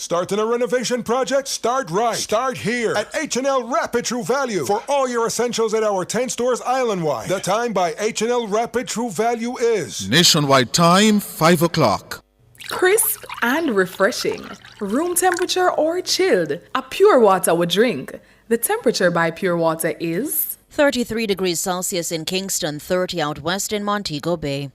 Starting a renovation project? Start right. Start here at H&L Rapid True Value for all your essentials at our 10 stores island-wide. The time by H&L Rapid True Value is nationwide time, 5 o'clock. Crisp and refreshing. Room temperature or chilled. A pure water would drink. The temperature by Pure Water is 33 degrees Celsius in Kingston, 30 out west in Montego Bay.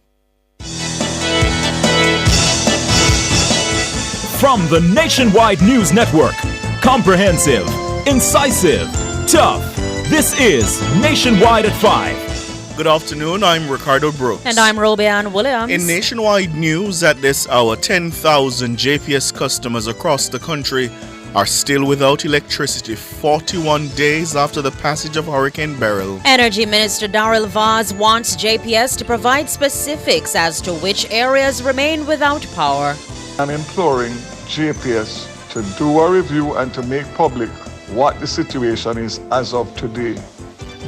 From the Nationwide News Network, comprehensive, incisive, tough. This is Nationwide at 5. Good afternoon, I'm Ricardo Brooks. And I'm Robianne Williams. In Nationwide News at this hour, 10,000 JPS customers across the country are still without electricity 41 days after the passage of Hurricane Beryl. Energy Minister Darrell Vaz wants JPS to provide specifics as to which areas remain without power. I'm imploring JPS to do a review and to make public what the situation is as of today.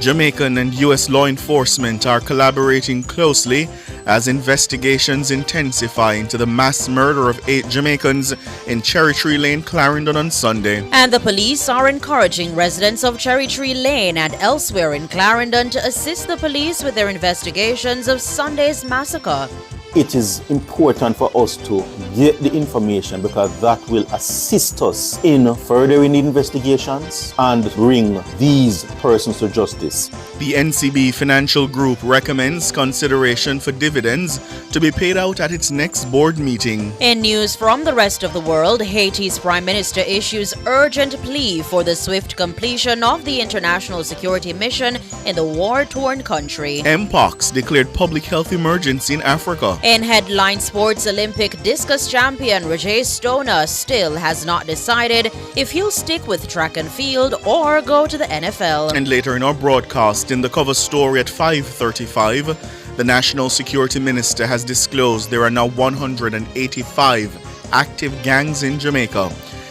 Jamaican and U.S. law enforcement are collaborating closely as investigations intensify into the mass murder of 8 Jamaicans in Cherry Tree Lane, Clarendon on Sunday. And the police are encouraging residents of Cherry Tree Lane and elsewhere in Clarendon to assist the police with their investigations of Sunday's massacre. It is important for us to get the information because that will assist us in furthering investigations and bring these persons to justice. The NCB Financial Group recommends consideration for dividends to be paid out at its next board meeting. In news from the rest of the world, Haiti's Prime Minister issues urgent plea for the swift completion of the international security mission in the war-torn country. Mpox declared public health emergency in Africa. In headline sports, Olympic discus champion Roger Stoner still has not decided if he'll stick with track and field or go to the NFL. And later in our broadcast, in the cover story at 5:35, the National Security Minister has disclosed there are now 185 active gangs in Jamaica.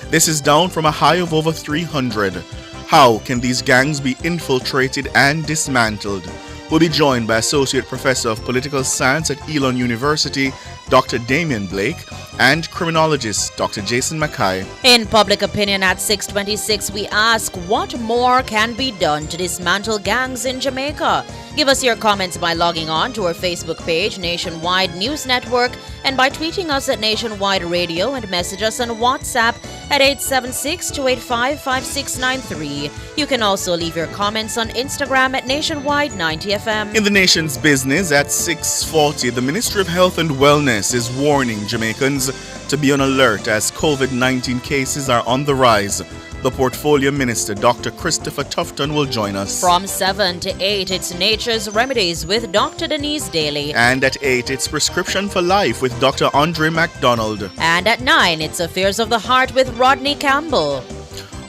This is down from a high of over 300. How can these gangs be infiltrated and dismantled? We'll be joined by Associate Professor of Political Science at Elon University, Dr. Damian Blake, and criminologist Dr. Jason Mackay. In Public Opinion at 6:26, we ask what more can be done to dismantle gangs in Jamaica. Give us your comments by logging on to our Facebook page, Nationwide News Network, and by tweeting us at Nationwide Radio and message us on WhatsApp at 876-285-5693. You can also leave your comments on Instagram at Nationwide 90FM. In the nation's business at 6:40, the Ministry of Health and Wellness is warning Jamaicans to be on alert as COVID-19 cases are on the rise. The Portfolio Minister, Dr. Christopher Tufton, will join us. From 7 to 8, it's Nature's Remedies with Dr. Denise Daly. And at 8, it's Prescription for Life with Dr. Andre MacDonald. And at 9, it's Affairs of the Heart with Rodney Campbell.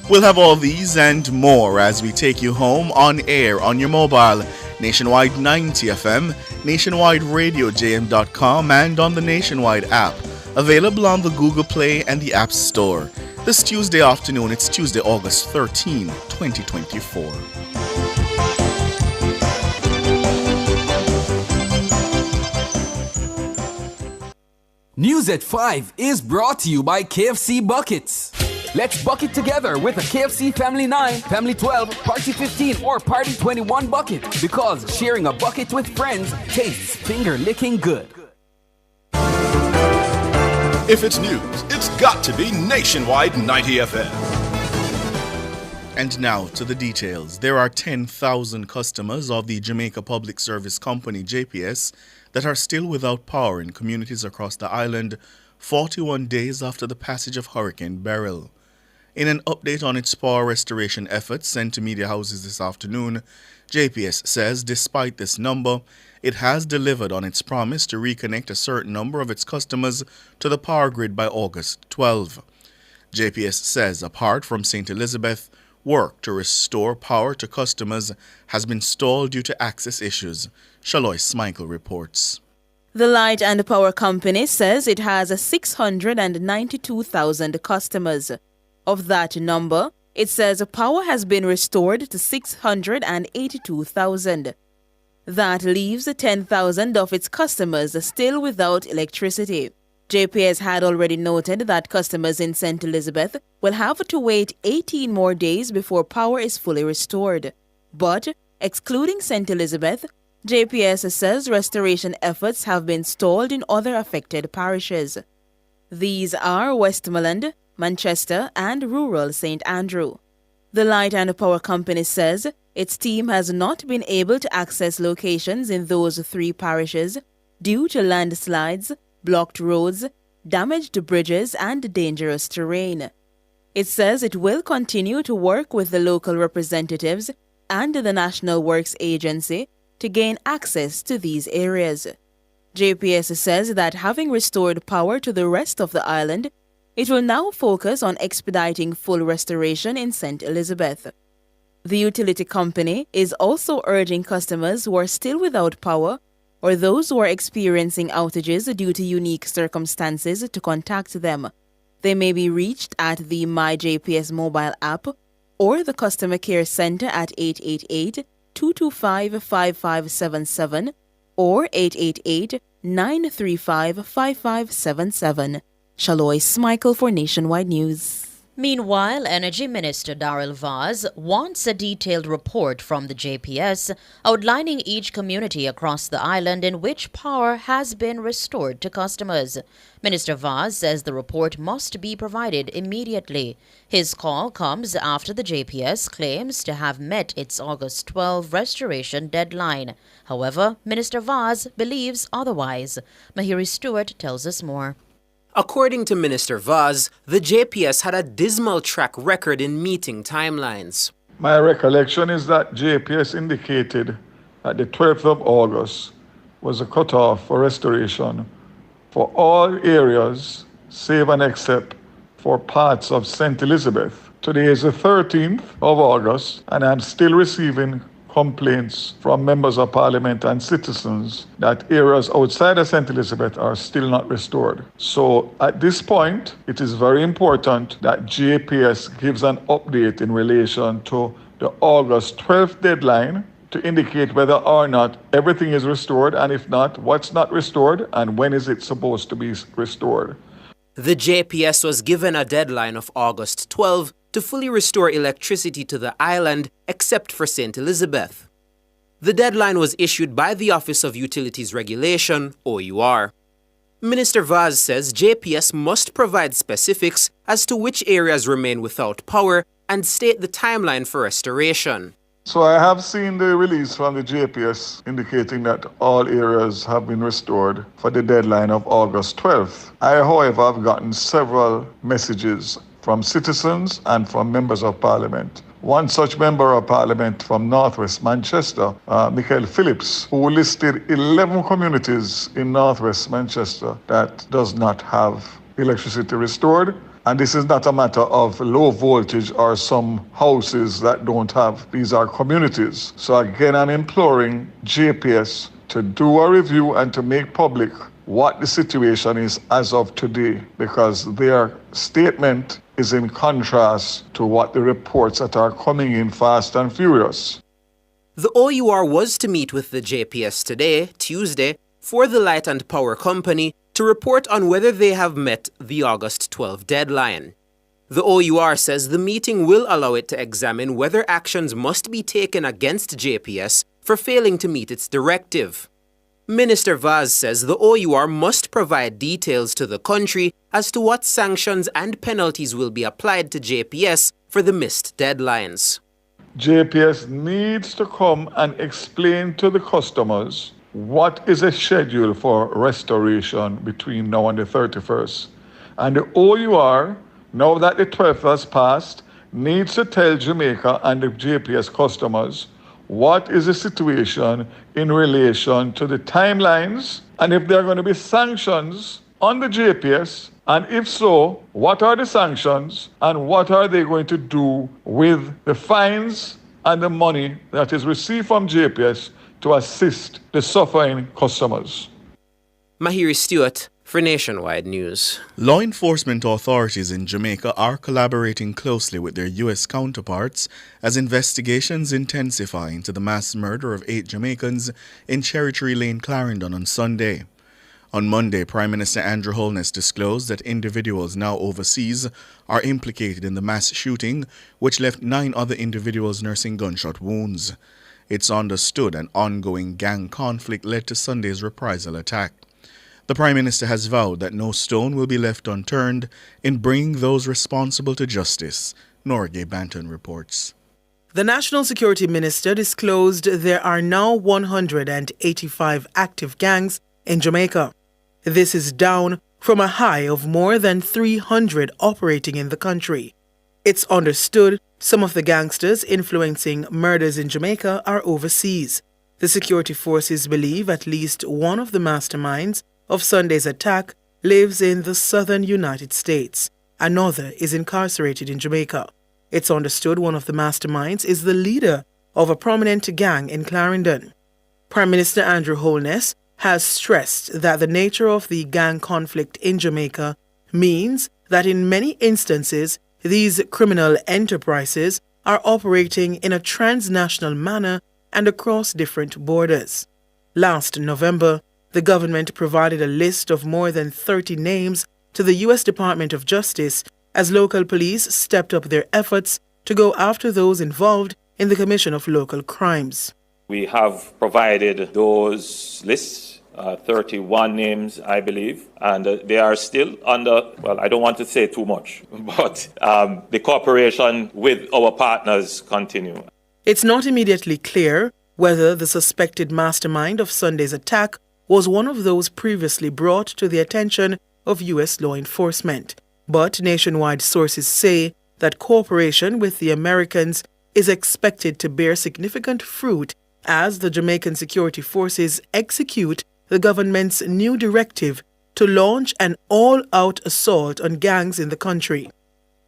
We'll have all these and more as we take you home on air on your mobile, Nationwide 90 FM, nationwideradiojm.com, and on the Nationwide app, available on the Google Play and the App Store. This Tuesday afternoon, it's Tuesday, August 13, 2024. News at 5 is brought to you by KFC Buckets. Let's bucket together with a KFC Family 9, Family 12, Party 15, or Party 21 bucket because sharing a bucket with friends tastes finger-licking good. If it's news, it's got to be Nationwide 90 FM. And now to the details. There are 10,000 customers of the Jamaica Public Service Company, JPS, that are still without power in communities across the island 41 days after the passage of Hurricane Beryl. In an update on its power restoration efforts sent to media houses this afternoon, JPS says despite this number, it has delivered on its promise to reconnect a certain number of its customers to the power grid by August 12. JPS says apart from St. Elizabeth, work to restore power to customers has been stalled due to access issues. Shalois Michael reports. The Light and Power Company says it has 692,000 customers. Of that number, it says power has been restored to 682,000. That leaves 10,000 of its customers still without electricity. JPS had already noted that customers in St. Elizabeth will have to wait 18 more days before power is fully restored. But, excluding St. Elizabeth, JPS says restoration efforts have been stalled in other affected parishes. These are Westmoreland, Manchester, and rural St. Andrew. The Light and Power Company says its team has not been able to access locations in those three parishes due to landslides, blocked roads, damaged bridges, and dangerous terrain. It says it will continue to work with the local representatives and the National Works Agency to gain access to these areas. JPS says that having restored power to the rest of the island, it will now focus on expediting full restoration in St. Elizabeth. The utility company is also urging customers who are still without power or those who are experiencing outages due to unique circumstances to contact them. They may be reached at the MyJPS mobile app or the Customer Care Center at 888-225-5577 or 888-935-5577. Shalois Michael for Nationwide News. Meanwhile, Energy Minister Darrell Vaz wants a detailed report from the JPS outlining each community across the island in which power has been restored to customers. Minister Vaz says the report must be provided immediately. His call comes after the JPS claims to have met its August 12 restoration deadline. However, Minister Vaz believes otherwise. Mahiri Stewart tells us more. According to Minister Vaz, the JPS had a dismal track record in meeting timelines. My recollection is that JPS indicated that the 12th of August was a cutoff for restoration for all areas, save and except for parts of St. Elizabeth. Today is the 13th of August, and I'm still receiving complaints from members of parliament and citizens that areas outside of St. Elizabeth are still not restored. So at this point, it is very important that JPS gives an update in relation to the August 12th deadline to indicate whether or not everything is restored, and if not, what's not restored and when is it supposed to be restored. The JPS was given a deadline of August 12 to fully restore electricity to the island except for St. Elizabeth. The deadline was issued by the Office of Utilities Regulation, OUR. Minister Vaz says JPS must provide specifics as to which areas remain without power and state the timeline for restoration. So I have seen the release from the JPS indicating that all areas have been restored for the deadline of August 12th. I, however, have gotten several messages from citizens and from members of parliament. One such member of parliament from Northwest Manchester, Michael Phillips, who listed 11 communities in Northwest Manchester that does not have electricity restored. And this is not a matter of low voltage or some houses that don't have. These are communities. So again, I'm imploring JPS to do a review and to make public what the situation is as of today, because their statement is in contrast to what the reports that are coming in fast and furious. The OUR was to meet with the JPS today, Tuesday, for the Light and Power Company to report on whether they have met the August 12 deadline. The OUR says the meeting will allow it to examine whether actions must be taken against JPS for failing to meet its directive. Minister Vaz says the OUR must provide details to the country as to what sanctions and penalties will be applied to JPS for the missed deadlines. JPS needs to come and explain to the customers what is a schedule for restoration between now and the 31st. And the OUR, now that the 12th has passed, needs to tell Jamaica and the JPS customers what is the situation in relation to the timelines, and if there are going to be sanctions on the JPS, and if so, what are the sanctions and what are they going to do with the fines and the money that is received from JPS to assist the suffering customers. Mahiri Stewart for Nationwide News. Law enforcement authorities in Jamaica are collaborating closely with their U.S. counterparts as investigations intensify into the mass murder of 8 Jamaicans in Cherry Tree Lane, Clarendon on Sunday. On Monday, Prime Minister Andrew Holness disclosed that individuals now overseas are implicated in the mass shooting, which left 9 other individuals nursing gunshot wounds. It's understood an ongoing gang conflict led to Sunday's reprisal attack. The Prime Minister has vowed that no stone will be left unturned in bringing those responsible to justice. Norgay Banton reports. The National Security Minister disclosed there are now 185 active gangs in Jamaica. This is down from a high of more than 300 operating in the country. It's understood some of the gangsters influencing murders in Jamaica are overseas. The security forces believe at least one of the masterminds of Sunday's attack lives in the southern United States. Another is incarcerated in Jamaica. It's understood one of the masterminds is the leader of a prominent gang in Clarendon. Prime Minister Andrew Holness has stressed that the nature of the gang conflict in Jamaica means that in many instances, these criminal enterprises are operating in a transnational manner and across different borders. Last November, the government provided a list of more than 30 names to the U.S. Department of Justice as local police stepped up their efforts to go after those involved in the commission of local crimes. We have provided those lists, 31 names, I believe, and they are still under, well, I don't want to say too much, but the cooperation with our partners continue. It's not immediately clear whether the suspected mastermind of Sunday's attack was one of those previously brought to the attention of U.S. law enforcement. But nationwide sources say that cooperation with the Americans is expected to bear significant fruit as the Jamaican security forces execute the government's new directive to launch an all-out assault on gangs in the country.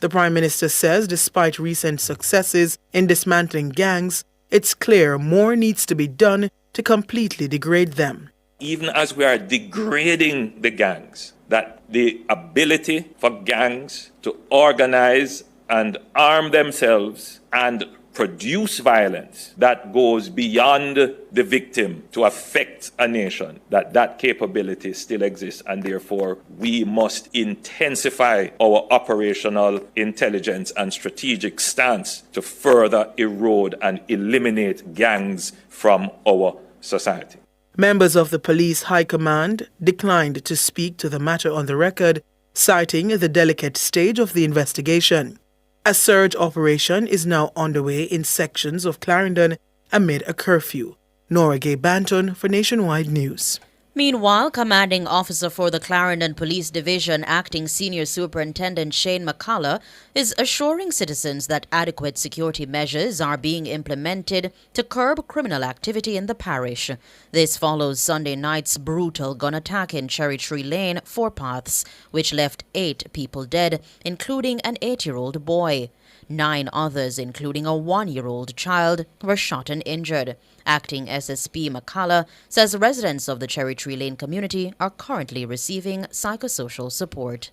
The Prime Minister says despite recent successes in dismantling gangs, it's clear more needs to be done to completely degrade them. Even as we are degrading the gangs, that the ability for gangs to organize and arm themselves and produce violence that goes beyond the victim to affect a nation, that capability still exists, and therefore we must intensify our operational intelligence and strategic stance to further erode and eliminate gangs from our society. Members of the police high command declined to speak to the matter on the record, citing the delicate stage of the investigation. A surge operation is now underway in sections of Clarendon amid a curfew. Norgay Banton for Nationwide News. Meanwhile, Commanding Officer for the Clarendon Police Division, Acting Senior Superintendent Shane McCullough, is assuring citizens that adequate security measures are being implemented to curb criminal activity in the parish. This follows Sunday night's brutal gun attack in Cherry Tree Lane, Four Paths, which left 8 people dead, including an 8-year-old boy. 9 others, including a 1-year-old child, were shot and injured. Acting SSP McCullough says residents of the Cherry Tree Lane community are currently receiving psychosocial support.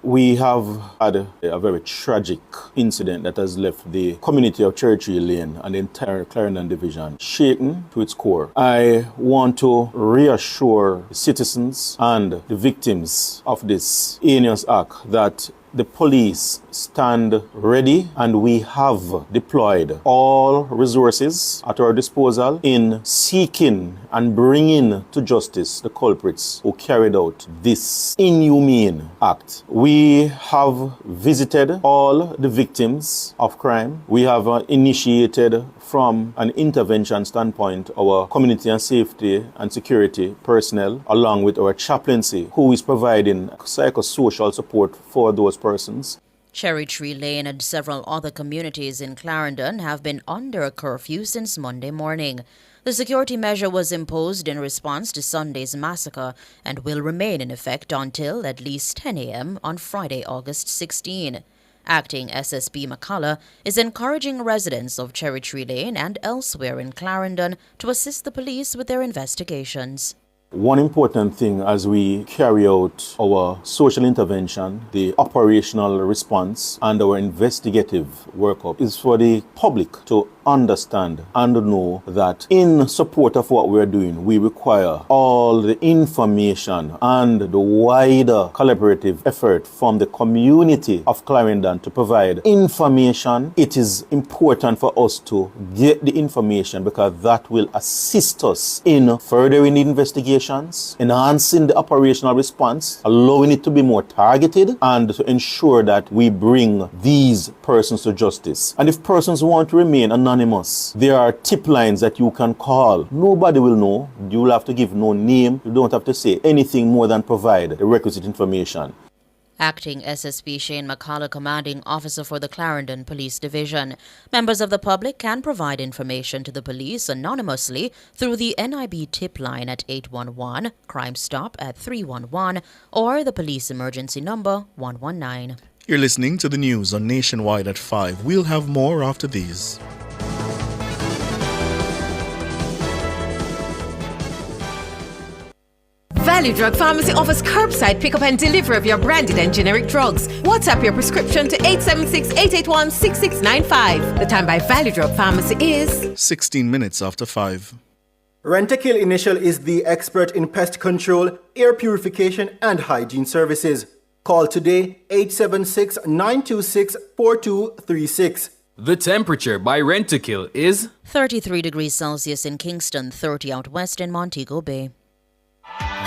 We have had a very tragic incident that has left the community of Cherry Tree Lane and the entire Clarendon division shaken to its core. I want to reassure citizens and the victims of this heinous act that the police stand ready and we have deployed all resources at our disposal in seeking and bringing to justice the culprits who carried out this inhumane act. We have visited all the victims of crime. We have initiated from an intervention standpoint our community and safety and security personnel along with our chaplaincy who is providing psychosocial support for those persons. Cherry Tree Lane and several other communities in Clarendon have been under a curfew since Monday morning. The security measure was imposed in response to Sunday's massacre and will remain in effect until at least 10 a.m. on Friday, August 16. Acting SSP McCullough is encouraging residents of Cherry Tree Lane and elsewhere in Clarendon to assist the police with their investigations. One important thing as we carry out our social intervention, the operational response and our investigative workup is for the public to understand and know that in support of what we're doing, we require all the information and the wider collaborative effort from the community of Clarendon to provide information. It is important for us to get the information because that will assist us in furthering the investigations, enhancing the operational response, allowing it to be more targeted, and to ensure that we bring these persons to justice. And if persons want to remain anonymous, there are tip lines that you can call. Nobody will know. You will have to give no name. You don't have to say anything more than provide the requisite information. Acting SSP Shane McCullough, commanding officer for the Clarendon Police Division. Members of the public can provide information to the police anonymously through the NIB tip line at 811, Crime Stop at 311, or the police emergency number 119. You're listening to the news on Nationwide at 5. We'll have more after these. Value Drug Pharmacy offers curbside pickup and delivery of your branded and generic drugs. WhatsApp your prescription to 876-881-6695. The time by Value Drug Pharmacy is 16 minutes after 5. Rentokil Initial is the expert in pest control, air purification, and hygiene services. Call today 876-926-4236. The temperature by Rentokil is 33 degrees Celsius in Kingston, 30 out west in Montego Bay.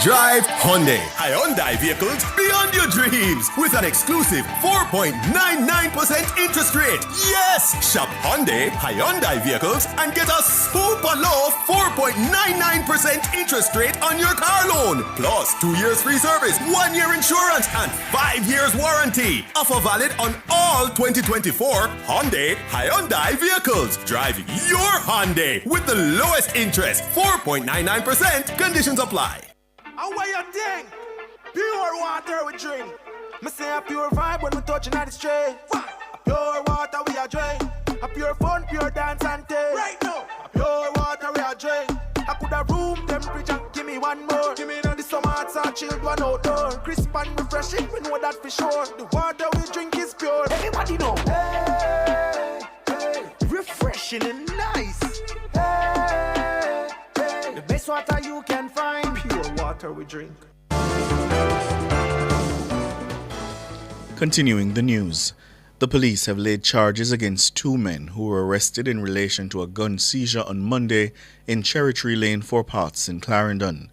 Drive Hyundai. Hyundai vehicles beyond your dreams with an exclusive 4.99% interest rate. Yes! Shop Hyundai vehicles and get a super low 4.99% interest rate on your car loan. Plus 2 years free service, 1 year insurance, and 5 years warranty. Offer valid on all 2024 Hyundai vehicles. Drive your Hyundai with the lowest interest, 4.99%. Conditions apply. And what you think? Pure water we drink. Me say a pure vibe when we touching on the street. A pure water we a drink. A pure fun, pure dance and take. Right now. A pure water we a drink. I could have room temperature. Give me one more. Give me the summer hearts are chilled one outdoor. Crisp and refreshing. We know that for sure. The water we drink is pure. Everybody know. Hey, hey. Refreshing and nice. Hey, hey. The best water you can find. Pure water we drink. Continuing the news, the police have laid charges against 2 men who were arrested in relation to a gun seizure on Monday in Cherry Tree Lane, 4 Parts in Clarendon.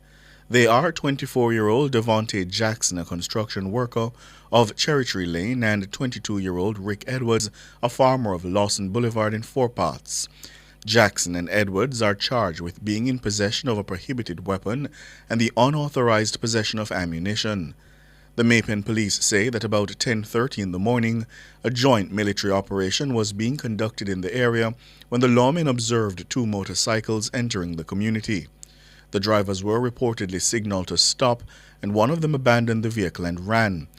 They are 24-year-old Devontae Jackson, a construction worker of Cherry Tree Lane, and 22-year-old Rick Edwards, a farmer of Lawson Boulevard in 4 Parts. Jackson and Edwards are charged with being in possession of a prohibited weapon and the unauthorized possession of ammunition. The Maypen police say that about 10:30 in the morning, a joint military operation was being conducted in the area when the lawmen observed 2 motorcycles entering the community. The drivers were reportedly signaled to stop, and one of them abandoned the vehicle and ran.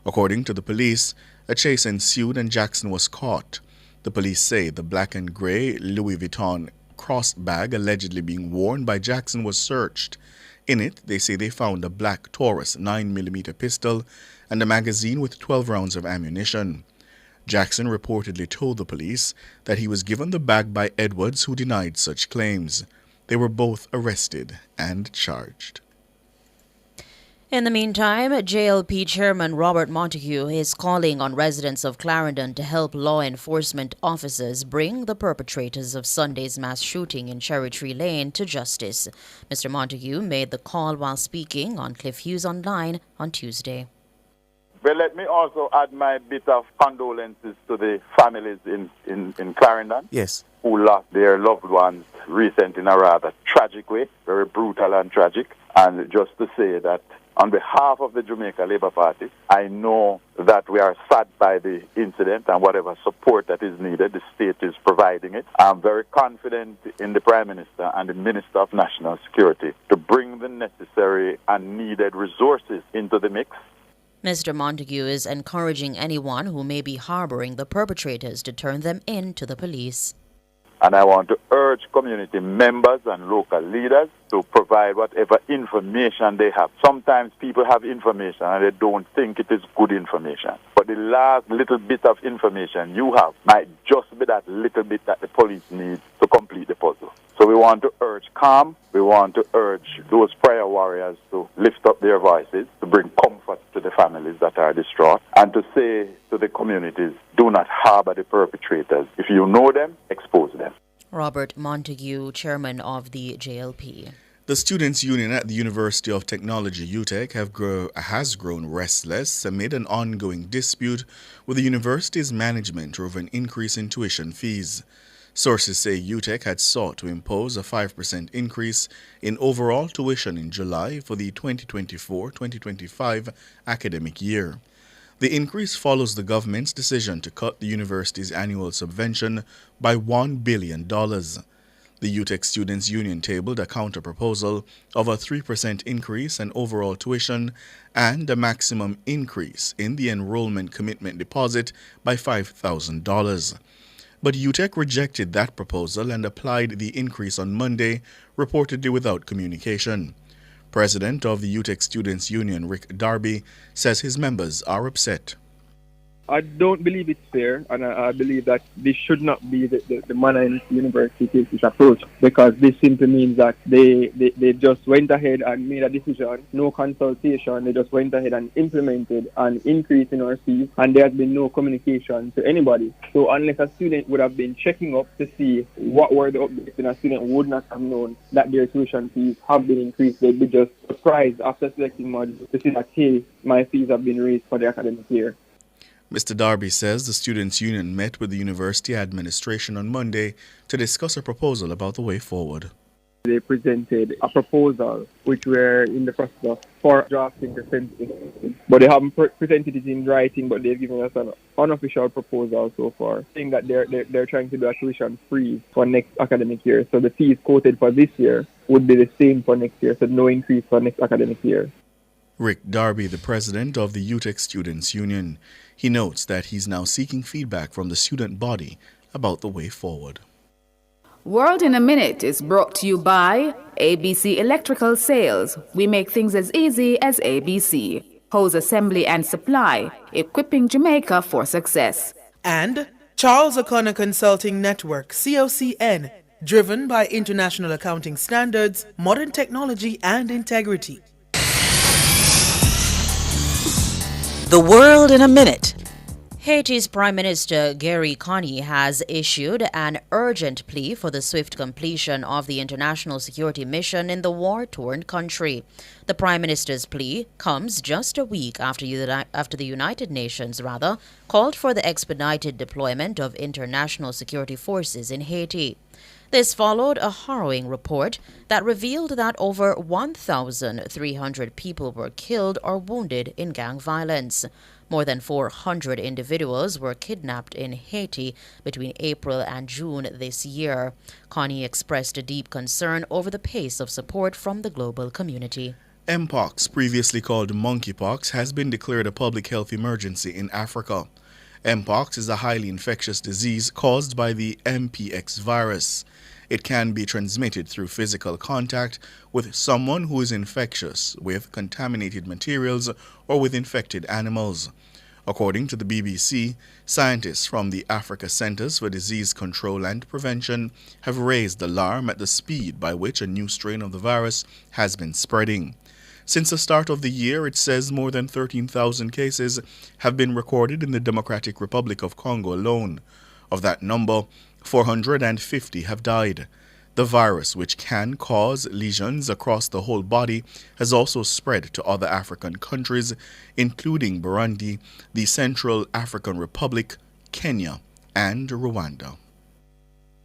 According to the police, a chase ensued and Jackson was caught. The police say the black and gray Louis Vuitton cross bag allegedly being worn by Jackson was searched. In it, they say they found a black Taurus 9mm pistol and a magazine with 12 rounds of ammunition. Jackson reportedly told the police that he was given the bag by Edwards, who denied such claims. They were both arrested and charged. In the meantime, JLP Chairman Robert Montague is calling on residents of Clarendon to help law enforcement officers bring the perpetrators of Sunday's mass shooting in Cherry Tree Lane to justice. Mr. Montague made the call while speaking on Cliff Hughes Online on Tuesday. Well, let me also add my bit of condolences to the families in Clarendon. Yes. Who lost their loved ones recently in a rather tragic way, very brutal and tragic. And just to say that on behalf of the Jamaica Labour Party, I know that we are sad by the incident and whatever support that is needed, the state is providing it. I'm very confident in the Prime Minister and the Minister of National Security to bring the necessary and needed resources into the mix. Mr. Montague is encouraging anyone who may be harboring the perpetrators to turn them in to the police. And I want to urge community members and local leaders to provide whatever information they have. Sometimes people have information and they don't think it is good information. But the last little bit of information you have might just be that little bit that the police needs to complete the puzzle. So we want to urge calm. We want to urge those prayer warriors to lift up their voices, to bring comfort to the families that are distraught, and to say to the communities, do not harbor the perpetrators. If you know them, expose them. Robert Montague, chairman of the JLP. The Students' Union at the University of Technology, UTech, has grown restless amid an ongoing dispute with the university's management over an increase in tuition fees. Sources say UTech had sought to impose a 5% increase in overall tuition in July for the 2024-2025 academic year. The increase follows the government's decision to cut the university's annual subvention by $1 billion. The UTech Students' Union tabled a counter-proposal of a 3% increase in overall tuition and a maximum increase in the enrollment commitment deposit by $5,000. But UTech rejected that proposal and applied the increase on Monday, reportedly without communication. President of the UTech Students' Union, Rick Darby, says his members are upset. I don't believe it's fair, and I believe that this should not be the manner in which the university takes its approach, because this simply means that they just went ahead and made a decision, no consultation, they just went ahead and implemented an increase in our fees, and there has been no communication to anybody. So unless a student would have been checking up to see what were the updates, and a student would not have known that their tuition fees have been increased, they'd be just surprised after selecting modules to see that, hey, my fees have been raised for the academic year. Mr. Darby says the Students' Union met with the university administration on Monday to discuss a proposal about the way forward. They presented a proposal which we're in the process of for drafting the census, but they haven't presented it in writing, but they've given us an unofficial proposal so far, saying that they're trying to do a tuition free for next academic year. So the fees quoted for this year would be the same for next year, so no increase for next academic year. Rick Darby, the president of the UTech Students' Union. He notes that he's now seeking feedback from the student body about the way forward. World in a Minute is brought to you by ABC Electrical Sales. We make things as easy as ABC. Hose assembly and supply, equipping Jamaica for success. And Charles O'Connor Consulting Network, COCN, driven by international accounting standards, modern technology and integrity. The World in a Minute. Haiti's Prime Minister Gary Coney has issued an urgent plea for the swift completion of the international security mission in the war-torn country. The Prime Minister's plea comes just a week after the United Nations called for the expedited deployment of international security forces in Haiti. This followed a harrowing report that revealed that over 1,300 people were killed or wounded in gang violence. More than 400 individuals were kidnapped in Haiti between April and June this year. Coney expressed a deep concern over the pace of support from the global community. Mpox, previously called monkeypox, has been declared a public health emergency in Africa. Mpox is a highly infectious disease caused by the MPX virus. It can be transmitted through physical contact with someone who is infectious with contaminated materials or with infected animals. According to the BBC, scientists from the Africa Centers for Disease Control and Prevention have raised alarm at the speed by which a new strain of the virus has been spreading. Since the start of the year, it says more than 13,000 cases have been recorded in the Democratic Republic of Congo alone. Of that number, 450 have died. The virus, which can cause lesions across the whole body, has also spread to other African countries, including Burundi, the Central African Republic, Kenya, and Rwanda.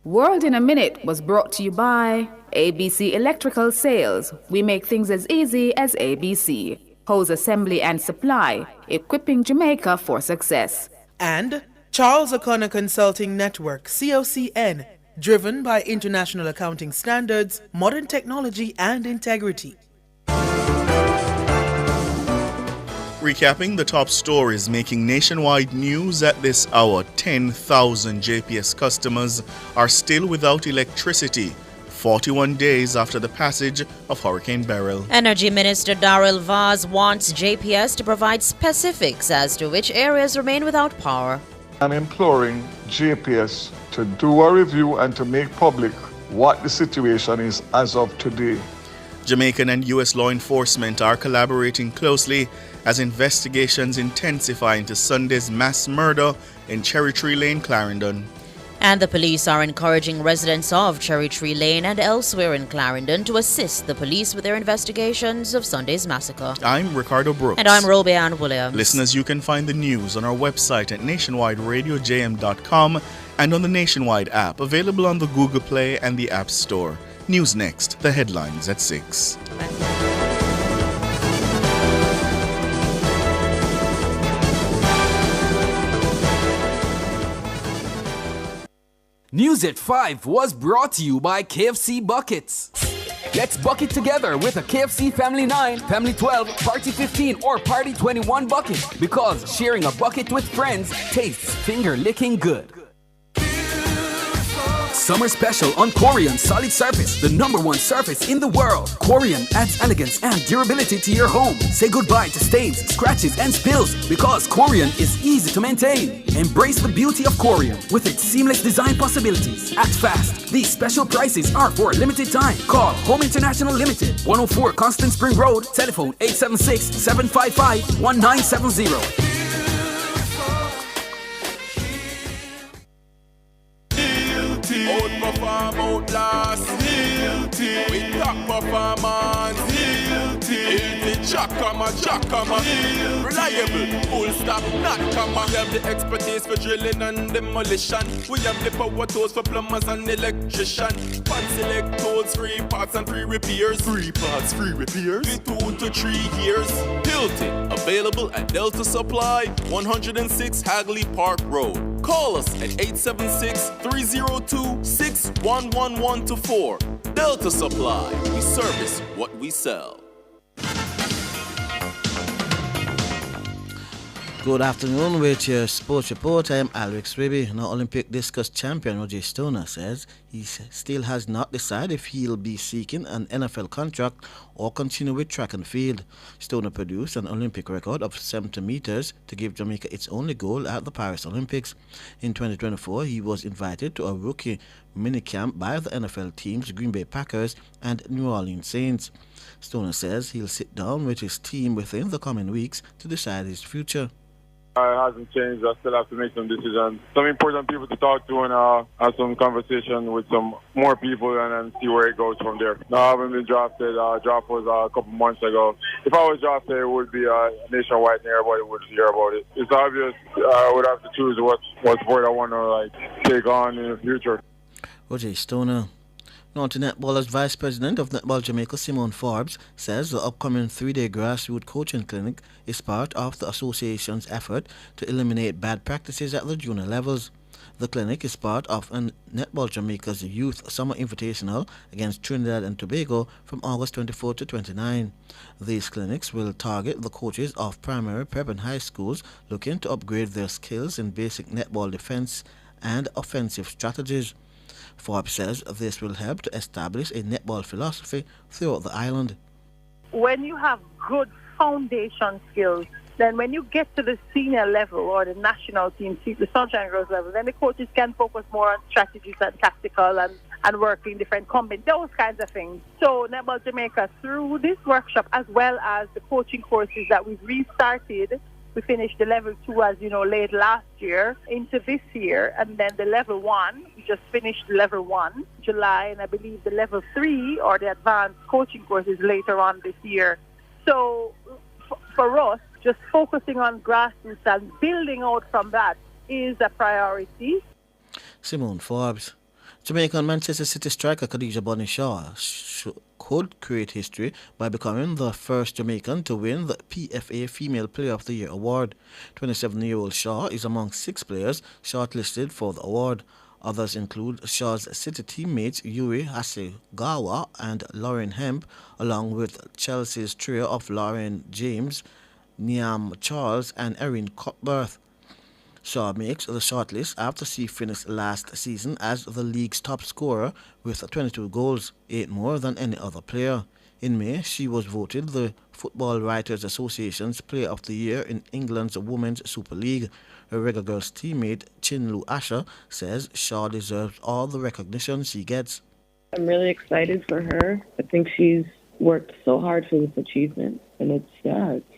World in a Minute was brought to you by ABC Electrical Sales. We make things as easy as ABC. Hose assembly and supply, equipping Jamaica for success. And Charles O'Connor Consulting Network, COCN, driven by international accounting standards, modern technology and integrity. Recapping the top stories making nationwide news at this hour, 10,000 JPS customers are still without electricity 41 days after the passage of Hurricane Beryl. Energy Minister Darrell Vaz wants JPS to provide specifics as to which areas remain without power. I'm imploring JPS to do a review and to make public what the situation is as of today. Jamaican and U.S. law enforcement are collaborating closely as investigations intensify into Sunday's mass murder in Cherry Tree Lane, Clarendon. And the police are encouraging residents of Cherry Tree Lane and elsewhere in Clarendon to assist the police with their investigations of Sunday's massacre. I'm Ricardo Brooks. And I'm Robeanne Williams. Listeners, you can find the news on our website at nationwideradiojm.com and on the Nationwide app, available on the Google Play and the App Store. News next, the headlines at 6. News at 5 was brought to you by KFC Buckets. Let's bucket together with a KFC Family 9, Family 12, Party 15, or Party 21 bucket, because sharing a bucket with friends tastes finger-licking good. Summer special on Corian Solid Surface, the #1 surface in the world. Corian adds elegance and durability to your home. Say goodbye to stains, scratches, and spills because Corian is easy to maintain. Embrace the beauty of Corian with its seamless design possibilities. Act fast. These special prices are for a limited time. Call Home International Limited, 104 Constant Spring Road, telephone 876-755-1970. Outperform, outlast, we top performance, Chakama, reliable, full stop, not comma. We have the expertise for drilling and demolition. We have the power tools for plumbers and electrician. Pan select tools, 3 parts and 3 repairs. 3 parts, 3 repairs. 2 to 3 years. Hilton, available at Delta Supply, 106 Hagley Park Road. Call us at 876-302-6111-4. Delta Supply, we service what we sell. Good afternoon, with your sports report. I am Alex Ribby. Now, Olympic discus champion Roger Stoner says he still has not decided if he'll be seeking an NFL contract or continue with track and field. Stoner produced an Olympic record of 70 meters to give Jamaica its only gold at the Paris Olympics. In 2024, he was invited to a rookie minicamp by the NFL teams Green Bay Packers and New Orleans Saints. Stoner says he'll sit down with his team within the coming weeks to decide his future. It hasn't changed. I still have to make some decisions. Some important people to talk to and have some conversation with some more people and then see where it goes from there. No, I haven't been drafted. Draft was a couple months ago. If I was drafted, it would be nationwide and everybody would hear about it. It's obvious I would have to choose what sport I want to take on in the future. Roger Stoner. Now to Netballers Vice President of Netball Jamaica, Simone Forbes, says the upcoming 3-day grassroots coaching clinic is part of the association's effort to eliminate bad practices at the junior levels. The clinic is part of Netball Jamaica's Youth Summer Invitational against Trinidad and Tobago from August 24 to 29. These clinics will target the coaches of primary, prep and high schools looking to upgrade their skills in basic netball defense and offensive strategies. Forbes says this will help to establish a netball philosophy throughout the island. When you have good foundation skills, then when you get to the senior level or the national team, the Sunshine Girls level, then the coaches can focus more on strategies and tactical and working different combinations, those kinds of things. So Netball Jamaica, through this workshop as well as the coaching courses that we've restarted, we finished the level 2, as you know, late last year into this year, and then the level 1, we just finished the level 1 July, and I believe the level 3 or the advanced coaching courses later on this year. So for us, just focusing on grassroots and building out from that is a priority. Simone Forbes. Jamaican Manchester City striker Khadija Bonny Shaw could create history by becoming the first Jamaican to win the PFA Female Player of the Year award. 27-year-old Shaw is among 6 players shortlisted for the award. Others include Shaw's City teammates Yuri Hasegawa and Lauren Hemp, along with Chelsea's trio of Lauren James Niam Charles, and Erin Cuthbert. Shaw makes the shortlist after she finished last season as the league's top scorer with 22 goals, 8 more than any other player. In May, she was voted the Football Writers Association's Player of the Year in England's Women's Super League. Her Reggae Girls teammate Chinlu Asher says Shaw deserves all the recognition she gets. I'm really excited for her. I think she's worked so hard for this achievement, and it's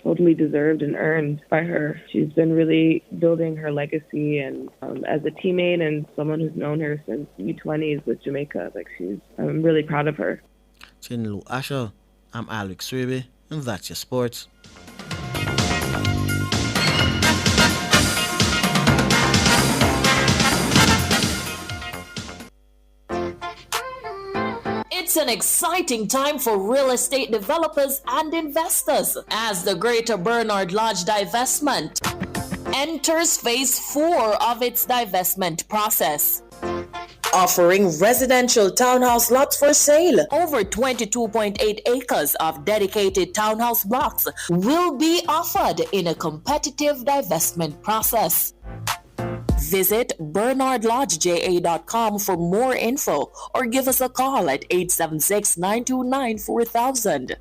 totally deserved and earned by her. She's been really building her legacy, and as a teammate and someone who's known her since U20s with Jamaica, I'm really proud of her. Chinlu Asher, I'm Alex Swaby, and that's your sports. It's an exciting time for real estate developers and investors as the Greater Bernard Lodge divestment enters phase 4 of its divestment process. Offering residential townhouse lots for sale. Over 22.8 acres of dedicated townhouse blocks will be offered in a competitive divestment process. Visit bernardlodgeja.com for more info or give us a call at 876-929-4000.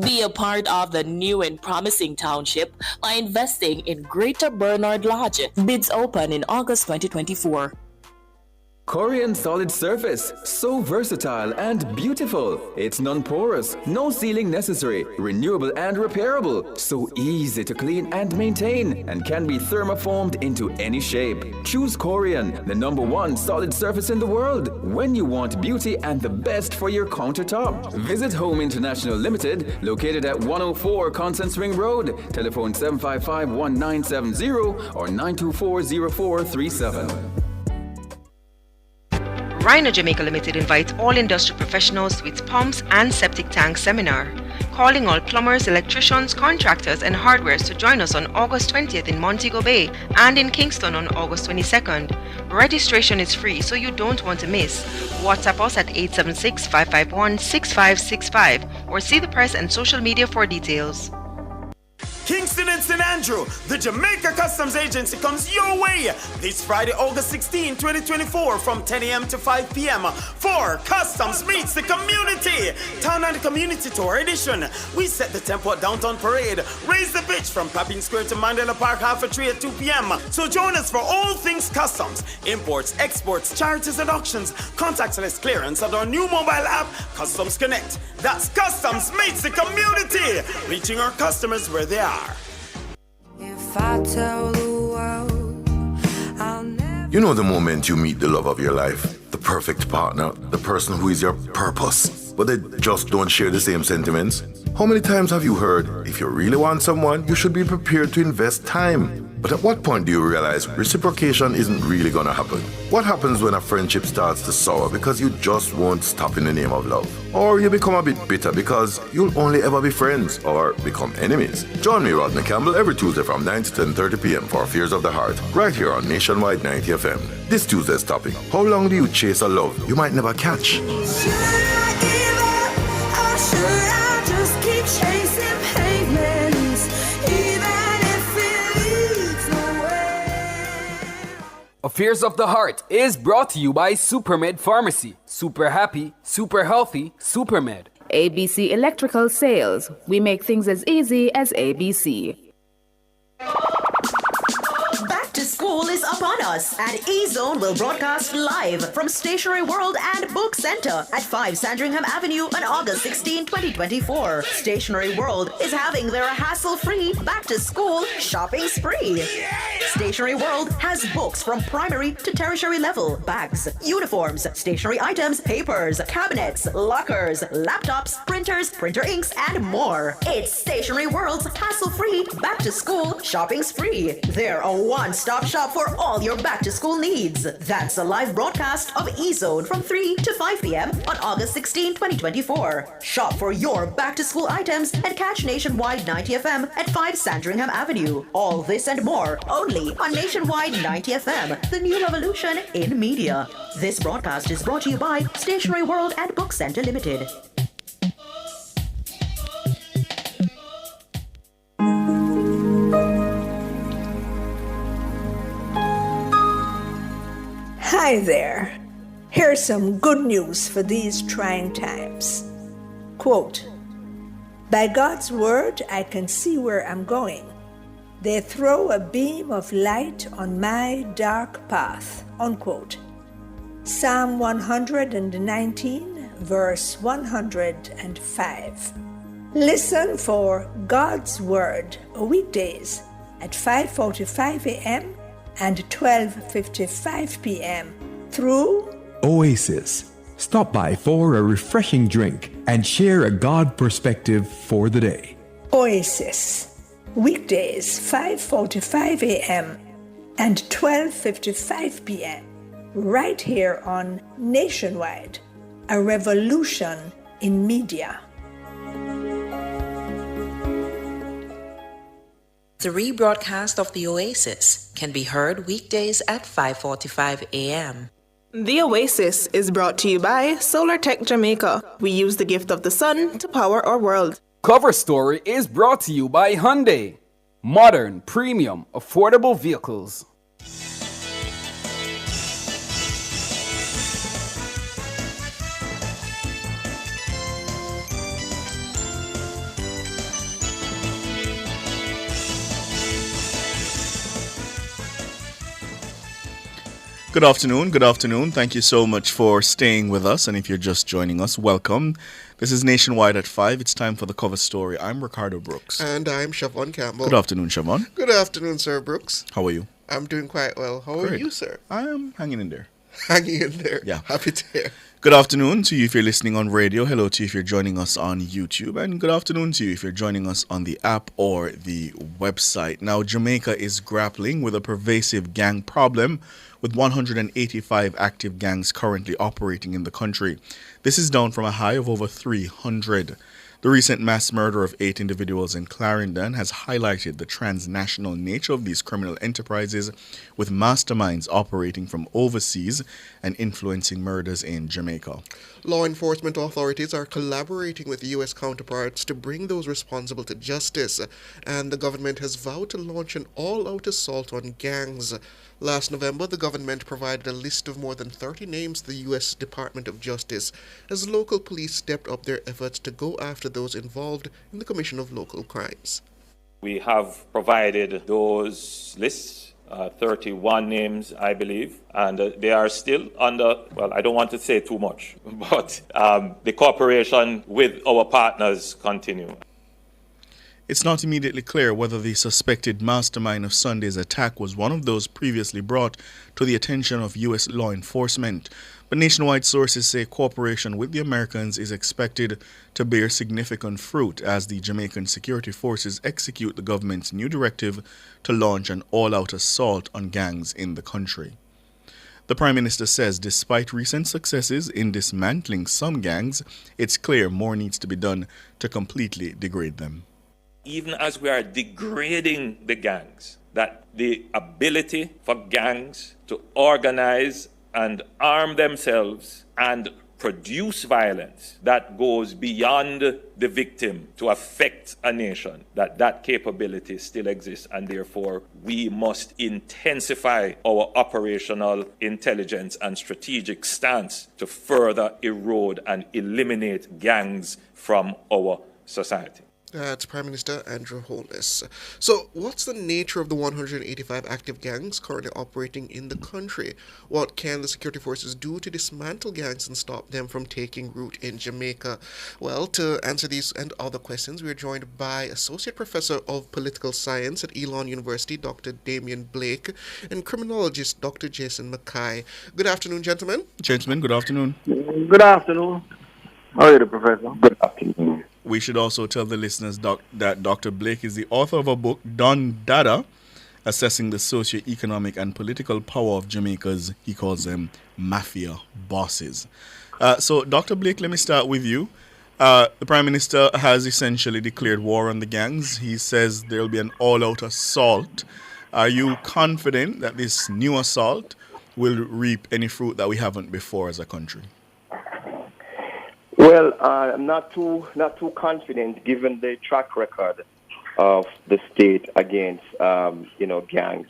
Be a part of the new and promising township by investing in Greater Bernard Lodge. Bids open in August 2024. Corian solid surface, so versatile and beautiful. It's non-porous, no sealing necessary, renewable and repairable, so easy to clean and maintain, and can be thermoformed into any shape. Choose Corian, the #1 solid surface in the world, when you want beauty and the best for your countertop. Visit Home International Limited, located at 104 Constance Ring Road. Telephone 755-1970 or 924-0437. Rhino Jamaica Limited invites all industry professionals to its pumps and septic tank seminar, calling all plumbers, electricians, contractors and hardwares to join us on August 20th in Montego Bay and in Kingston on August 22nd. Registration is free, so you don't want to miss. WhatsApp us at 876-551-6565 or see the press and social media for details. Kingston and St. Andrew, the Jamaica Customs Agency comes your way this Friday, August 16, 2024 from 10 a.m. to 5 p.m. for Customs Meets the Community Town and Community Tour Edition. We set the tempo at Downtown Parade, raise the pitch from Papin Square to Mandela Park half a tree at 2 p.m. So join us for all things customs, imports, exports, charities and auctions, contactless clearance and our new mobile app, Customs Connect. That's Customs Meets the Community, reaching our customers where they are. If I tell the world, I'll never... You know the moment you meet the love of your life, the perfect partner, the person who is your purpose, but they just don't share the same sentiments? How many times have you heard, if you really want someone, you should be prepared to invest time? But at what point do you realize reciprocation isn't really gonna happen? What happens when a friendship starts to sour because you just won't stop in the name of love? Or you become a bit bitter because you'll only ever be friends or become enemies? Join me, Rodney Campbell, every Tuesday from 9 to 10:30 p.m. for Fears of the Heart, right here on Nationwide 90 FM. This Tuesday's topic: how long do you chase a love you might never catch? Should I give up or should I just keep chasing pavements, even if it leads nowhere? Affairs of the Heart is brought to you by Supermed Pharmacy. Super happy, super healthy, Supermed. ABC Electrical Sales. We make things as easy as ABC. Back to school is upon us, and E-Zone will broadcast live from Stationery World and Book Center at 5 Sandringham Avenue on August 16, 2024. Stationery World is having their hassle-free back-to-school shopping spree. Stationery World has books from primary to tertiary level, bags, uniforms, stationery items, papers, cabinets, lockers, laptops, printers, printer inks, and more. It's Stationery World's hassle-free back-to-school shopping spree. They're a one-stop shop for all your back-to-school needs. That's a live broadcast of E-Zone from 3 to 5 p.m. on August 16, 2024. Shop for your back-to-school items and catch Nationwide 90 FM at 5 Sandringham Avenue. All this and more only on Nationwide 90 FM, the new revolution in media. This broadcast is brought to you by Stationery World and Book Center Limited. Hi there. Here's some good news for these trying times. Quote, by God's word, I can see where I'm going. They throw a beam of light on my dark path. Unquote. Psalm 119, verse 105. Listen for God's word weekdays at 5:45 a.m. and 12:55 p.m. through Oasis. Stop by for a refreshing drink and share a God perspective for the day. Oasis. Weekdays 5:45 a.m. and 12:55 p.m. right here on Nationwide, a revolution in media. The rebroadcast of The Oasis can be heard weekdays at 5:45 a.m. The Oasis is brought to you by Solar Tech Jamaica. We use the gift of the sun to power our world. Cover Story is brought to you by Hyundai. Modern, premium, affordable vehicles. Good afternoon. Good afternoon. Thank you so much for staying with us. And if you're just joining us, welcome. This is Nationwide at 5. It's time for the cover story. I'm Ricardo Brooks. And I'm Siobhan Campbell. Good afternoon, Siobhan. Good afternoon, Sir Brooks. How are you? I'm doing quite well. How are Great. you, sir? I am hanging in there. Hanging in there. Yeah. Happy to hear. Good afternoon to you if you're listening on radio. Hello to you if you're joining us on YouTube. And good afternoon to you if you're joining us on the app or the website. Now, Jamaica is grappling with a pervasive gang problem, with 185 active gangs currently operating in the country. This is down from a high of over 300. The recent mass murder of 8 individuals in Clarendon has highlighted the transnational nature of these criminal enterprises, with masterminds operating from overseas and influencing murders in Jamaica. Law enforcement authorities are collaborating with U.S. counterparts to bring those responsible to justice, and the government has vowed to launch an all-out assault on gangs. Last November, the government provided a list of more than 30 names to the U.S. Department of Justice as local police stepped up their efforts to go after those involved in the commission of local crimes. We have provided those lists, 31 names, I believe, and they are still under, well, I don't want to say too much, but the cooperation with our partners continue. It's not immediately clear whether the suspected mastermind of Sunday's attack was one of those previously brought to the attention of U.S. law enforcement, but nationwide sources say cooperation with the Americans is expected to bear significant fruit as the Jamaican security forces execute the government's new directive to launch an all-out assault on gangs in the country. The Prime Minister says despite recent successes in dismantling some gangs, it's clear more needs to be done to completely degrade them. Even as we are degrading the gangs, that the ability for gangs to organize and arm themselves and produce violence that goes beyond the victim to affect a nation, that capability still exists, and therefore we must intensify our operational intelligence and strategic stance to further erode and eliminate gangs from our society. That's Prime Minister Andrew Holness. So, what's the nature of the 185 active gangs currently operating in the country? What can the security forces do to dismantle gangs and stop them from taking root in Jamaica? Well, to answer these and other questions, we are joined by Associate Professor of Political Science at Elon University, Dr. Damien Blake, and criminologist Dr. Jason Mackay. Good afternoon, gentlemen. Gentlemen, good afternoon. Good afternoon. How are you, Professor? Good afternoon. We should also tell the listeners that Dr. Blake is the author of a book, Don Dada, assessing the socio-economic and political power of Jamaica's, he calls them, mafia bosses. So, Dr. Blake, let me start with you. The Prime Minister has essentially declared war on the gangs. He says there will be an all-out assault. Are you confident that this new assault will reap any fruit that we haven't before as a country? Well, I'm not too confident given the track record of the state against, gangs.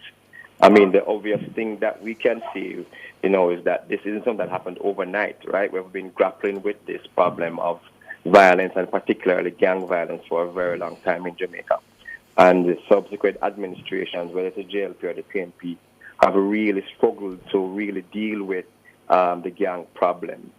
I mean, the obvious thing that we can see, is that this isn't something that happened overnight, right? We've been grappling with this problem of violence and particularly gang violence for a very long time in Jamaica. And the subsequent administrations, whether it's the JLP or the PNP, have really struggled to really deal with the gang problem.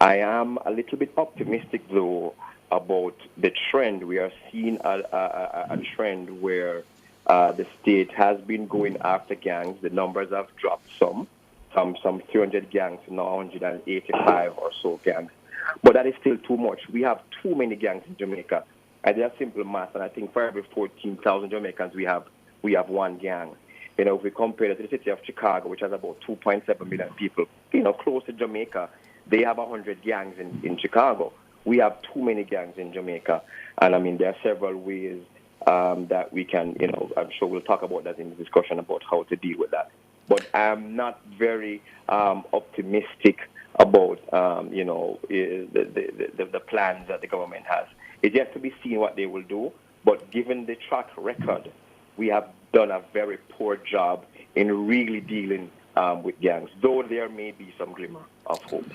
I am a little bit optimistic, though, about the trend. We are seeing a trend where the state has been going after gangs. The numbers have dropped some 300 gangs to now 185 or so gangs. But that is still too much. We have too many gangs in Jamaica. And there's simple math, and I think for every 14,000 Jamaicans, we have one gang. If we compare it to the city of Chicago, which has about 2.7 million people, close to Jamaica, they have 100 gangs in Chicago. We have too many gangs in Jamaica. And I mean, there are several ways that we can, I'm sure we'll talk about that in the discussion about how to deal with that. But I'm not very optimistic about, the plans that the government has. It's yet to be seen what they will do, but given the track record, we have done a very poor job in really dealing with gangs, though there may be some glimmer of hope.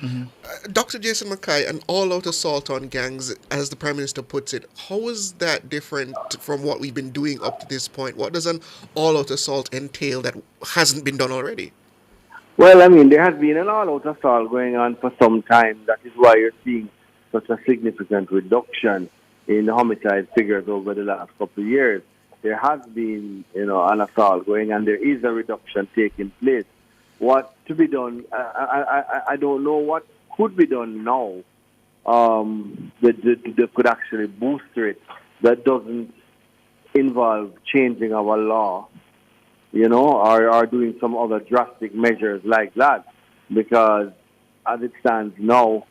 Dr. Jason Mackay, an all-out assault on gangs, as the Prime Minister puts it, how is that different from what we've been doing up to this point? What does an all-out assault entail that hasn't been done already? Well, I mean, there has been an all-out assault going on for some time. That is why you're seeing such a significant reduction in the homicide figures over the last couple of years. There has been, an assault going on. There is a reduction taking place. What to be done? I don't know what could be done now that could actually boost it. That doesn't involve changing our law, or doing some other drastic measures like that. Because as it stands now,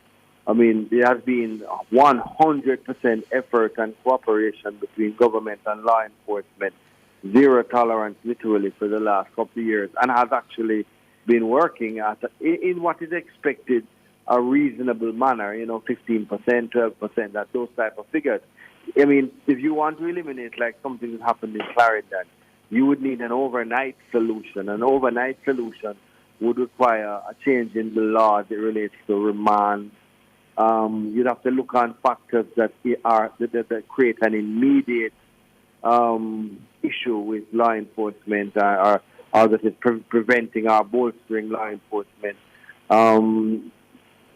I mean, there has been 100% effort and cooperation between government and law enforcement, zero tolerance literally for the last couple of years, and has actually been working in what is expected a reasonable manner, 15%, 12%, that those type of figures. I mean, if you want to eliminate like something that happened in Clarendon, you would need an overnight solution. An overnight solution would require a change in the law as it relates to remand. You'd have to look on factors that create an immediate issue with law enforcement or that is preventing or bolstering law enforcement.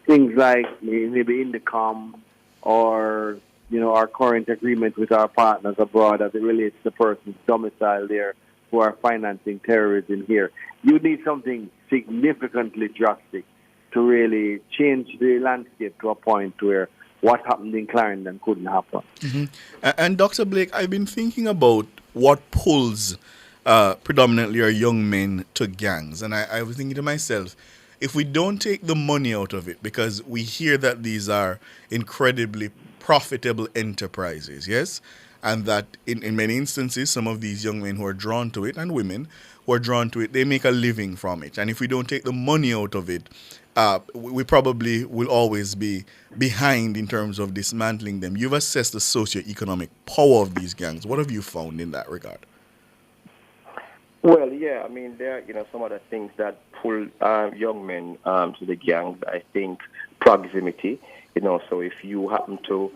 Things like maybe Indicom or, our current agreement with our partners abroad as it relates to persons domiciled there who are financing terrorism here. You need something significantly drastic to really change the landscape to a point where what happened in Clarendon couldn't happen. And Dr. Blake, I've been thinking about what pulls predominantly our young men to gangs. And I was thinking to myself, if we don't take the money out of it, because we hear that these are incredibly profitable enterprises, yes? And that in many instances, some of these young men who are drawn to it, and women who are drawn to it, they make a living from it. And if we don't take the money out of it, we probably will always be behind in terms of dismantling them. You've assessed the socioeconomic power of these gangs. What have you found in that regard? Well, yeah, I mean, there are, some other things that pull young men to the gangs. I think proximity, so if you happen to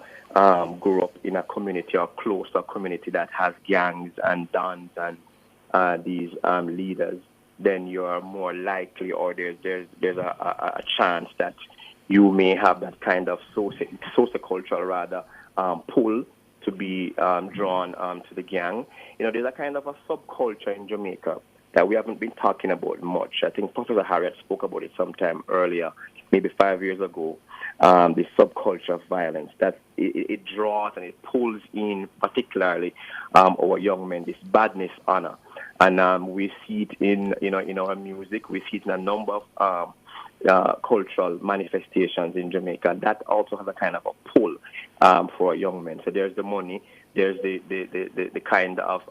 grow up in a community or close to a community that has gangs and dons and these leaders, then you are more likely, or there's a chance that you may have that kind of sociocultural rather pull to be drawn to the gang. There's a kind of a subculture in Jamaica that we haven't been talking about much. I think Professor Harriet spoke about it sometime earlier, maybe 5 years ago, the subculture of violence, that it draws and it pulls in particularly our young men, this badness honor. And we see it in our music, we see it in a number of cultural manifestations in Jamaica. That also has a kind of a pull for young men. So there's the money, there's the kind of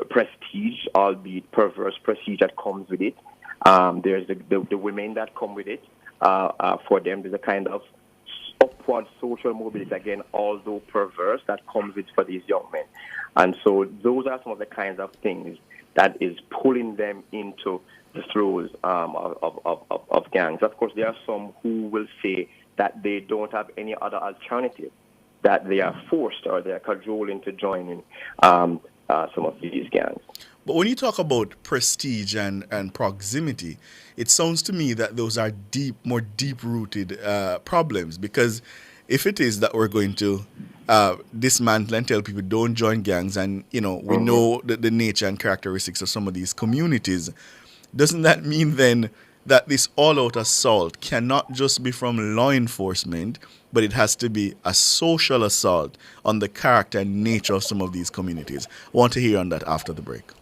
prestige, albeit perverse prestige that comes with it. There's the women that come with it. For them, there's a kind of towards social mobility, again, although perverse, that comes with for these young men. And so those are some of the kinds of things that is pulling them into the throes of gangs. Of course, there are some who will say that they don't have any other alternative, that they are forced or they are cajoling to join in some of these gangs. But when you talk about prestige and proximity, it sounds to me that those are more deep-rooted problems, because if it is that we're going to dismantle and tell people don't join gangs, and we know the nature and characteristics of some of these communities, doesn't that mean then that this all-out assault cannot just be from law enforcement, but it has to be a social assault on the character and nature of some of these communities? I want to hear on that after the break.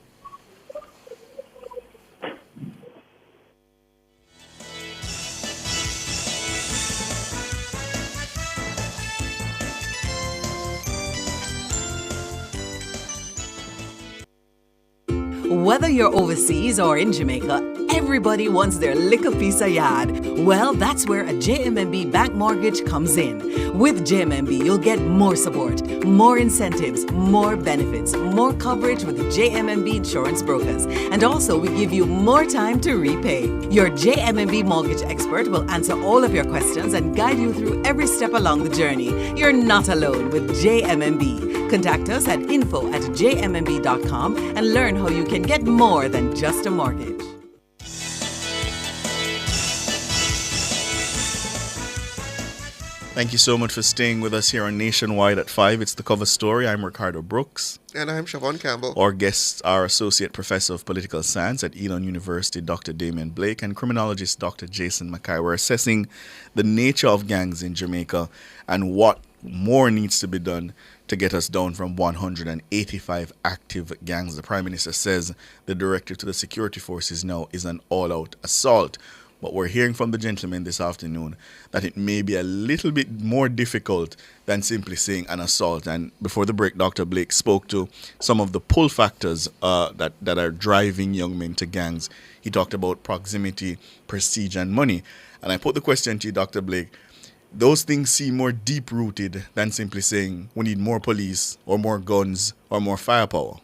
Whether you're overseas or in Jamaica, everybody wants their little piece of yard. Well, that's where a JMMB bank mortgage comes in. With JMMB, you'll get more support, more incentives, more benefits, more coverage with the JMMB insurance brokers. And also, we give you more time to repay. Your JMMB mortgage expert will answer all of your questions and guide you through every step along the journey. You're not alone with JMMB. Contact us at info@jmmb.com and learn how you can get more than just a mortgage. Thank you so much for staying with us here on Nationwide at 5. It's The Cover Story. I'm Ricardo Brooks. And I'm Siobhan Campbell. Our guests are Associate Professor of Political Science at Elon University, Dr. Damian Blake, and criminologist Dr. Jason Mackay. We're assessing the nature of gangs in Jamaica and what more needs to be done to get us down from 185 active gangs. The Prime Minister says the directive to the security forces now is an all-out assault. But we're hearing from the gentleman this afternoon that it may be a little bit more difficult than simply saying an assault. And before the break, Dr. Blake spoke to some of the pull factors that are driving young men to gangs. He talked about proximity, prestige, and money. And I put the question to you, Dr. Blake. Those things seem more deep-rooted than simply saying we need more police or more guns or more firepower.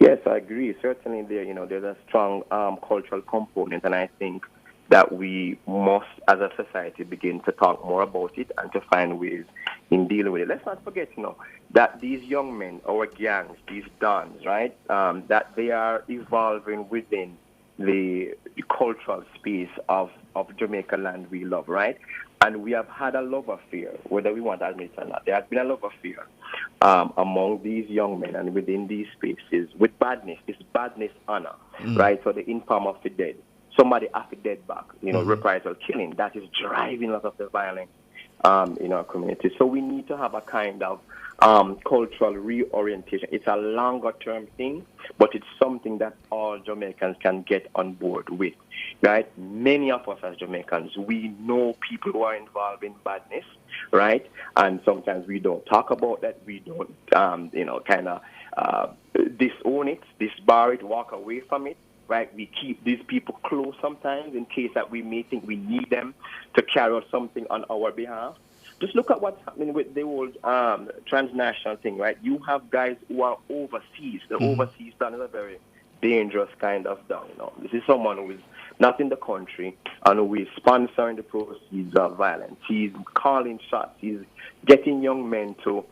Yes, I agree. Certainly, there's a strong cultural component, and I think that we must, as a society, begin to talk more about it and to find ways in dealing with it. Let's not forget, that these young men, our gangs, these dons, right, that they are evolving within the cultural space of Jamaica land we love, right? And we have had a love affair, whether we want to admit it or not. There has been a love affair among these young men and within these spaces with badness. It's badness honor, right? So the income of the dead. Somebody after dead back, reprisal killing. That is driving a lot of the violence in our community. So we need to have a kind of cultural reorientation. It's a longer term thing, but it's something that all Jamaicans can get on board with, right? Many of us as Jamaicans, we know people who are involved in badness, right? And sometimes we don't talk about that. We don't, disown it, disbar it, walk away from it, right? We keep these people close sometimes in case that we may think we need them to carry out something on our behalf. Just look at what's happening with the old transnational thing, right? You have guys who are overseas. The overseas don is a very dangerous kind of don. This is someone who is not in the country and who is sponsoring the proceeds of violence. He's calling shots. He's getting young men to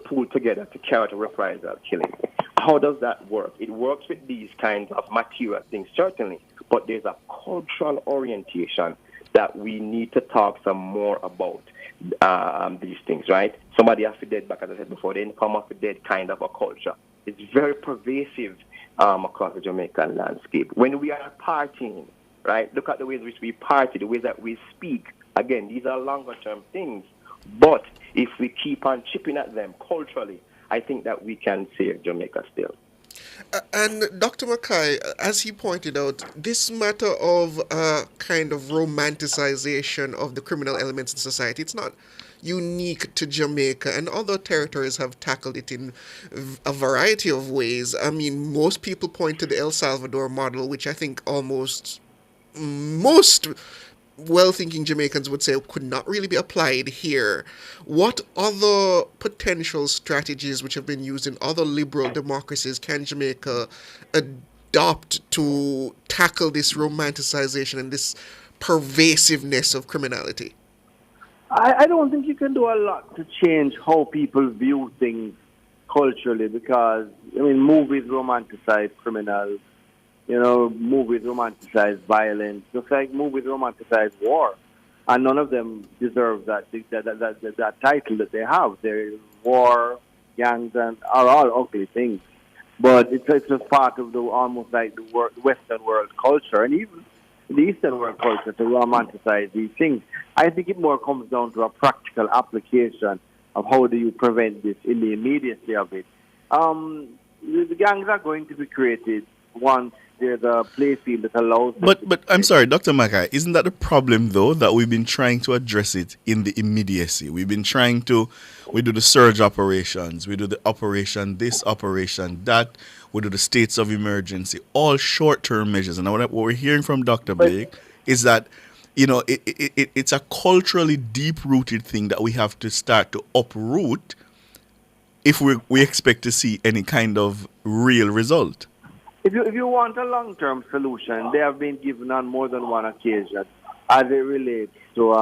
pull together to carry out a reprisal killing. How does that work? It works with these kinds of material things, certainly, but there's a cultural orientation that we need to talk some more about. These things, right? Somebody has to dead back, as I said before, the income of the dead kind of a culture. It's very pervasive across the Jamaican landscape. When we are partying, right, look at the ways in which we party, the ways that we speak. Again, these are longer term things. But if we keep on chipping at them culturally, I think that we can save Jamaica still. And Dr. Mackay, as he pointed out, this matter of kind of romanticization of the criminal elements in society, it's not unique to Jamaica, and other territories have tackled it in a variety of ways. I mean, most people point to the El Salvador model, which I think almost most well-thinking Jamaicans would say could not really be applied here. What other potential strategies which have been used in other liberal democracies can Jamaica adopt to tackle this romanticization and this pervasiveness of criminality? I don't think you can do a lot to change how people view things culturally because, I mean, movies romanticize criminals, movies romanticize violence, just like movies romanticize war. And none of them deserve that title that they have. They're war, gangs, and are all ugly things. But it's just part of almost like the Western world culture, and even the Eastern world culture to romanticize these things. I think it more comes down to a practical application of how do you prevent this in the immediacy of it. The gangs are going to be created once there's a play field that allows them. But I'm sorry, Dr. Mackay, isn't that the problem though, that we've been trying to address it in the immediacy? We do the surge operations, we do the operation this, operation that, we do the states of emergency, all short-term measures. And what we're hearing from Dr. Blake is that, it's a culturally deep-rooted thing that we have to start to uproot if we expect to see any kind of real result. If you want a long-term solution, they have been given on more than one occasion as it relates to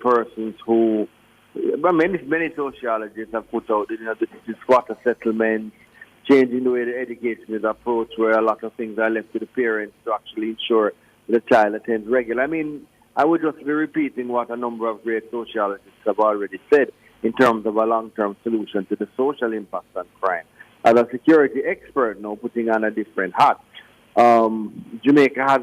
persons who, many sociologists have put out, the squatter settlements, changing the way the education is approached, where a lot of things are left to the parents to actually ensure the child attends regular. I mean, I would just be repeating what a number of great sociologists have already said in terms of a long-term solution to the social impact on crime. As a security expert now, putting on a different hat, Jamaica has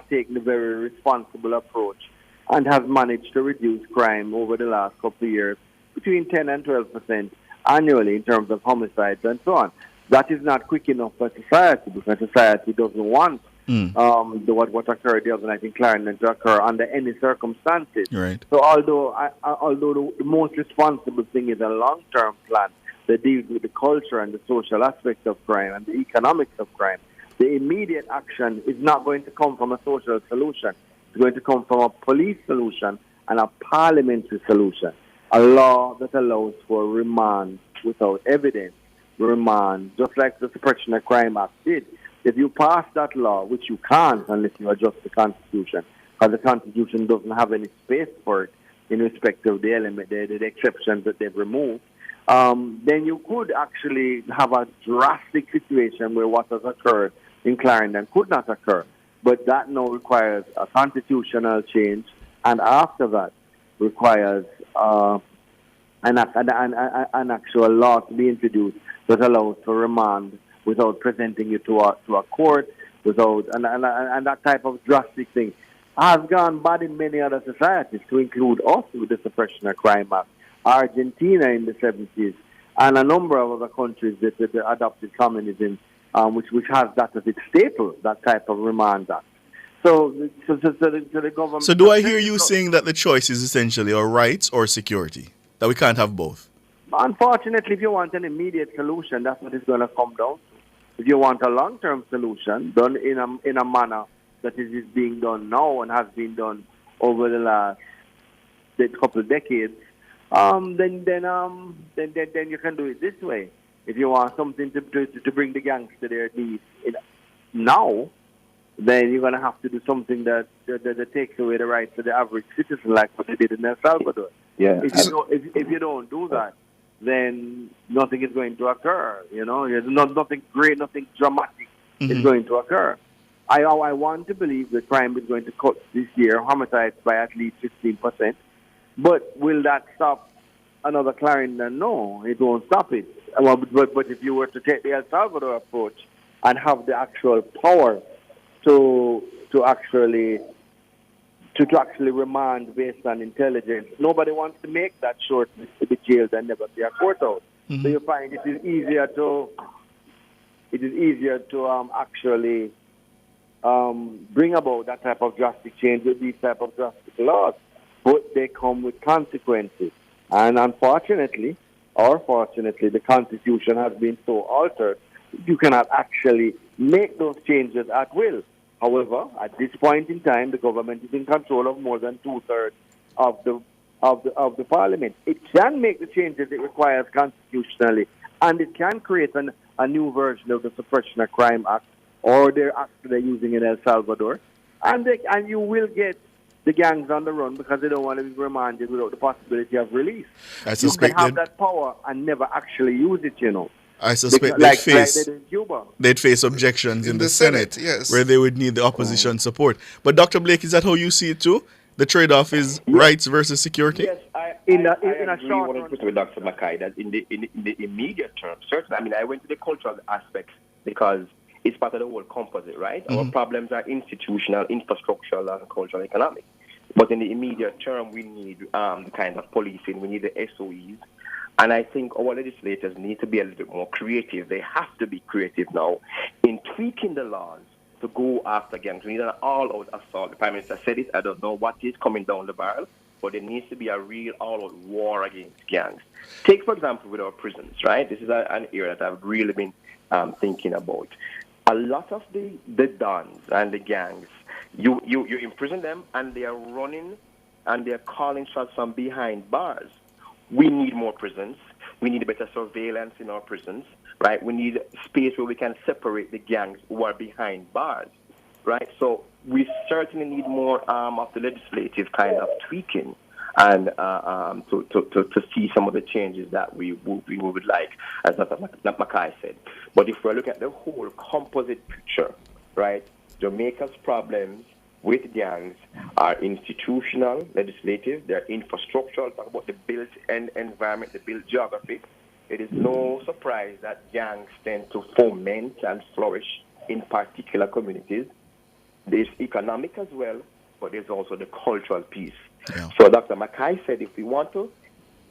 taken a very responsible approach and has managed to reduce crime over the last couple of years between 10 and 12% annually in terms of homicides and so on. That is not quick enough for society because society doesn't want what occurred the other night in Clarendon to occur under any circumstances. Right. So although the most responsible thing is a long-term plan that deals with the culture and the social aspects of crime and the economics of crime, the immediate action is not going to come from a social solution. It's going to come from a police solution and a parliamentary solution. A law that allows for remand without evidence. Remand, just like the Suppression of Crime Act did. If you pass that law, which you can't unless you adjust the Constitution, because the Constitution doesn't have any space for it in respect of the element, the exceptions that they've removed, then you could actually have a drastic situation where what has occurred in Clarendon could not occur. But that now requires a constitutional change, and after that requires an actual law to be introduced that allows for remand without presenting it to a court, and that type of drastic thing has gone bad in many other societies, to include us with the Suppression of Crime Act, Argentina in the 70s, and a number of other countries that adopted communism, which has that as its staple, that type of remand act. So the government. So do I hear you saying that the choice is essentially or rights or security? That we can't have both? Unfortunately, if you want an immediate solution, that's what it's going to come down to. If you want a long-term solution done in a manner that is being done now and has been done over the last couple of decades, then you can do it this way. If you want something to bring the gangs to their knees now, then you're going to have to do something that takes away the rights of the average citizen, like what they did in El Salvador. Yeah. If you don't do that, then nothing is going to occur. There's nothing great, nothing dramatic is going to occur. I want to believe that crime is going to cut this year, homicides by at least 15%. But will that stop another Clarendon? No, it won't stop it. But if you were to take the El Salvador approach and have the actual power to actually remand based on intelligence, nobody wants to make that short list to be jailed and never see a court out. So you find it is easier to actually bring about that type of drastic change with these type of drastic laws, but they come with consequences. And unfortunately, or fortunately, the Constitution has been so altered, you cannot actually make those changes at will. However, at this point in time, the government is in control of more than 2/3 of the parliament. It can make the changes it requires constitutionally, and it can create a new version of the Suppression of Crime Act or their act they're using in El Salvador, and you will get the gangs on the run because they don't want to be remanded without the possibility of release. You can have that power and never actually use it, you know. I suspect like they did in Cuba. They'd face objections in the Senate, yes, where they would need the opposition support. But Dr. Blake, is that how you see it too? The trade-off is rights versus security? Yes, I agree 100% with Dr. Mackay that in the immediate term, certainly. I mean, I went to the cultural aspects because it's part of the whole composite, right? Our problems are institutional, infrastructural, and cultural, economic. But in the immediate term, we need the kind of policing, we need the SOEs. And I think our legislators need to be a little bit more creative. They have to be creative now in tweaking the laws to go after gangs. We need an all-out assault. The Prime Minister said it. I don't know what is coming down the barrel, but there needs to be a real all-out war against gangs. Take, for example, with our prisons, right? This is an area that I've really been thinking about. A lot of the dons and the gangs, you imprison them, and they are running and they're calling shots from behind bars. We need more prisons. We need better surveillance in our prisons, right? We need space where we can separate the gangs who are behind bars, right? So we certainly need more of the legislative kind of tweaking and to see some of the changes that we would like, as Dr. Mackay said. But if we're looking at the whole composite picture, right, Jamaica's problems with gangs are institutional, legislative, they're infrastructural. Talk about the built environment, the built geography. It is no surprise that gangs tend to foment and flourish in particular communities. There's economic as well, but there's also the cultural piece. Yeah. So Dr. Mackay said if we want to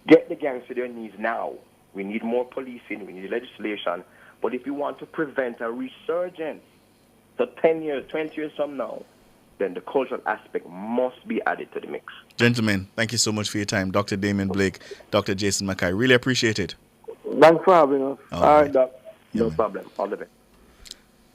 get the gangs to their knees now, we need more policing, we need legislation. But if we want to prevent a resurgence, so 10 years, 20 years from now, then the cultural aspect must be added to the mix. Gentlemen, thank you so much for your time. Dr. Damien Blake, Dr. Jason Mackay. Really appreciate it. Thanks for having us. All right, Doc. Yeah, no problem. All the best.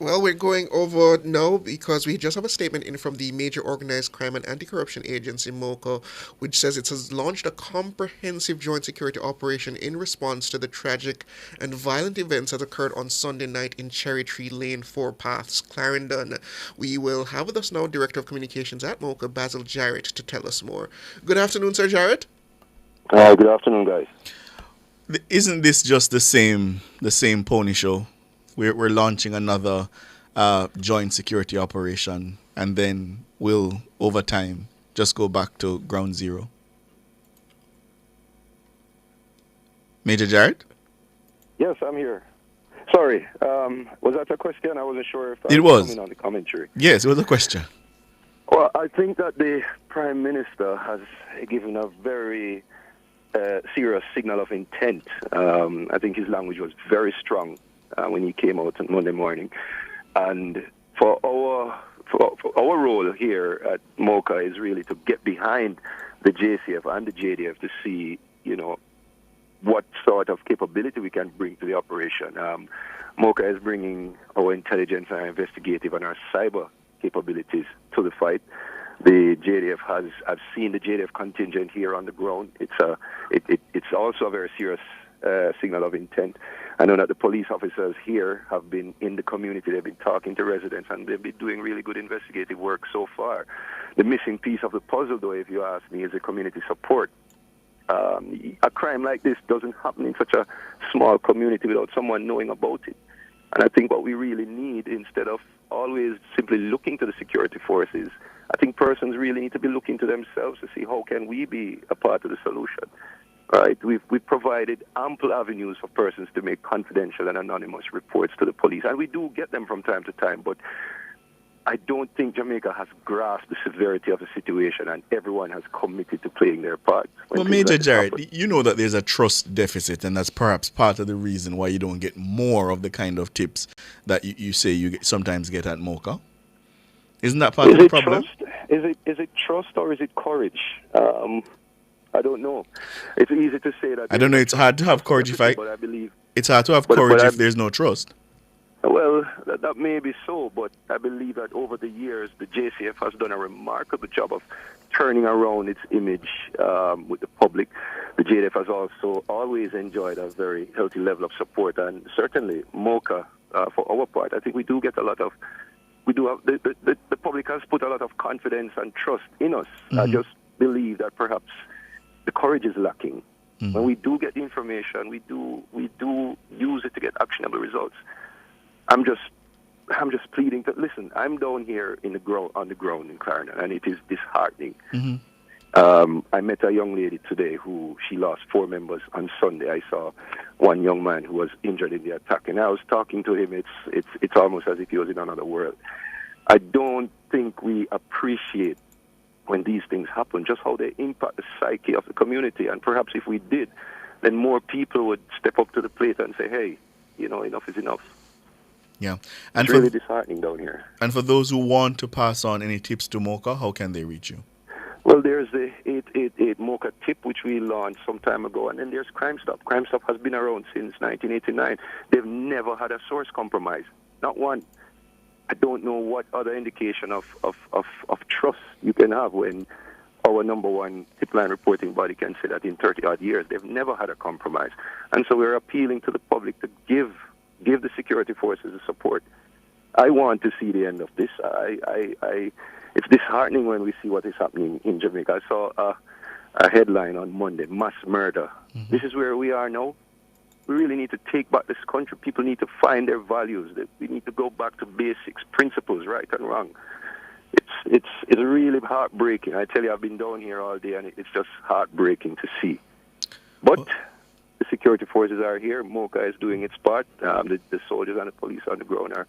Well, we're going over now because we just have a statement in from the Major Organized Crime and Anti-Corruption Agency, MOCA, which says it has launched a comprehensive joint security operation in response to the tragic and violent events that occurred on Sunday night in Cherry Tree Lane, Four Paths, Clarendon. We will have with us now Director of Communications at MOCA, Basil Jarrett, to tell us more. Good afternoon, Sir Jarrett. Good afternoon, guys. Isn't this just the same pony show? We're launching another joint security operation, and then we'll, over time, just go back to ground zero. Major Jarrett? Yes, I'm here. Sorry, was that a question? I wasn't sure if it was coming on the commentary. Yes, it was a question. Well, I think that the Prime Minister has given a very serious signal of intent. I think his language was very strong when he came out on Monday morning. And for our role here at MOCA is really to get behind the JCF and the JDF to see, what sort of capability we can bring to the operation. MOCA is bringing our intelligence and our investigative and our cyber capabilities to the fight. The JDF I've seen the JDF contingent here on the ground. It's also a very serious signal of intent. I know that the police officers here have been in the community. They've been talking to residents, and they've been doing really good investigative work so far. The missing piece of the puzzle, though, if you ask me, is the community support. A crime like this doesn't happen in such a small community without someone knowing about it. And I think what we really need, instead of always simply looking to the security forces, I think persons really need to be looking to themselves to see how can we be a part of the solution. Right, we've provided ample avenues for persons to make confidential and anonymous reports to the police, and we do get them from time to time, but I don't think Jamaica has grasped the severity of the situation, and everyone has committed to playing their part. Well, Major Jarrett, you know that there's a trust deficit, and that's perhaps part of the reason why you don't get more of the kind of tips that you say you sometimes get at MOCA. Isn't that part of the problem? Is it trust or is it courage? I don't know. It's easy to say that. I don't know. It's hard to have courage but I believe it's hard to have courage if there's no trust. Well, that may be so, but I believe that over the years, the JCF has done a remarkable job of turning around its image with the public. The JDF has also always enjoyed a very healthy level of support, and certainly MOCA, for our part, I think we do get a lot of, the public has put a lot of confidence and trust in us. I just believe that perhaps the courage is lacking. When we do get the information, we do use it to get actionable results. I'm just pleading to listen. I'm down here on the ground in Clarendon, and it is disheartening. I met a young lady today who she lost 4 members on Sunday. I saw one young man who was injured in the attack, and I was talking to him. It's almost as if he was in another world. I don't think we appreciate when these things happen just how they impact the psyche of the community. And perhaps if we did, then more people would step up to the plate and say, "Hey, enough is enough." Yeah. And it's really disheartening down here. And for those who want to pass on any tips to MOCA, how can they reach you? Well, there's the 888 MOCA tip, which we launched some time ago, and then there's Crime Stop. Crime Stop has been around since 1989. They've never had a source compromise, not one. I don't know what other indication of trust you can have when our number one tip line reporting body can say that in 30-odd years they've never had a compromise. And so we're appealing to the public to give the security forces the support. I want to see the end of this. It's disheartening when we see what is happening in Jamaica. I saw a headline on Monday, mass murder. This is where we are now. We really need to take back this country. People need to find their values. We need to go back to basics, principles, right and wrong. It's really heartbreaking. I tell you, I've been down here all day, and it's just heartbreaking to see. But the security forces are here. MOCA is doing its part. The soldiers and the police on the ground are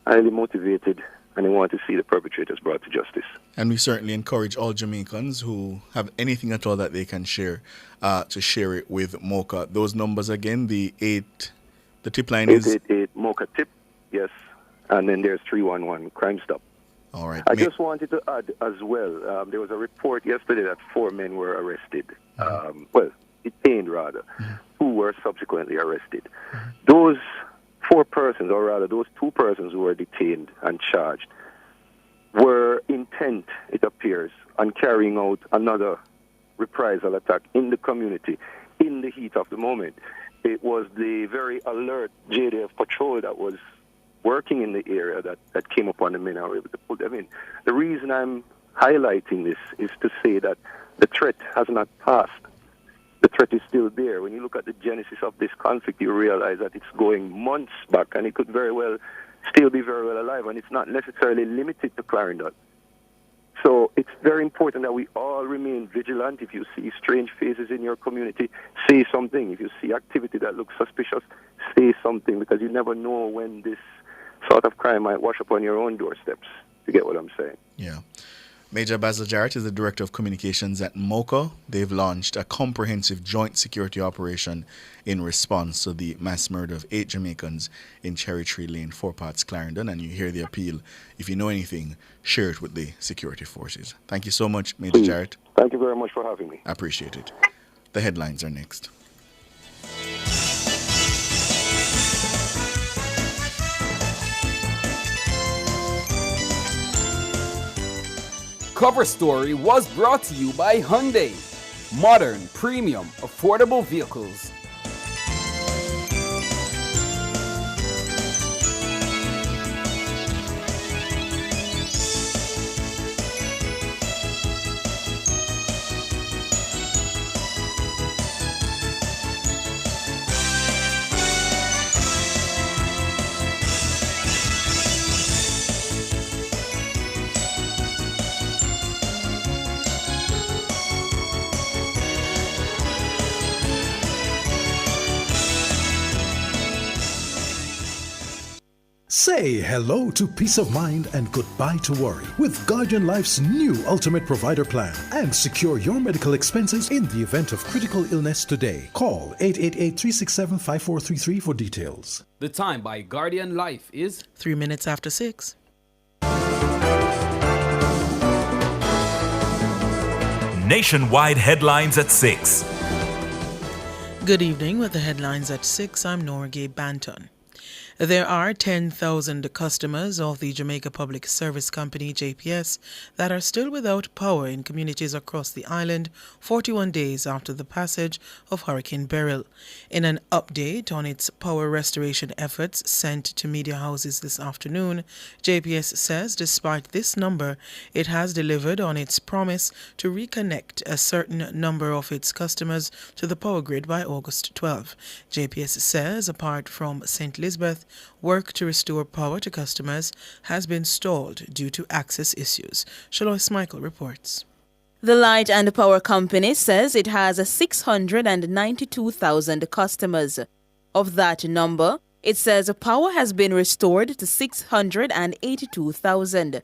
highly motivated, and they want to see the perpetrators brought to justice. And we certainly encourage all Jamaicans who have anything at all that they can share to share it with MOCA. Those numbers again, the tip line is 888 MOCA tip, yes, and then there's 311 Crime Stop. All right. I just wanted to add as well, there was a report yesterday that 4 men were arrested. Detained rather, who were subsequently arrested. Those 4 persons, or rather those 2 persons who were detained and charged, were intent, it appears, on carrying out another reprisal attack in the community in the heat of the moment. It was the very alert JDF patrol that was working in the area that came upon the men and were able to pull them in. The reason I'm highlighting this is to say that the threat has not passed. The threat is still there. When you look at the genesis of this conflict, you realize that it's going months back, and it could very well still be very well alive, and it's not necessarily limited to Clarendon. So it's very important that we all remain vigilant. If you see strange faces in your community, say something. If you see activity that looks suspicious, say something, because you never know when this sort of crime might wash up on your own doorsteps. You get what I'm saying? Yeah. Major Basil Jarrett is the Director of Communications at MOCA. They've launched a comprehensive joint security operation in response to the mass murder of 8 Jamaicans in Cherry Tree Lane, 4 Parts, Clarendon. And you hear the appeal. If you know anything, share it with the security forces. Thank you so much, Major Jarrett. Thank you very much for having me. I appreciate it. The headlines are next. Cover Story was brought to you by Hyundai. Modern, premium, affordable vehicles. Say hello to peace of mind and goodbye to worry with Guardian Life's new Ultimate Provider Plan, and secure your medical expenses in the event of critical illness today. Call 888-367-5433 for details. The time by Guardian Life is 3 minutes after 6. Nationwide headlines at 6. Good evening with the headlines at 6. I'm Nora Gabe Banton. There are 10,000 customers of the Jamaica Public Service Company, JPS, that are still without power in communities across the island 41 days after the passage of Hurricane Beryl. In an update on its power restoration efforts sent to media houses this afternoon, JPS says despite this number, it has delivered on its promise to reconnect a certain number of its customers to the power grid by August 12. JPS says apart from St. Elizabeth, work to restore power to customers has been stalled due to access issues. Shalois Michael reports. The Light and Power Company says it has 692,000 customers. Of that number, it says power has been restored to 682,000.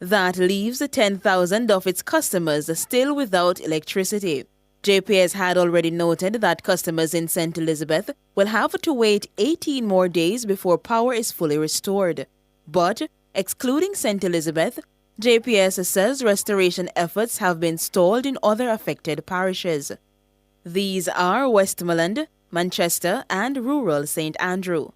That leaves 10,000 of its customers still without electricity. JPS had already noted that customers in St. Elizabeth will have to wait 18 more days before power is fully restored. But, excluding St. Elizabeth, JPS says restoration efforts have been stalled in other affected parishes. These are Westmoreland, Manchester, and rural St. Andrew.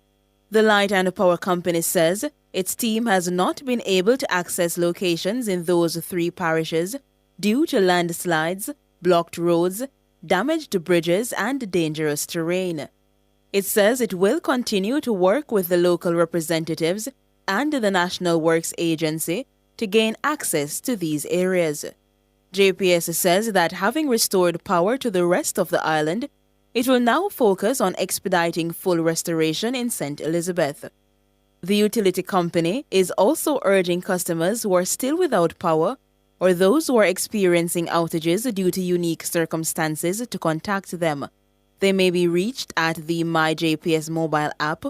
The Light and Power Company says its team has not been able to access locations in those three parishes due to landslides, blocked roads, damaged bridges, and dangerous terrain. It says it will continue to work with the local representatives and the National Works Agency to gain access to these areas. JPS says that having restored power to the rest of the island, it will now focus on expediting full restoration in St. Elizabeth. The utility company is also urging customers who are still without power or those who are experiencing outages due to unique circumstances to contact them. They may be reached at the MyJPS mobile app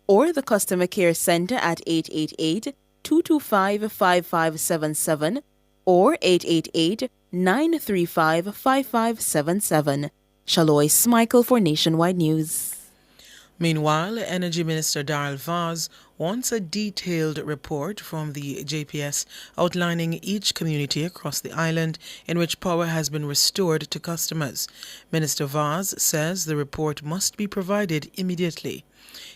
or the Customer Care Center at 888-225-5577 or 888-935-5577. Shalois Michael for Nationwide News. Meanwhile, Energy Minister Darrell Vaz wants a detailed report from the JPS outlining each community across the island in which power has been restored to customers. Minister Vaz says the report must be provided immediately.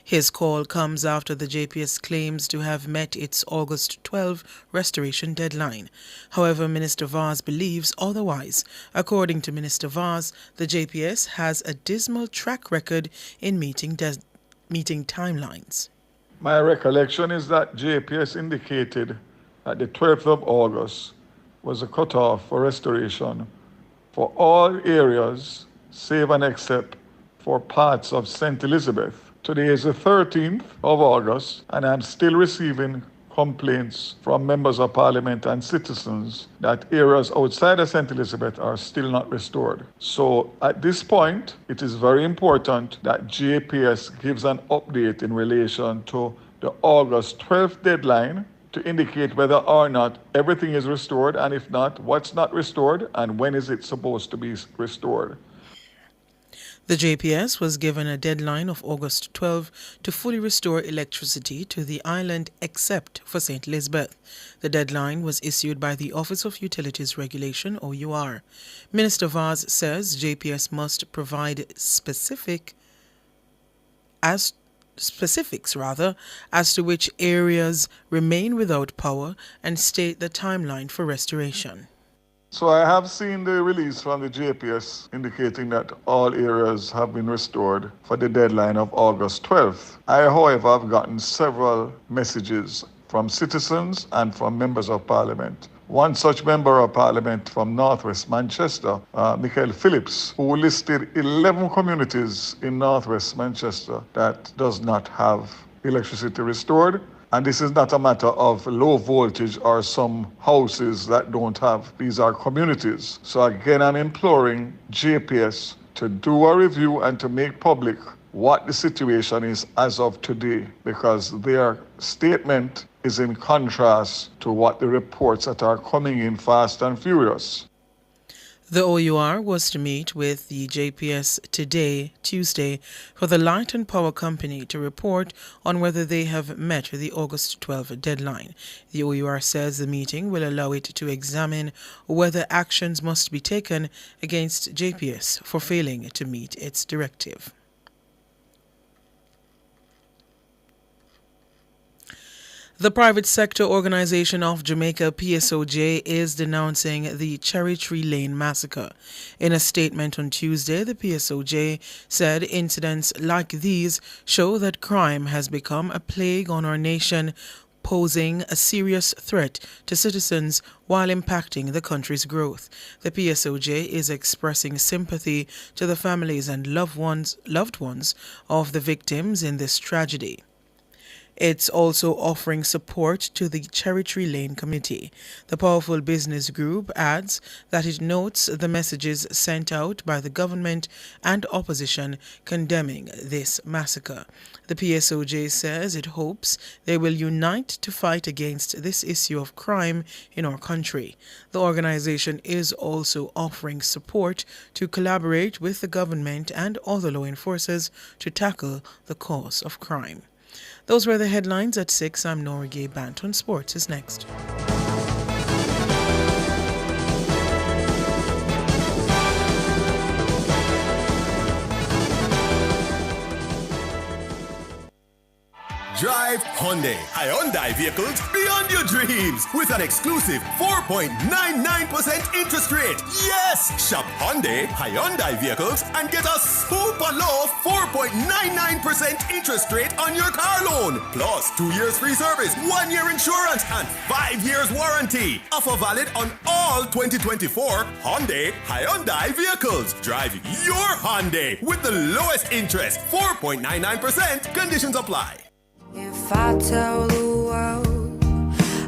His call comes after the JPS claims to have met its August 12 restoration deadline. However, Minister Vaz believes otherwise. According to Minister Vaz, the JPS has a dismal track record in meeting timelines. My recollection is that JPS indicated that the 12th of August was a cutoff for restoration for all areas, save and except for parts of St. Elizabeth. Today is the 13th of August, and I'm still receiving complaints from members of parliament and citizens that areas outside of St. Elizabeth are still not restored. So at this point, it is very important that JPS gives an update in relation to the August 12th deadline to indicate whether or not everything is restored, and if not, what's not restored, and when is it supposed to be restored. The JPS was given a deadline of August 12 to fully restore electricity to the island except for St. Elizabeth. The deadline was issued by the Office of Utilities Regulation, OUR. Minister Vaz says JPS must provide specifics as to which areas remain without power and state the timeline for restoration. So I have seen the release from the JPS indicating that all areas have been restored for the deadline of August 12th. I, however, have gotten several messages from citizens and from members of parliament. One such member of parliament from Northwest Manchester, Michael Phillips, who listed 11 communities in Northwest Manchester that does not have electricity restored. And this is not a matter of low voltage or some houses that don't have. These are communities. So again, I'm imploring JPS to do a review and to make public what the situation is as of today, because their statement is in contrast to what the reports that are coming in fast and furious. The OUR was to meet with the JPS today, Tuesday, for the Light and Power Company to report on whether they have met the August 12 deadline. The OUR says the meeting will allow it to examine whether actions must be taken against JPS for failing to meet its directive. The private sector organization of Jamaica, PSOJ, is denouncing the Cherry Tree Lane massacre. In a statement on Tuesday, the PSOJ said incidents like these show that crime has become a plague on our nation, posing a serious threat to citizens while impacting the country's growth. The PSOJ is expressing sympathy to the families and loved ones of the victims in this tragedy. It's also offering support to the Cherry Tree Lane committee. The powerful business group adds that it notes the messages sent out by the government and opposition condemning this massacre. The PSOJ says it hopes they will unite to fight against this issue of crime in our country. The organization is also offering support to collaborate with the government and other law enforcers to tackle the cause of crime. Those were the headlines at 6. I'm Nora Gay Banton. Sports is next. Drive Hyundai. Hyundai vehicles beyond your dreams with an exclusive 4.99% interest rate. Yes! Shop Hyundai vehicles and get a super low 4.99% interest rate on your car loan. Plus 2 years free service, 1 year insurance, and 5 years warranty. Offer valid on all 2024 Hyundai vehicles. Drive your Hyundai with the lowest interest, 4.99%. Conditions apply. If I tell the world,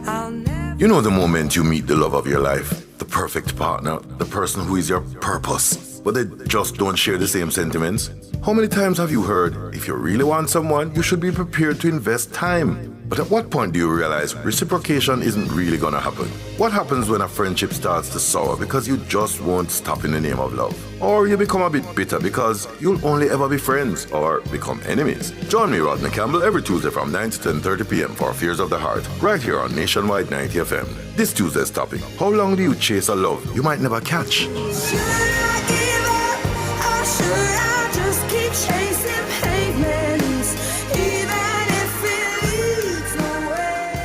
I'll never. You know the moment you meet the love of your life, the perfect partner, the person who is your purpose, but they just don't share the same sentiments? How many times have you heard, if you really want someone, you should be prepared to invest time? But at what point do you realize reciprocation isn't really gonna happen? What happens when a friendship starts to sour because you just won't stop in the name of love? Or you become a bit bitter because you'll only ever be friends or become enemies? Join me, Rodney Campbell, every Tuesday from 9 to 10:30 p.m. for Fears of the Heart, right here on Nationwide 90 FM. This Tuesday's topic: how long do you chase a love you might never catch? Should I give up or should I just keep chasing pavements, even if it leads nowhere?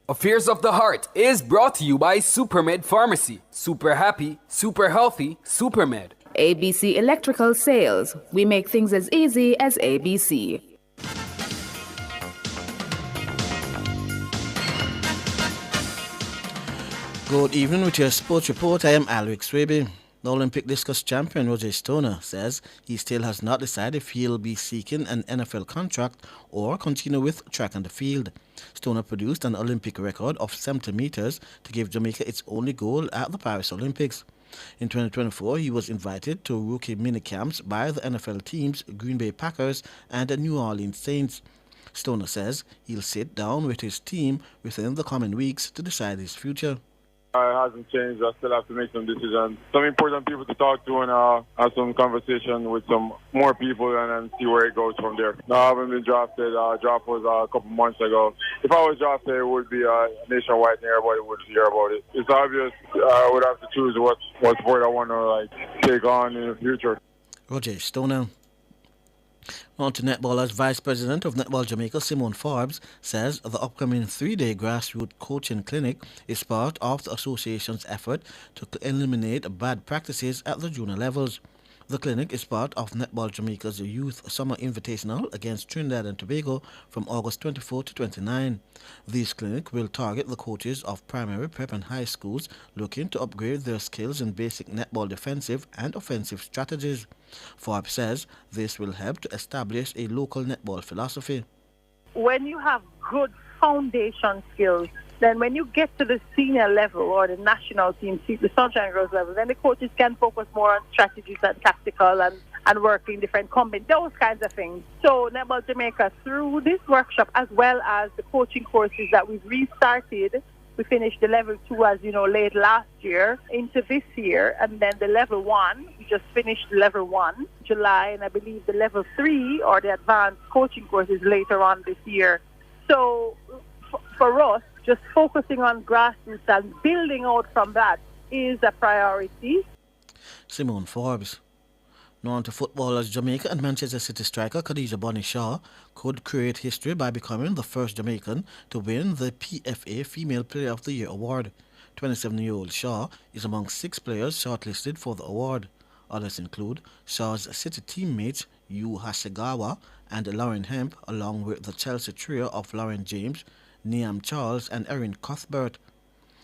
Affairs of the Heart is brought to you by Supermed Pharmacy. Super happy, super healthy, Supermed. ABC Electrical Sales. We make things as easy as ABC. Good evening with your sports report. I am Alric Swaby. The Olympic discus champion Roger Stoner says he still has not decided if he'll be seeking an NFL contract or continue with track and the field. Stoner produced an Olympic record of 70 meters to give Jamaica its only gold at the Paris Olympics. In 2024, he was invited to rookie minicamps by the NFL teams Green Bay Packers and the New Orleans Saints. Stoner says he'll sit down with his team within the coming weeks to decide his future. It hasn't changed. I still have to make some decisions. Some important people to talk to and have some conversation with some more people and then see where it goes from there. No, I haven't been drafted. Draft was a couple months ago. If I was drafted, it would be nationwide and everybody would hear about it. It's obvious I would have to choose what sport I want to take on in the future. Roger Stoner. On to netball, as Vice President of Netball Jamaica, Simone Forbes, says the upcoming 3-day grassroots coaching clinic is part of the association's effort to eliminate bad practices at the junior levels. The clinic is part of Netball Jamaica's Youth Summer Invitational against Trinidad and Tobago from August 24 to 29. This clinic will target the coaches of primary, prep and high schools looking to upgrade their skills in basic netball defensive and offensive strategies. Forbes says this will help to establish a local netball philosophy. When you have good foundation skills, then when you get to the senior level or the national team, the Sunshine Girls level, then the coaches can focus more on strategies and tactical and working different combinations, those kinds of things. So Netball Jamaica, through this workshop as well as the coaching courses that we've restarted, we finished the level 2, as you know, late last year into this year, and then the level 1, we just finished level 1 July, and I believe the level 3 or the advanced coaching courses later on this year. So for us, just focusing on grassroots and building out from that is a priority. Simone Forbes. Now on to football, as Jamaica and Manchester City striker Khadija Bonnie Shaw could create history by becoming the first Jamaican to win the PFA Female Player of the Year award. 27-year-old Shaw is among 6 players shortlisted for the award. Others include Shaw's City teammates Yu Hasegawa and Lauren Hemp, along with the Chelsea trio of Lauren James, Niam Charles and Erin Cuthbert.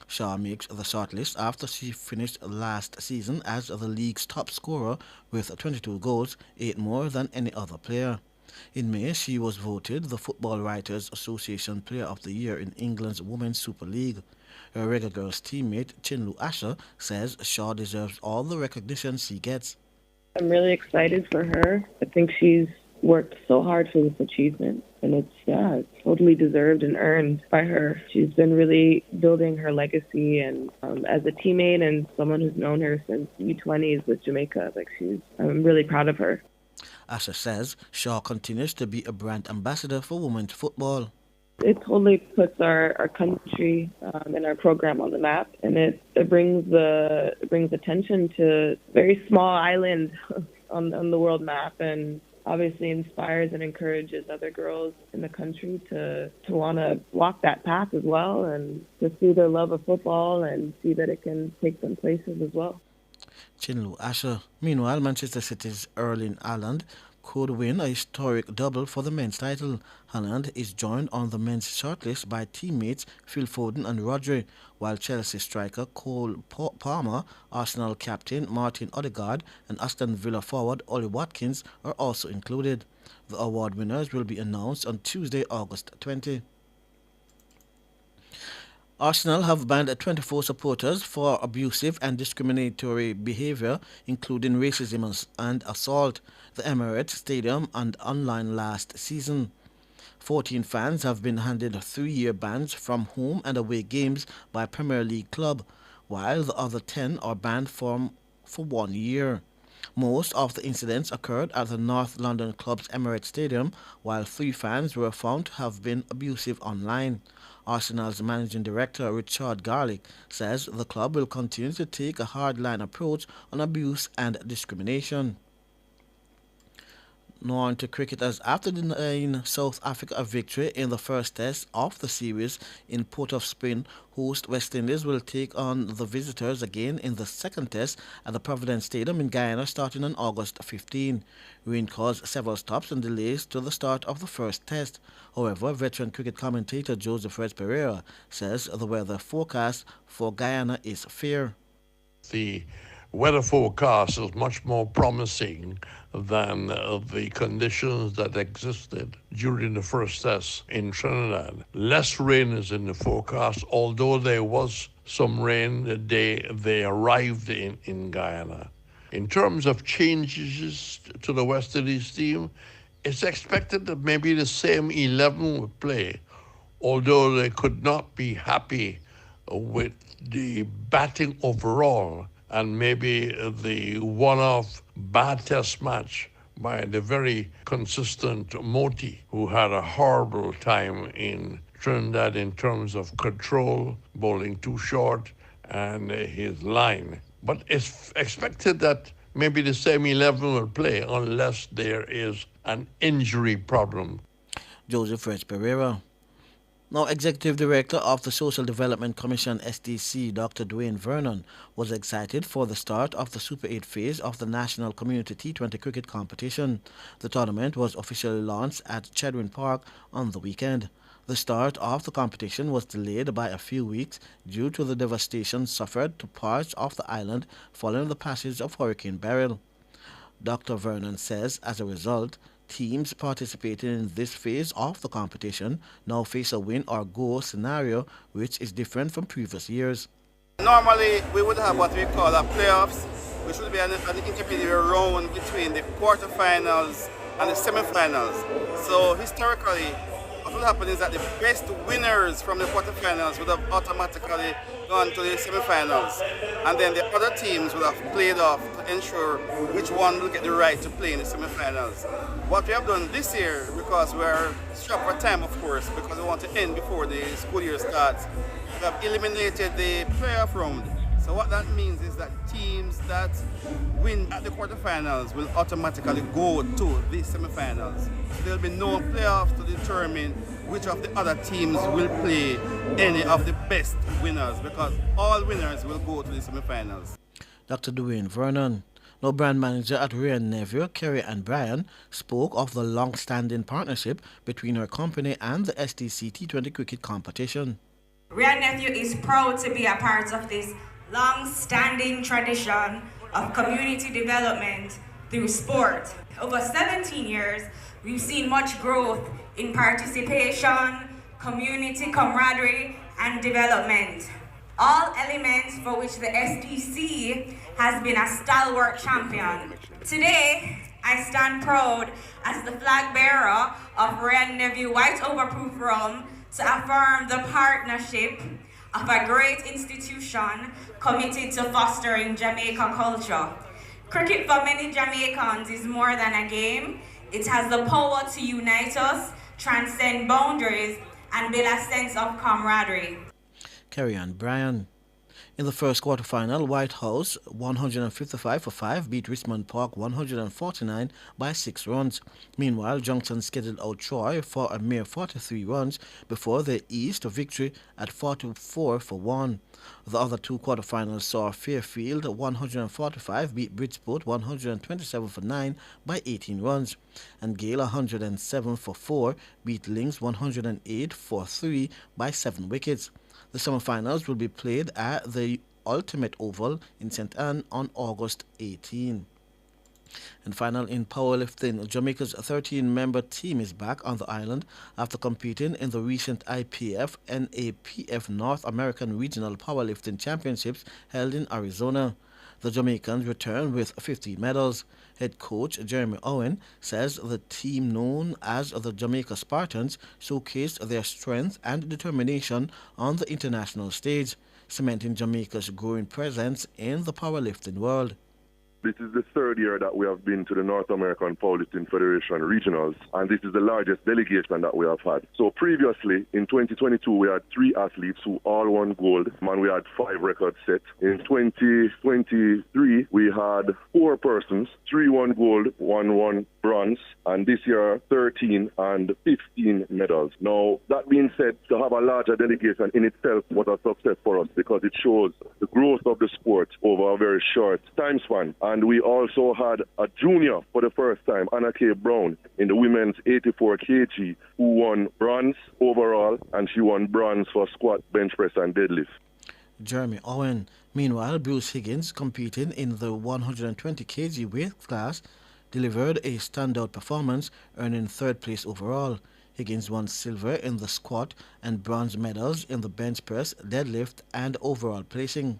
Shaw makes the shortlist after she finished last season as the league's top scorer with 22 goals, 8 more than any other player. In May, she was voted the Football Writers Association Player of the Year in England's Women's Super League. Her Reggae Girls teammate Chinlu Asher says Shaw deserves all the recognition she gets. I'm really excited for her. I think she's worked so hard for this achievement, and it's totally deserved and earned by her. She's been really building her legacy, and as a teammate and someone who's known her since U20s with Jamaica, I'm really proud of her. Asher says Shaw continues to be a brand ambassador for women's football. It totally puts our country and our program on the map, and it brings attention to a very small island on the world map, and obviously inspires and encourages other girls in the country to want to walk that path as well, and to see their love of football and see that it can take them places as well. Chinlu Asher. Meanwhile, Manchester City's Erling Haaland could win a historic double for the men's title. Haaland is joined on the men's shortlist by teammates Phil Foden and Rodri, while Chelsea striker Cole Palmer, Arsenal captain Martin Odegaard, and Aston Villa forward Ollie Watkins are also included. The award winners will be announced on Tuesday, August 20. Arsenal have banned 24 supporters for abusive and discriminatory behaviour, including racism and assault, the Emirates Stadium and online last season. 14 fans have been handed 3-year bans from home and away games by Premier League club, while the other 10 are banned for 1 year. Most of the incidents occurred at the North London club's Emirates Stadium, while 3 fans were found to have been abusive online. Arsenal's managing director Richard Garlick says the club will continue to take a hardline approach on abuse and discrimination. Now on to cricket, as after denying South Africa a victory in the first test of the series in Port of Spain, host West Indies will take on the visitors again in the second test at the Providence Stadium in Guyana starting on August 15. Rain caused several stops and delays to the start of the first test. However, veteran cricket commentator Joseph Rez Pereira says the weather forecast for Guyana is fair. The weather forecast is much more promising than the conditions that existed during the first test in Trinidad. Less rain is in the forecast, although there was some rain the day they arrived in Guyana. In terms of changes to the West Indies team, it's expected that maybe the same 11 would play, although they could not be happy with the batting overall, and maybe the one-off bad test match by the very consistent Moti, who had a horrible time in Trinidad in terms of control, bowling too short, and his line. But it's expected that maybe the same 11 will play unless there is an injury problem. Joseph Reg Pereira. Now, Executive Director of the Social Development Commission, SDC, Dr. Dwayne Vernon, was excited for the start of the Super 8 phase of the National Community T20 Cricket Competition. The tournament was officially launched at Chedwin Park on the weekend. The start of the competition was delayed by a few weeks due to the devastation suffered to parts of the island following the passage of Hurricane Beryl. Dr. Vernon says, as a result, teams participating in this phase of the competition now face a win or go scenario, which is different from previous years. Normally, we would have what we call a playoffs, which would be an intermediate round between the quarterfinals and the semifinals. So historically, what would happen is that the best winners from the quarterfinals would have automatically gone to the semifinals, and then the other teams would have played off to ensure which one will get the right to play in the semifinals. What we have done this year, because we're strapped for time, of course, because we want to end before the school year starts, we have eliminated the playoff round. So what that means is that teams that win at the quarterfinals will automatically go to the semifinals. So there will be no playoffs to determine which of the other teams will play any of the best winners, because all winners will go to the semifinals. Dr. Dwayne Vernon. Now, brand manager at Rhea Neville, Kerry and Bryan, spoke of the long-standing partnership between her company and the STC T20 cricket competition. Rhea Nephew is proud to be a part of this long-standing tradition of community development through sport. Over 17 years, we've seen much growth in participation, community camaraderie, and development. All elements for which the STC has been a stalwart champion. Today, I stand proud as the flag bearer of Rhea Nephew White Overproof Rum to affirm the partnership of a great institution committed to fostering Jamaican culture. Cricket for many Jamaicans is more than a game. It has the power to unite us, transcend boundaries, and build a sense of camaraderie. Kerry and Bryan. In the first quarterfinal, White House 155-5 beat Richmond Park 149 by 6 runs. Meanwhile, Junction scheduled out Troy for a mere 43 runs before they eased a victory at 44-1. The other two quarterfinals saw Fairfield 145 beat Bridgeport 127-9 by 18 runs, and Gale 107-4 beat Lynx 108-3 by 7 wickets. The semifinals will be played at the Ultimate Oval in St. Anne on August 18. And final in powerlifting, Jamaica's 13-member team is back on the island after competing in the recent IPF NAPF North American Regional Powerlifting Championships held in Arizona. The Jamaicans return with 15 medals. Head coach Jeremy Owen says the team known as the Jamaica Spartans showcased their strength and determination on the international stage, cementing Jamaica's growing presence in the powerlifting world. This is the third year that we have been to the North American Powerlifting Federation Regionals, and this is the largest delegation that we have had. So previously, in 2022, we had 3 athletes who all won gold, and we had 5 records set. In 2023, we had 4 persons, 3 won gold, 1 won bronze, and this year 13 and 15 medals. Now, that being said, to have a larger delegation in itself was a success for us because it shows the growth of the sport over a very short time span. And we also had a junior for the first time, Anna K. Brown, in the women's 84 kg, who won bronze overall, and she won bronze for squat, bench press, and deadlift. Jeremy Owen. Meanwhile, Bruce Higgins, competing in the 120 kg weight class, delivered a standout performance, earning 3rd place overall. Higgins won silver in the squat and bronze medals in the bench press, deadlift, and overall placing.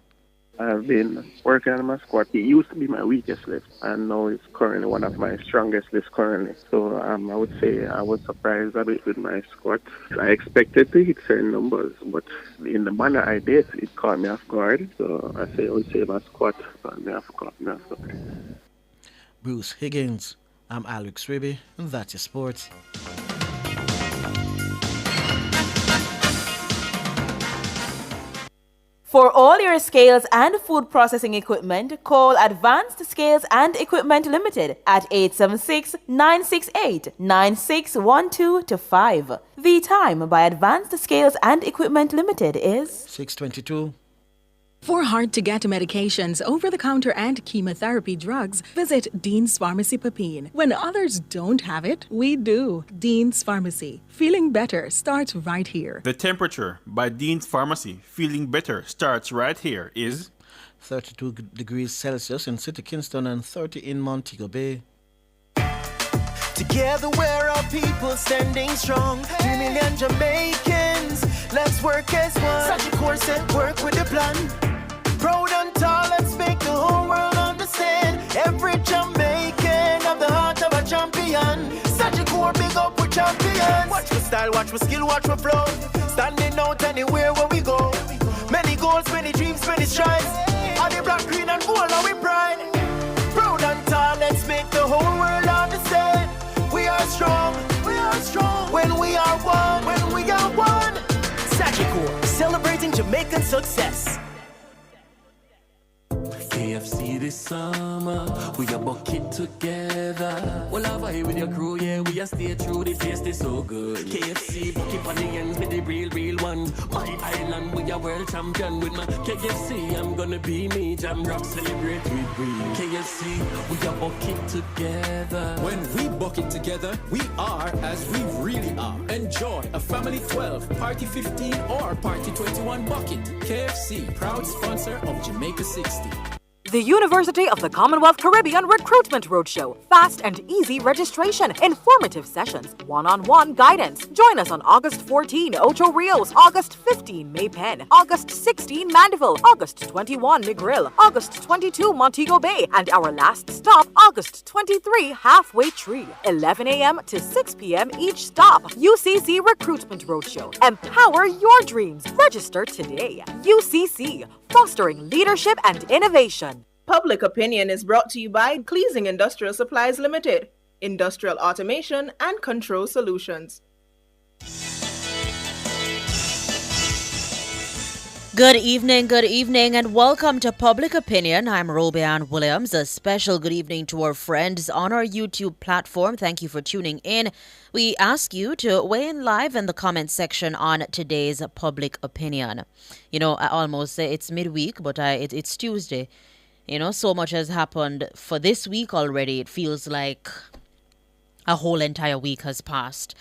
I've been working on my squat. It used to be my weakest lift, and now it's currently one of my strongest lifts currently. So I would say I was surprised a bit with my squat. I expected to hit certain numbers, but in the manner I did, it caught me off guard. So I would say my squat caught me off guard. Bruce Higgins. I'm Alex Ribby, and that's your sports. For all your scales and food processing equipment, call Advanced Scales and Equipment Limited at 876-968-9612-5. The time by Advanced Scales and Equipment Limited is 6:22. For hard-to-get medications, over-the-counter and chemotherapy drugs, visit Dean's Pharmacy Pepin. When others don't have it, we do. Dean's Pharmacy. Feeling better starts right here. The temperature by Dean's Pharmacy, feeling better, starts right here, is 32 degrees Celsius in City Kingston and 30 in Montego Bay. Together we're our people standing strong. 2 million Jamaicans, let's work as one. Such a course and work with a plan. Proud and tall, let's make the whole world understand. Every Jamaican have the heart of a champion. Such a core, big up with champions. Watch my style, watch my skill, watch my flow. Standing out anywhere where we go. Many goals, many dreams, many strides. All the black, green and gold, are we pride. Proud and tall, let's make the whole world understand. We are strong when we are one, Sagicor, celebrating Jamaican success. KFC this summer, we a bucket together. Well, I vibe with your crew, yeah, we a stay true, the taste is so good. KFC, bucket on the ends with the real one. My island, we a world champion. With my KFC, I'm gonna be me, jam rock, celebrate with we. KFC, we a bucket together. When we bucket together, we are as we really are. Enjoy a family 12, party 15, or party 21 bucket. KFC, proud sponsor of Jamaica 60. The University of the Commonwealth Caribbean Recruitment Roadshow. Fast and easy registration, informative sessions, one-on-one guidance. Join us on August 14, Ocho Rios, August 15, Maypen, August 16, Mandeville, August 21, Negril, August 22, Montego Bay, and our last stop, August 23, Halfway Tree. 11 a.m. to 6 p.m. each stop. UCC Recruitment Roadshow. Empower your dreams. Register today. UCC, fostering leadership and innovation. Public Opinion is brought to you by Cleasing Industrial Supplies Limited, Industrial Automation and Control Solutions. Good evening, and welcome to Public Opinion. I'm Robian Williams. A special good evening to our friends on our YouTube platform. Thank you for tuning in. We ask you to weigh in live in the comment section on today's Public Opinion. You know, I almost say it's midweek, but it's Tuesday. You know, so much has happened for this week already. It feels like a whole entire week has passed.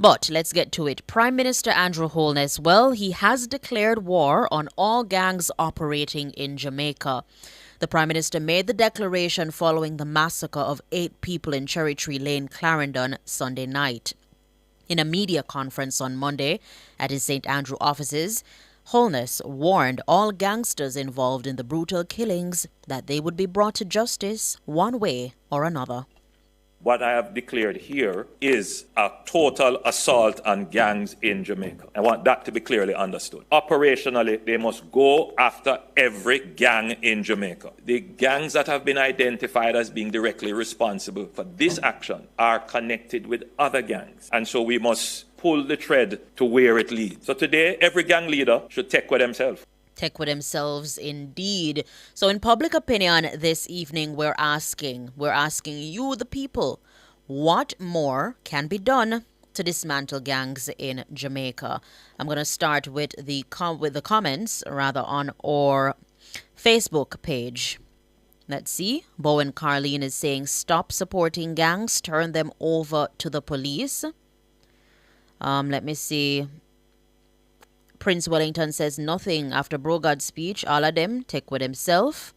But let's get to it. Prime Minister Andrew Holness, well, he has declared war on all gangs operating in Jamaica. The Prime Minister made the declaration following the massacre of 8 people in Cherry Tree Lane, Clarendon, Sunday night. In a media conference on Monday at his St. Andrew offices, Holness warned all gangsters involved in the brutal killings that they would be brought to justice one way or another. What I have declared here is a total assault on gangs in Jamaica. I want that to be clearly understood. Operationally, they must go after every gang in Jamaica. The gangs that have been identified as being directly responsible for this action are connected with other gangs. And so we must pull the thread to where it leads. So today, every gang leader should take with themselves. Take with themselves indeed. So in Public Opinion this evening, we're asking you, the people, what more can be done to dismantle gangs in Jamaica? I'm going to start with the comments on our Facebook page. Let's see. Bowen Carleen is saying, stop supporting gangs, turn them over to the police. Let me see. Prince Wellington says nothing after Brogad's speech. All of them take with himself.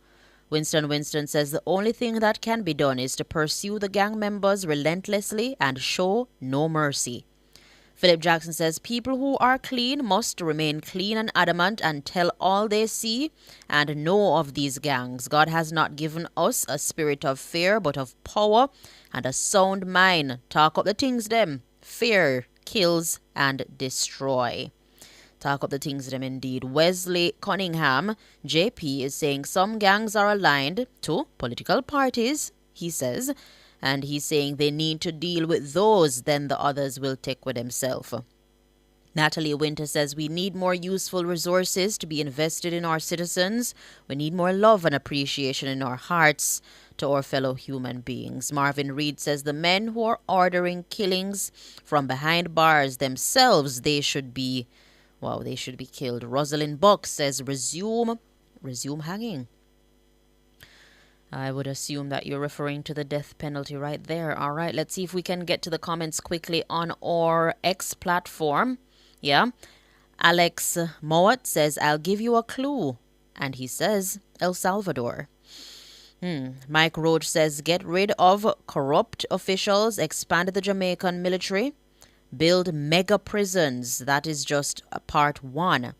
Winston says the only thing that can be done is to pursue the gang members relentlessly and show no mercy. Philip Jackson says people who are clean must remain clean and adamant and tell all they see and know of these gangs. God has not given us a spirit of fear but of power and a sound mind. Talk up the things them. Fear kills and destroy. Talk up the things them indeed. Wesley Cunningham, JP, is saying some gangs are aligned to political parties, he says, and he's saying they need to deal with those, then the others will take with themselves. Natalie Winter says we need more useful resources to be invested in our citizens. We need more love and appreciation in our hearts to our fellow human beings. Marvin Reed says the men who are ordering killings from behind bars themselves, they should be killed. Rosalind Buck says resume hanging. I would assume that you're referring to the death penalty right there. All right, let's see if we can get to the comments quickly on our X platform. Yeah. Alex Mowat says, I'll give you a clue. And he says, El Salvador. Mike Roach says, get rid of corrupt officials, expand the Jamaican military, build mega prisons. That is just part one.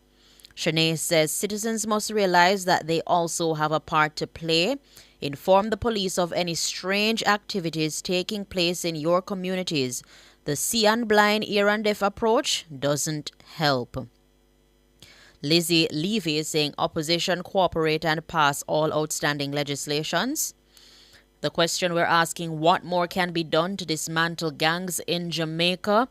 Shanae says, citizens must realize that they also have a part to play. Inform the police of any strange activities taking place in your communities. The see and blind, ear and deaf approach doesn't help. Lizzie Levy is saying opposition cooperate and pass all outstanding legislations. The question we're asking, what more can be done to dismantle gangs in Jamaica?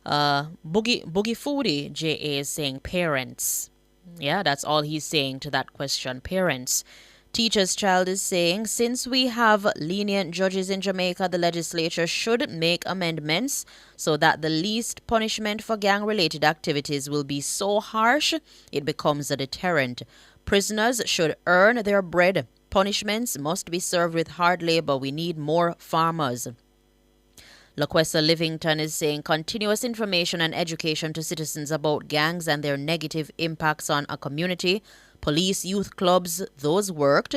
Boogie Foodie J.A. is saying parents. Yeah, that's all he's saying to that question, parents. Teacher's Child is saying, since we have lenient judges in Jamaica, the legislature should make amendments so that the least punishment for gang-related activities will be so harsh it becomes a deterrent. Prisoners should earn their bread. Punishments must be served with hard labor. We need more farmers. LaQuesta Livington is saying continuous information and education to citizens about gangs and their negative impacts on a community. Police, youth clubs, those worked.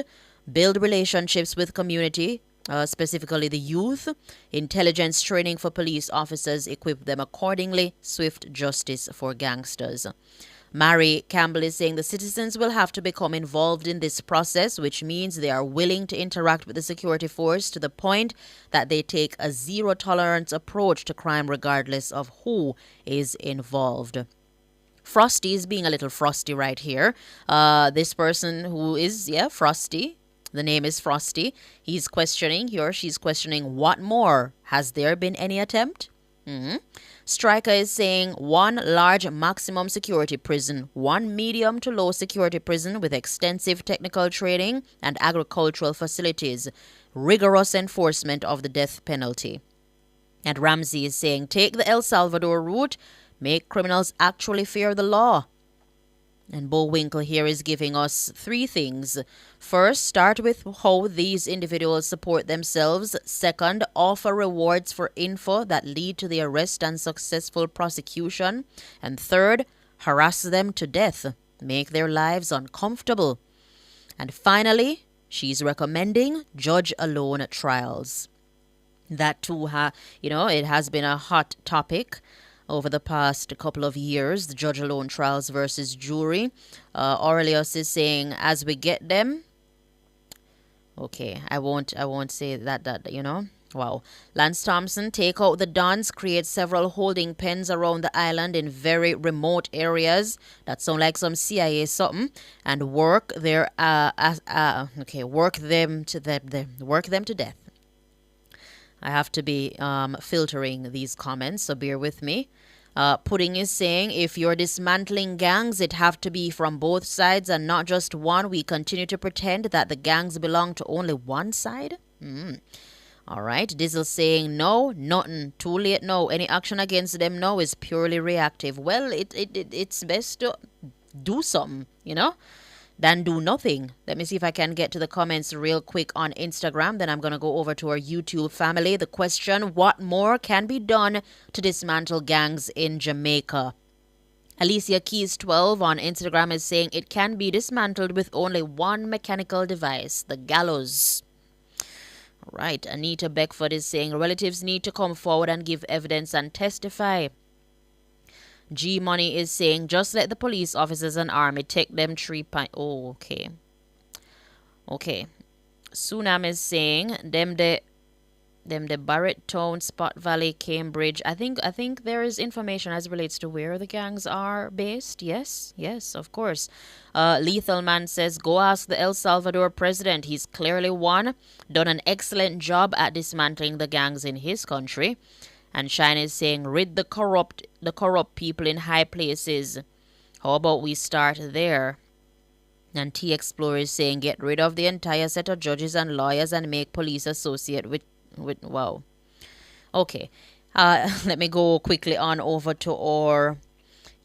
Build relationships with community, specifically the youth. Intelligence training for police officers, equip them accordingly. Swift justice for gangsters. Mary Campbell is saying the citizens will have to become involved in this process, which means they are willing to interact with the security force to the point that they take a zero-tolerance approach to crime regardless of who is involved. Frosty is being a little frosty right here. This person who is, Frosty. The name is Frosty. He's questioning, he or she's questioning, what more? Has there been any attempt? Striker is saying 1 large maximum security prison, 1 medium to low security prison with extensive technical training and agricultural facilities, rigorous enforcement of the death penalty. And Ramsey is saying take the El Salvador route, make criminals actually fear the law. And Bo Winkle here is giving us 3 things. First, start with how these individuals support themselves. Second, offer rewards for info that lead to the arrest and successful prosecution. And third, harass them to death. Make their lives uncomfortable. And finally, she's recommending judge-alone trials. That too, it has been a hot topic over the past couple of years, the judge-alone trials versus jury. Aurelius is saying, as we get them... Okay, I won't say that. Wow. Lance Thompson, take out the Dons, create several holding pens around the island in very remote areas. That sound like some CIA something. And work their, work them to death. I have to be filtering these comments, so bear with me. Pudding is saying, if you're dismantling gangs, it have to be from both sides and not just one. We continue to pretend that the gangs belong to only one side. All right. Dizzle saying, no, nothing. Too late, no. Any action against them, no, is purely reactive. Well, it's best to do something, than do nothing. Let me see if I can get to the comments real quick on Instagram. Then I'm going to go over to our YouTube family. The question, what more can be done to dismantle gangs in Jamaica? Alicia Keys 12 on Instagram is saying it can be dismantled with only one mechanical device, the gallows. All right. Anita Beckford is saying relatives need to come forward and give evidence and testify. G Money is saying just let the police officers and army take them 3 pints. Oh, okay. Okay. Sunam is saying them the Barrett Town, Spot Valley, Cambridge. I think there is information as relates to where the gangs are based. Yes, of course. Lethal Man says go ask the El Salvador president. He's clearly done an excellent job at dismantling the gangs in his country. And Shine is saying, rid the corrupt people in high places. How about we start there? And T Explorer is saying, get rid of the entire set of judges and lawyers and make police associate with wow. Okay. Let me go quickly on over to our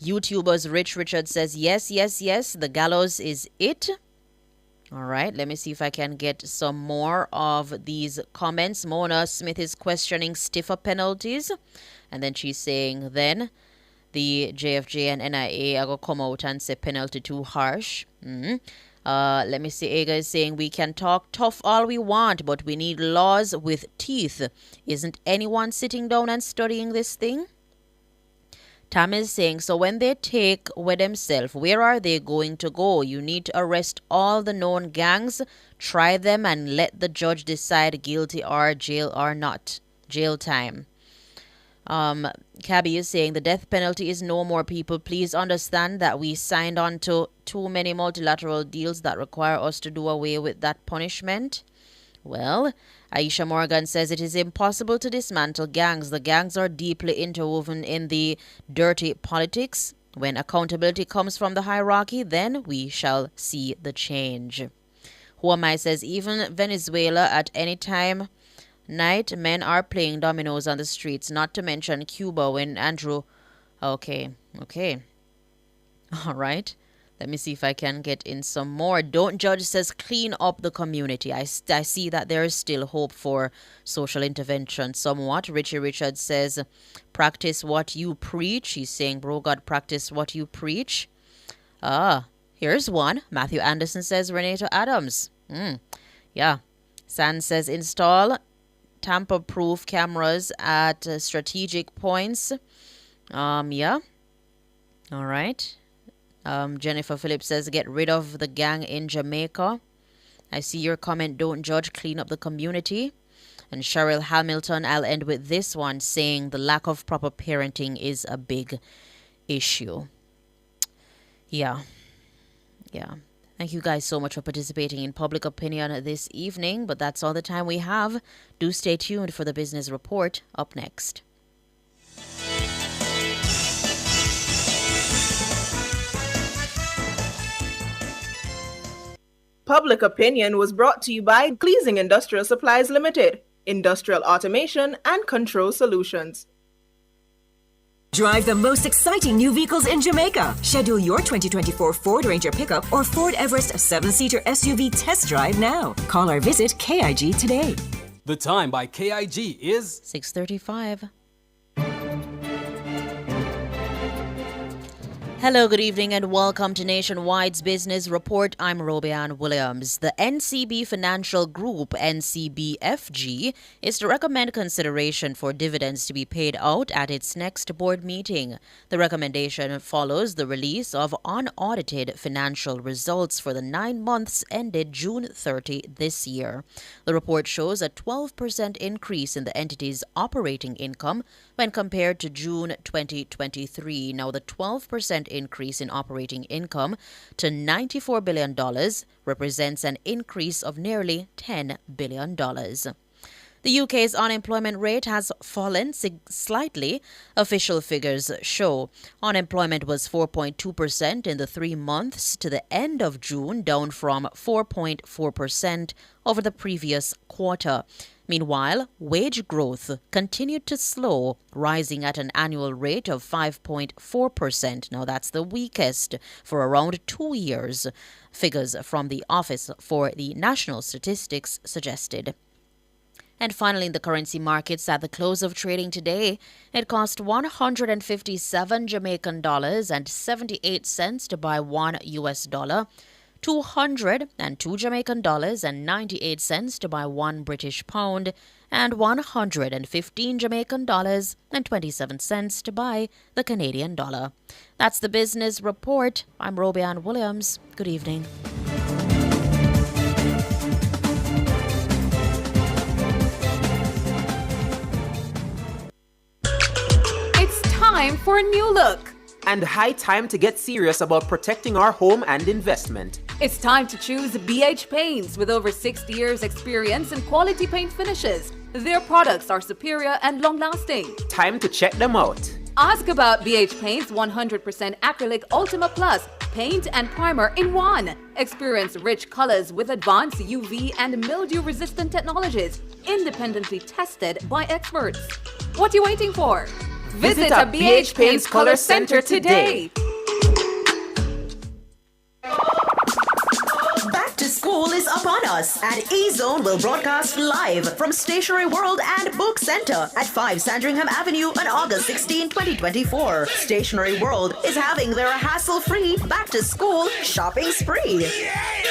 YouTubers. Rich Richard says, yes, the gallows is it. All right, let me see if I can get some more of these comments. Mona Smith is questioning stiffer penalties. And then she's saying, then the JFJ and NIA are going to come out and say penalty too harsh. Let me see. Aga is saying, we can talk tough all we want, but we need laws with teeth. Isn't anyone sitting down and studying this thing? Tam is saying, so when they take with themselves, where are they going to go? You need to arrest all the known gangs, try them, and let the judge decide guilty or jail or not. Jail time. Cabby is saying, the death penalty is no more, people. Please understand that we signed on to too many multilateral deals that require us to do away with that punishment. Well, Aisha Morgan says it is impossible to dismantle gangs. The gangs are deeply interwoven in the dirty politics. When accountability comes from the hierarchy, then we shall see the change. Who am I says, even Venezuela at any time night, men are playing dominoes on the streets, not to mention Cuba when Andrew... Okay. All right. Let me see if I can get in some more. Don't Judge says, clean up the community. I see that there is still hope for social intervention somewhat. Richie Richards says, practice what you preach. He's saying, bro, God, practice what you preach. Here's one. Matthew Anderson says, Renato Adams. Yeah. San says, install tamper-proof cameras at strategic points. Yeah. All right. Jennifer Phillips says, get rid of the gang in Jamaica. I see your comment, don't judge, clean up the community. And Cheryl Hamilton, I'll end with this one, saying the lack of proper parenting is a big issue. Yeah. Thank you guys so much for participating in Public Opinion this evening, but that's all the time we have. Do stay tuned for the business report up next. Public Opinion was brought to you by Cleasing Industrial Supplies Limited, Industrial Automation and Control Solutions. Drive the most exciting new vehicles in Jamaica. Schedule your 2024 Ford Ranger pickup or Ford Everest 7-seater SUV test drive now. Call or visit KIG today. The time by KIG is 6:35. Hello, good evening, and welcome to Nationwide's Business Report. I'm Robianne Williams. The NCB Financial Group, NCBFG, is to recommend consideration for dividends to be paid out at its next board meeting. The recommendation follows the release of unaudited financial results for the 9 months ended June 30 this year. The report shows a 12% increase in the entity's operating income when compared to June 2023. Now, the 12% increase in operating income to $94 billion represents an increase of nearly $10 billion. The UK's unemployment rate has fallen slightly, official figures show. Unemployment was 4.2% in the 3 months to the end of June, down from 4.4% over the previous quarter. Meanwhile, wage growth continued to slow, rising at an annual rate of 5.4%. Now, that's the weakest for around 2 years, figures from the Office for the National Statistics suggested. And finally, in the currency markets at the close of trading today, it cost 157 Jamaican dollars and 78 cents to buy $1 US, 202 Jamaican dollars and 98 cents to buy $1 British pound, and 115 Jamaican dollars and 27 cents to buy the Canadian dollar. That's the business report. I'm Robianne Williams. Good evening. It's time for a new look. And high time to get serious about protecting our home and investment. It's time to choose BH Paints with over 60 years experience in quality paint finishes. Their products are superior and long-lasting. Time to check them out. Ask about BH Paint's 100% acrylic Ultima Plus paint and primer in one. Experience rich colors with advanced UV and mildew-resistant technologies, independently tested by experts. What are you waiting for? Visit a BH Paints Color Center today. Back to school is upon us, and E-Zone will broadcast live from Stationery World and Book Center at 5 Sandringham Avenue on August 16, 2024. Stationery World is having their hassle-free back-to-school shopping spree.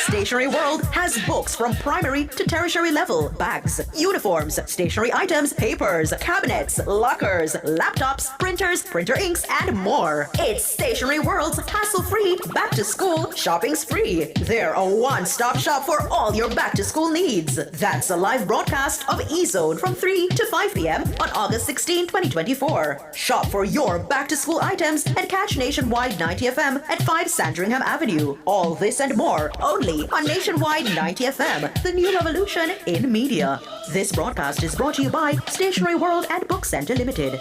Stationery World has books from primary to tertiary level, bags, uniforms, stationery items, papers, cabinets, lockers, laptops, printers, printer inks, and more. It's Stationery World's hassle-free back-to-school shopping spree. They're a one-stop shop for all your back-to-school needs. That's a live broadcast of E-Zone from 3 to 5 p.m. on August 16, 2024. Shop for your back-to-school items and catch Nationwide 90 FM at 5 Sandringham Avenue. All this and more only on Nationwide 90 FM, the new revolution in media. This broadcast is brought to you by Stationery World and Book Center Limited.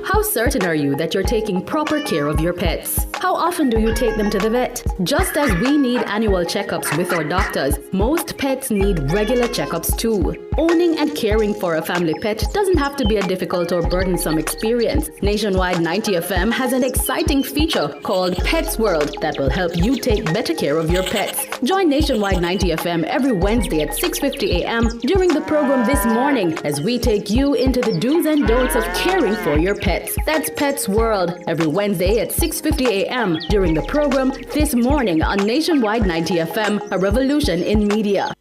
How certain are you that you're taking proper care of your pets? How often do you take them to the vet? Just as we need annual checkups with our doctors, most pets need regular checkups too. Owning and caring for a family pet doesn't have to be a difficult or burdensome experience. Nationwide 90 FM has an exciting feature called Pets World that will help you take better care of your pets. Join Nationwide 90 FM every Wednesday at 6:50 a.m. during the program This Morning as we take you into the do's and don'ts of caring for your pets. That's Pets World every Wednesday at 6:50 a.m. during the program This Morning on Nationwide 90 FM, a revolution in media.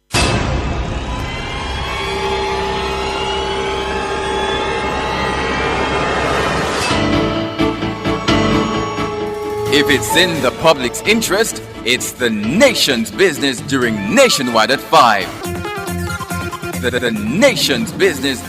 If it's in the public's interest, it's the nation's business during Nationwide at 5. The nation's business.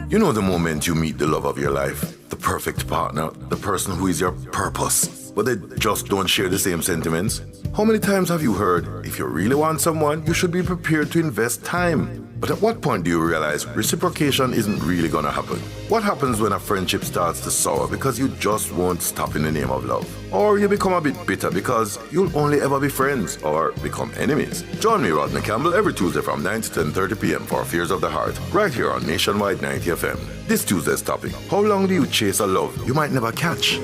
You know the moment you meet the love of your life, the perfect partner, the person who is your purpose, but they just don't share the same sentiments? How many times have you heard, if you really want someone, you should be prepared to invest time? But at what point do you realize reciprocation isn't really gonna happen? What happens when a friendship starts to sour because you just won't stop in the name of love? Or you become a bit bitter because you'll only ever be friends or become enemies? Join me, Rodney Campbell, every Tuesday from 9 to 10:30 p.m. for Fears of the Heart, right here on Nationwide 90 FM. This Tuesday's topic: how long do you chase a love you might never catch?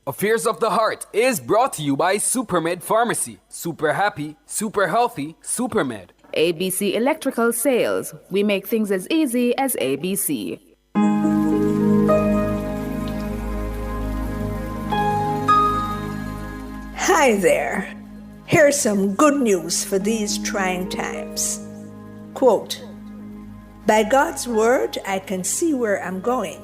Affairs of the Heart is brought to you by Supermed Pharmacy. Super happy, super healthy, Supermed. ABC Electrical Sales. We make things as easy as ABC. Hi there. Here's some good news for these trying times. Quote, "By God's word, I can see where I'm going.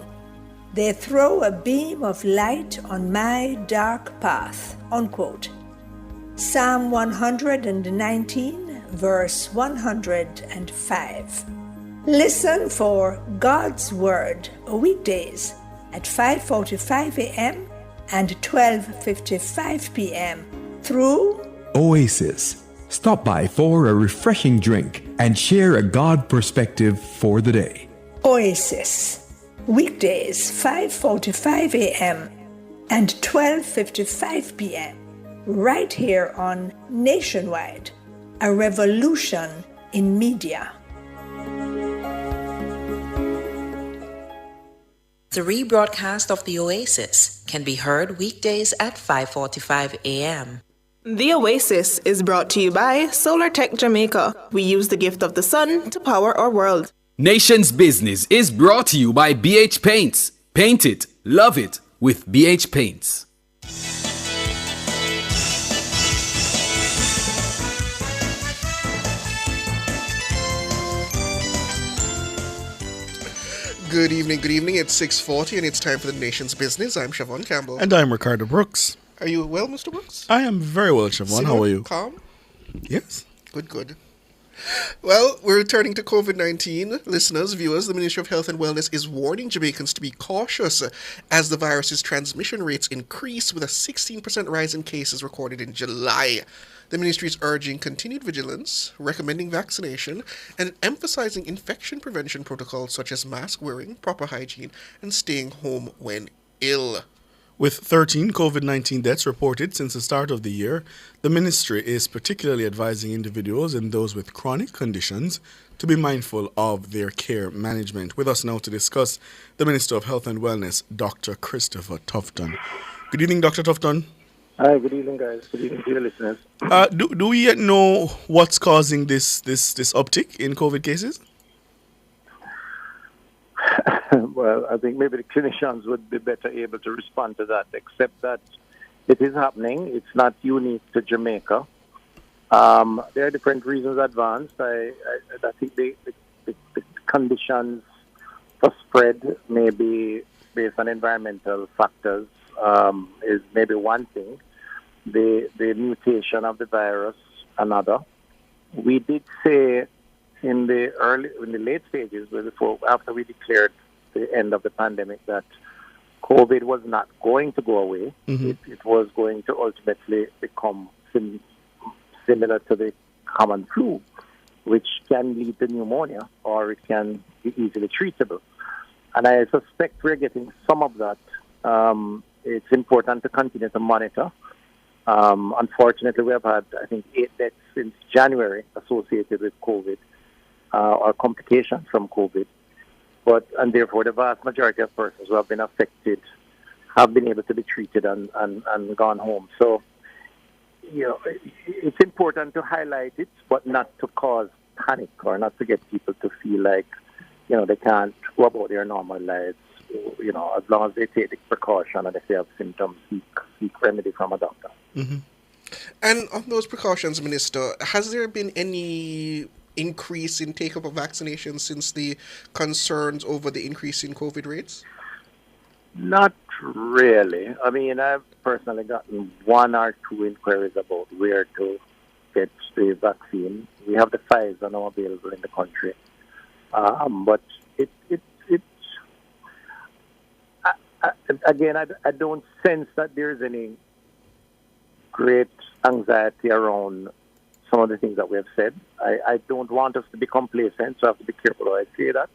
They throw a beam of light on my dark path." Unquote. Psalm 119, verse 105. Listen for God's Word weekdays at 5:45 a.m. and 12:55 p.m. through Oasis. Stop by for a refreshing drink and share a God perspective for the day. Oasis. Weekdays 5:45 a.m. and 12:55 p.m. right here on Nationwide, a revolution in media. The rebroadcast of the Oasis can be heard weekdays at 5:45 a.m. The Oasis is brought to you by Solar Tech Jamaica. We use the gift of the sun to power our world. Nation's Business is brought to you by BH Paints. Paint it, love it with BH Paints. Good evening. It's 6:40 and it's time for the Nation's Business. I'm Siobhan Campbell. And I'm Ricardo Brooks. Are you well, Mr. Brooks? I am very well, Siobhan. How are you? Calm? Yes. Good. Well, we're returning to COVID-19. Listeners, viewers, the Ministry of Health and Wellness is warning Jamaicans to be cautious as the virus's transmission rates increase, with a 16% rise in cases recorded in July. The ministry is urging continued vigilance, recommending vaccination, and emphasizing infection prevention protocols such as mask wearing, proper hygiene, and staying home when ill. With 13 COVID-19 deaths reported since the start of the year, the ministry is particularly advising individuals and those with chronic conditions to be mindful of their care management. With us now to discuss, the Minister of Health and Wellness, Dr. Christopher Tufton. Good evening, Dr. Tufton. Hi, good evening, guys. Good evening to your listeners. Do we yet know what's causing this uptick in COVID cases? Well, I think maybe the clinicians would be better able to respond to that, except that it is happening. It's not unique to Jamaica. There are different reasons advanced. I think the conditions for spread may be based on environmental factors, is maybe one thing. The mutation of the virus, another. We did say in the late stages, after we declared the end of the pandemic, that COVID was not going to go away. It was going to ultimately become similar to the common flu, which can lead to pneumonia, or it can be easily treatable. And I suspect we're getting some of that. It's important to continue to monitor. Unfortunately, we have had, I think, 8 deaths since January associated with COVID or complications from COVID. And therefore, the vast majority of persons who have been affected have been able to be treated and gone home. So, it's important to highlight it, but not to cause panic or not to get people to feel like, they can't go about their normal lives. As long as they take the precaution and if they have symptoms, seek remedy from a doctor. And on those precautions, Minister, has there been any increase in take-up of vaccinations since the concerns over the increase in COVID rates? Not really. I mean, I've personally gotten 1 or 2 inquiries about where to get the vaccine. We have the Pfizer now available in the country. But I don't sense that there's any great anxiety around some of the things that we have said. I don't want us to be complacent, so I have to be careful how I say that.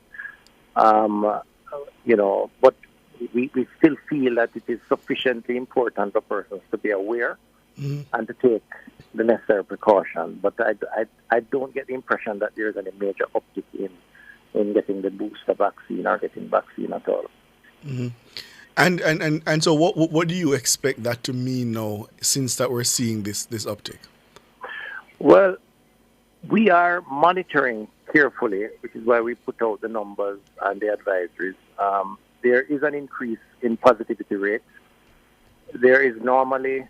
But we still feel that it is sufficiently important for persons to be aware and to take the necessary precaution. But I don't get the impression that there's any major uptick in getting the booster vaccine or getting vaccine at all. And so what do you expect that to mean now, since that we're seeing this uptick? Well, we are monitoring carefully, which is why we put out the numbers and the advisories. There is an increase in positivity rates. There is normally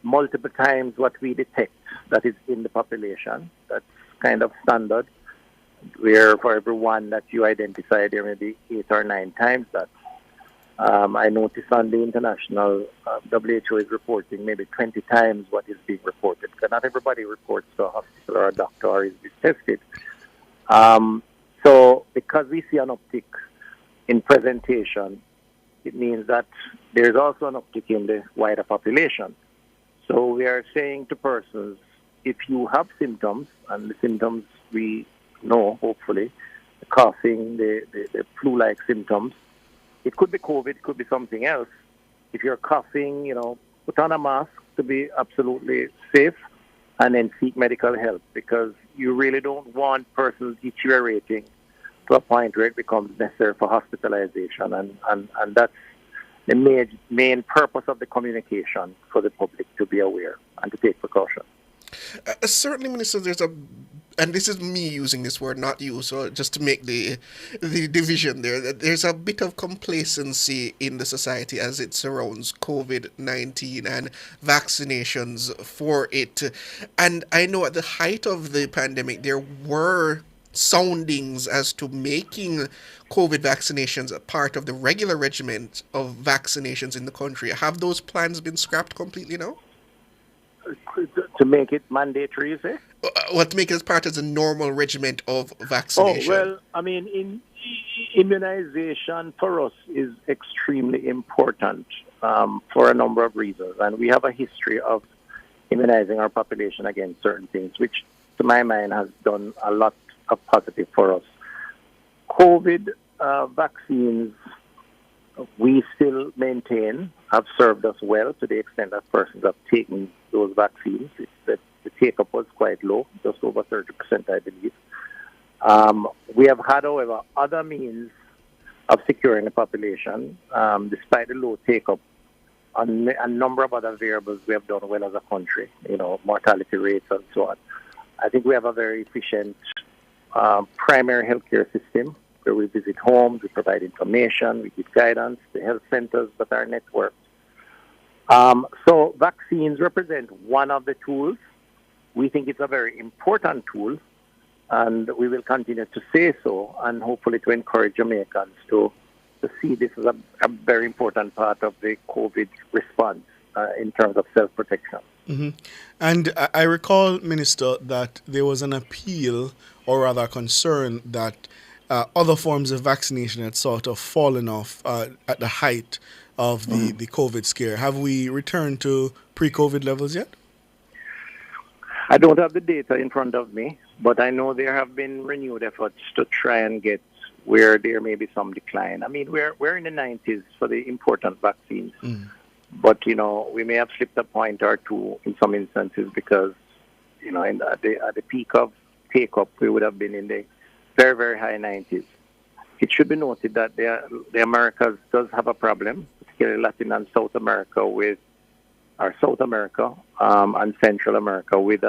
multiple times what we detect that is in the population. That's kind of standard, where for every one that you identify, there may be 8 or 9 times that. I noticed on the international, WHO is reporting maybe 20 times what is being reported, because not everybody reports to a hospital or a doctor or is tested. So because we see an uptick in presentation, it means that there's also an uptick in the wider population. So we are saying to persons, if you have symptoms, and the symptoms we know, hopefully, the coughing, the flu-like symptoms, it could be COVID, it could be something else. If you're coughing, put on a mask to be absolutely safe, and then seek medical help, because you really don't want persons deteriorating to a point where it becomes necessary for hospitalization. And that's the main purpose of the communication, for the public to be aware and to take precaution. Certainly, Minister, and this is me using this word, not you, so just to make the division there's a bit of complacency in the society as it surrounds COVID-19 and vaccinations for it. And I know at the height of the pandemic, there were soundings as to making COVID vaccinations a part of the regular regimen of vaccinations in the country. Have those plans been scrapped completely now? To make it mandatory, you say? To make it as part of the normal regimen of vaccination? Oh, well, I mean, immunization for us is extremely important for a number of reasons. And we have a history of immunizing our population against certain things, which, to my mind, has done a lot of positive for us. COVID vaccines, we still maintain, have served us well to the extent that persons have taken those vaccines. The take-up was quite low, just over 30%, I believe. We have had, however, other means of securing the population, despite the low take-up. On a number of other variables, we have done well as a country, mortality rates and so on. I think we have a very efficient primary healthcare system, where we visit homes, we provide information, we give guidance, the health centers that are networked. So vaccines represent one of the tools. We think it's a very important tool, and we will continue to say so, and hopefully to encourage Jamaicans to see this as a very important part of the COVID response in terms of self-protection. Hmm. And I recall, Minister, that there was an appeal, or rather concern, that other forms of vaccination had sort of fallen off at the height of the COVID scare. Have we returned to pre-COVID levels yet? I don't have the data in front of me, but I know there have been renewed efforts to try and get where there may be some decline. I mean, we're in the 90s for the important vaccines, but we may have slipped a point or two in some instances because at the peak of take up we would have been in the very, very high 90s. It should be noted that the Americas does have a problem, particularly Latin and South America and Central America with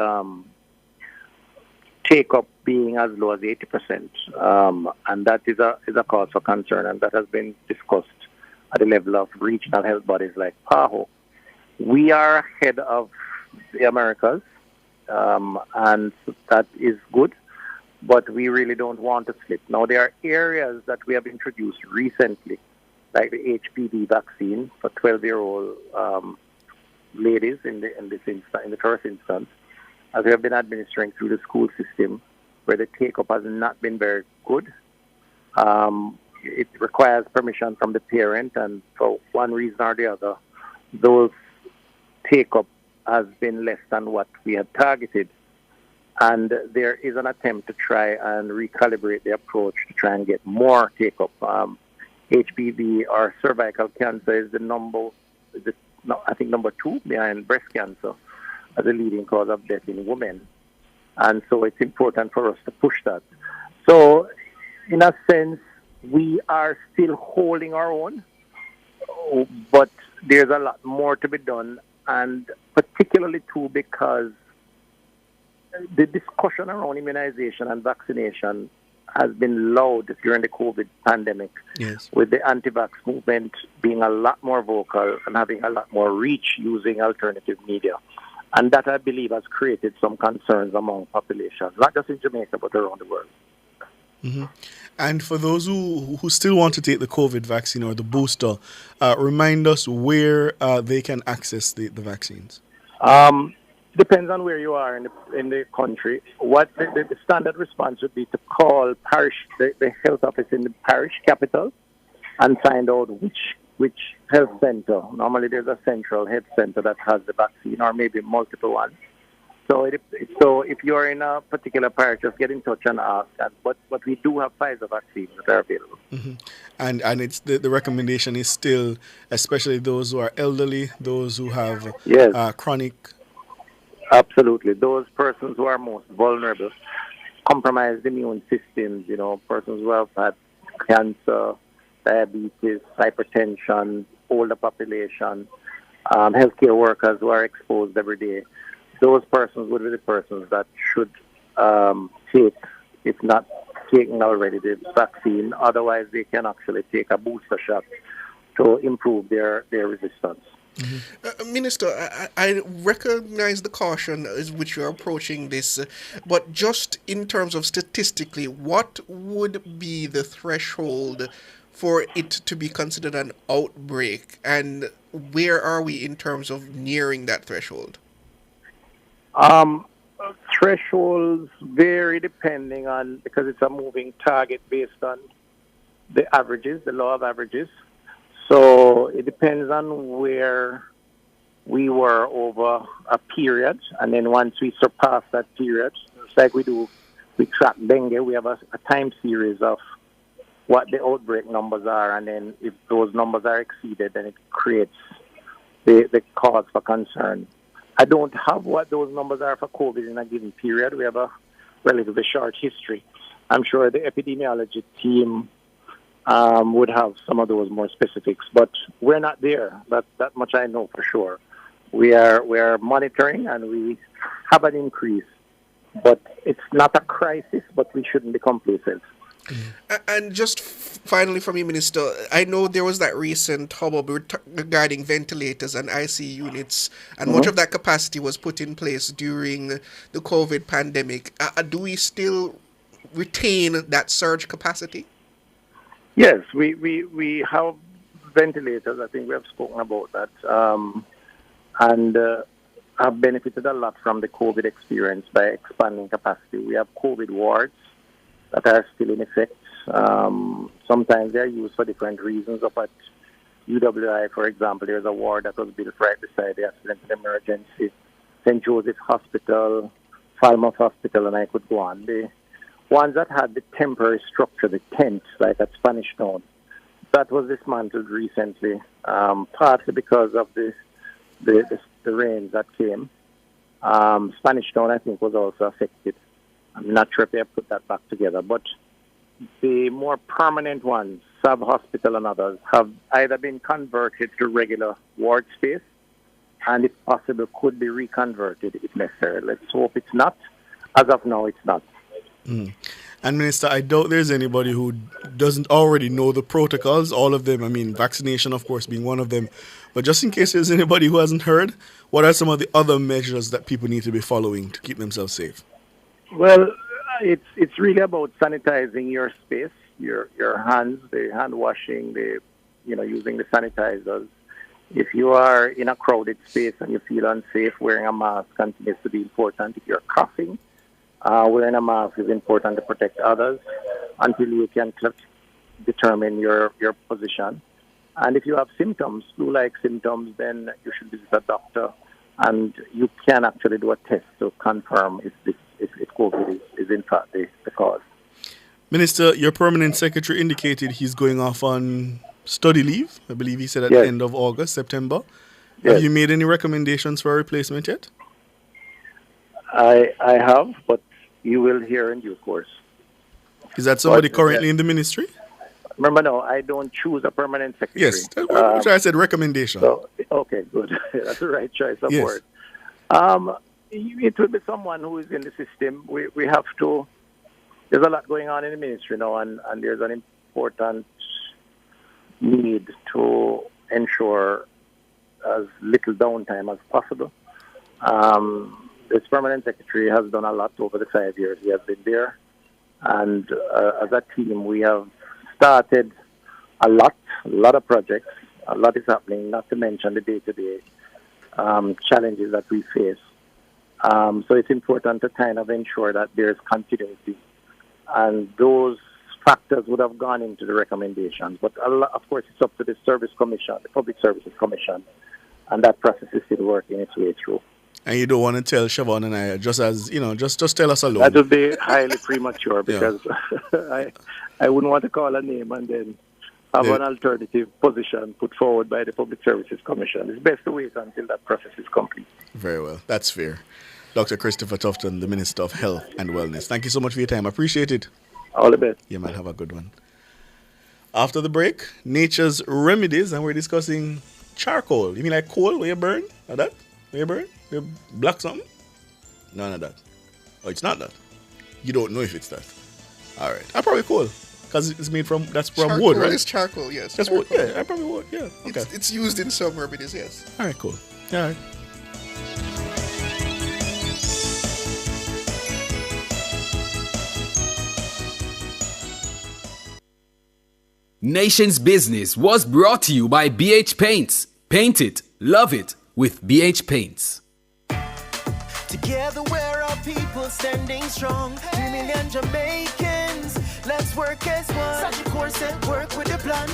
take-up being as low as 80%. And that is a cause for concern, and that has been discussed at the level of regional health bodies like PAHO. We are ahead of the Americas, and that is good, but we really don't want to slip. Now, there are areas that we have introduced recently, like the HPV vaccine for 12-year-old ladies in the first instance, as we have been administering through the school system, where the take-up has not been very good. It requires permission from the parent, and for one reason or the other, those take-up has been less than what we had targeted. And there is an attempt to try and recalibrate the approach to try and get more take-up. HPV or cervical cancer is number 2 behind breast cancer as a leading cause of death in women. And so it's important for us to push that. So, in a sense, we are still holding our own, but there's a lot more to be done, and particularly too because the discussion around immunization and vaccination has been loud during the COVID pandemic, with the anti-vax movement being a lot more vocal and having a lot more reach using alternative media. And that, I believe, has created some concerns among populations, not just in Jamaica, but around the world. Mm-hmm. And for those who still want to take the COVID vaccine or the booster, remind us where they can access the vaccines. Depends on where you are in the country. What the standard response would be to call the health office in the parish capital and find out which health center. Normally there's a central health center that has the vaccine, or maybe multiple ones. So if you're in a particular parish, just get in touch and ask. But we do have Pfizer vaccines that are available. Mm-hmm. And it's the recommendation is still, especially those who are elderly, those who have chronic. Absolutely. Those persons who are most vulnerable, compromised immune systems, persons who have had cancer, diabetes, hypertension, older population, healthcare workers who are exposed every day. Those persons would be the persons that should take, if not taken already, the vaccine. Otherwise, they can actually take a booster shot to improve their resistance. Mm-hmm. Minister, I recognize the caution as which you're approaching this, but just in terms of statistically, what would be the threshold for it to be considered an outbreak, and where are we in terms of nearing that threshold? Thresholds vary depending on, because it's a moving target based on the averages, the law of averages. So it depends on where we were over a period, and then once we surpass that period, it's like we track dengue, we have a time series of what the outbreak numbers are, and then if those numbers are exceeded, then it creates the cause for concern. I don't have what those numbers are for COVID in a given period. We have a relatively short history. I'm sure the epidemiology team would have some of those more specifics, but we're not there. That much I know for sure. We are monitoring, and we have an increase, but it's not a crisis, but we shouldn't be complacent. And just finally from you, Minister, I know there was that recent hubbub regarding ventilators and ICU units, and much of that capacity was put in place during the COVID pandemic. Do we still retain that surge capacity? Yes, we have ventilators. I think we have spoken about that. And have benefited a lot from the COVID experience by expanding capacity. We have COVID wards that are still in effect. Sometimes they're used for different reasons. Up at UWI, for example, there's a ward that was built right beside the accident and emergency. St. Joseph's Hospital, Falmouth Hospital, and I could go on. The ones that had the temporary structure, the tents, like at Spanish Town, that was dismantled recently, partly because of the rains that came. Spanish Town, I think, was also affected. I'm not sure if they have put that back together, but the more permanent ones, Sub Hospital and others, have either been converted to regular ward space, and if possible, could be reconverted if necessary. Let's hope it's not. As of now, it's not. And Minister, I doubt there's anybody who doesn't already know the protocols, all of them. I mean, vaccination, of course, being one of them. But just in case there's anybody who hasn't heard, what are some of the other measures that people need to be following to keep themselves safe? Well, it's really about sanitizing your space, your hands, the hand washing, using the sanitizers. If you are in a crowded space and you feel unsafe, wearing a mask continues to be important. If you're coughing, wearing a mask is important to protect others until you can determine your position. And if you have symptoms, flu-like symptoms, then you should visit a doctor, and you can actually do a test to confirm if COVID is in fact the cause. Minister, your permanent secretary indicated he's going off on study leave. I believe he said at the end of August, September. Have you made any recommendations for a replacement yet? I have, but you will hear in due course. Is that somebody currently in the ministry? Remember, no, I don't choose a permanent secretary. Yes, that's why I said recommendation. So, okay, good. That's the right choice of word. It will be someone who is in the system. We have to. There's a lot going on in the ministry now, and there's an important need to ensure as little downtime as possible. This permanent secretary has done a lot over the 5 years he has been there, and as a team we have started a lot of projects. A lot is happening, not to mention the day-to-day challenges that we face. So it's important to kind of ensure that there's continuity, and those factors would have gone into the recommendations. But of course, it's up to the Service Commission, the Public Services Commission, and that process is still working its way through. And you don't want to tell Siobhan and I, just as, just tell us alone. That would be highly premature because I wouldn't want to call a name and then have an alternative position put forward by the Public Services Commission. It's best to wait until that process is complete. Very well. That's fair. Dr. Christopher Tufton, the Minister of Health and Wellness. Thank you so much for your time. I appreciate it. All the best. Yeah, man. Have a good one. After the break, nature's remedies, and we're discussing charcoal. You mean like coal where you burn? Or that? Where you burn? You black something? None of that. Oh, it's not that. You don't know if it's that. All right. I probably coal. Because it's made from, that's from charcoal wood, right? It's charcoal, yes. That's charcoal. wood, yeah. I probably would, yeah. Okay. It's used in some remedies, yes. All right, cool. All right. Nation's Business was brought to you by BH Paints. Paint it, love it with BH Paints. Together we're our people standing strong. 3 million Jamaicans, let's work as one. Such a course and work with a plan.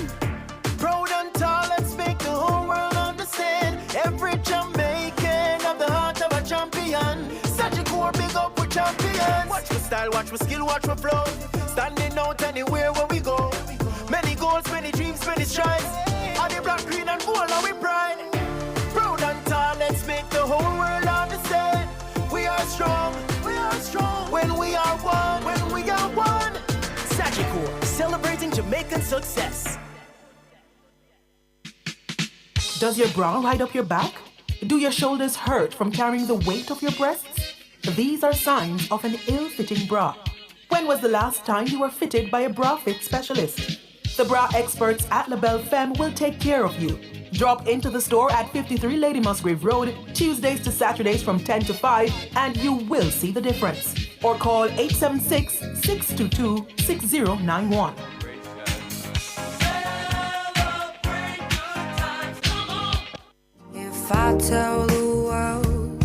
Proud and tall, let's make the whole world understand. Every Jamaican have the heart of a champion. Such a core, big up with champions. Watch my style, watch my skill, watch my flow. Standing out anywhere where we go. Many goals, many dreams, many strides. All the black, green and gold, and we pride. Proud and tall, let's make the whole world understand. We are strong when we are one, Sagicor, celebrating Jamaican success. Does your bra ride up your back? Do your shoulders hurt from carrying the weight of your breasts? These are signs of an ill-fitting bra. When was the last time you were fitted by a bra fit specialist? The bra experts at LaBelle Femme will take care of you. Drop into the store at 53 Lady Musgrave Road, Tuesdays to Saturdays from 10 to 5, and you will see the difference. Or call 876-622-6091. If I tell the world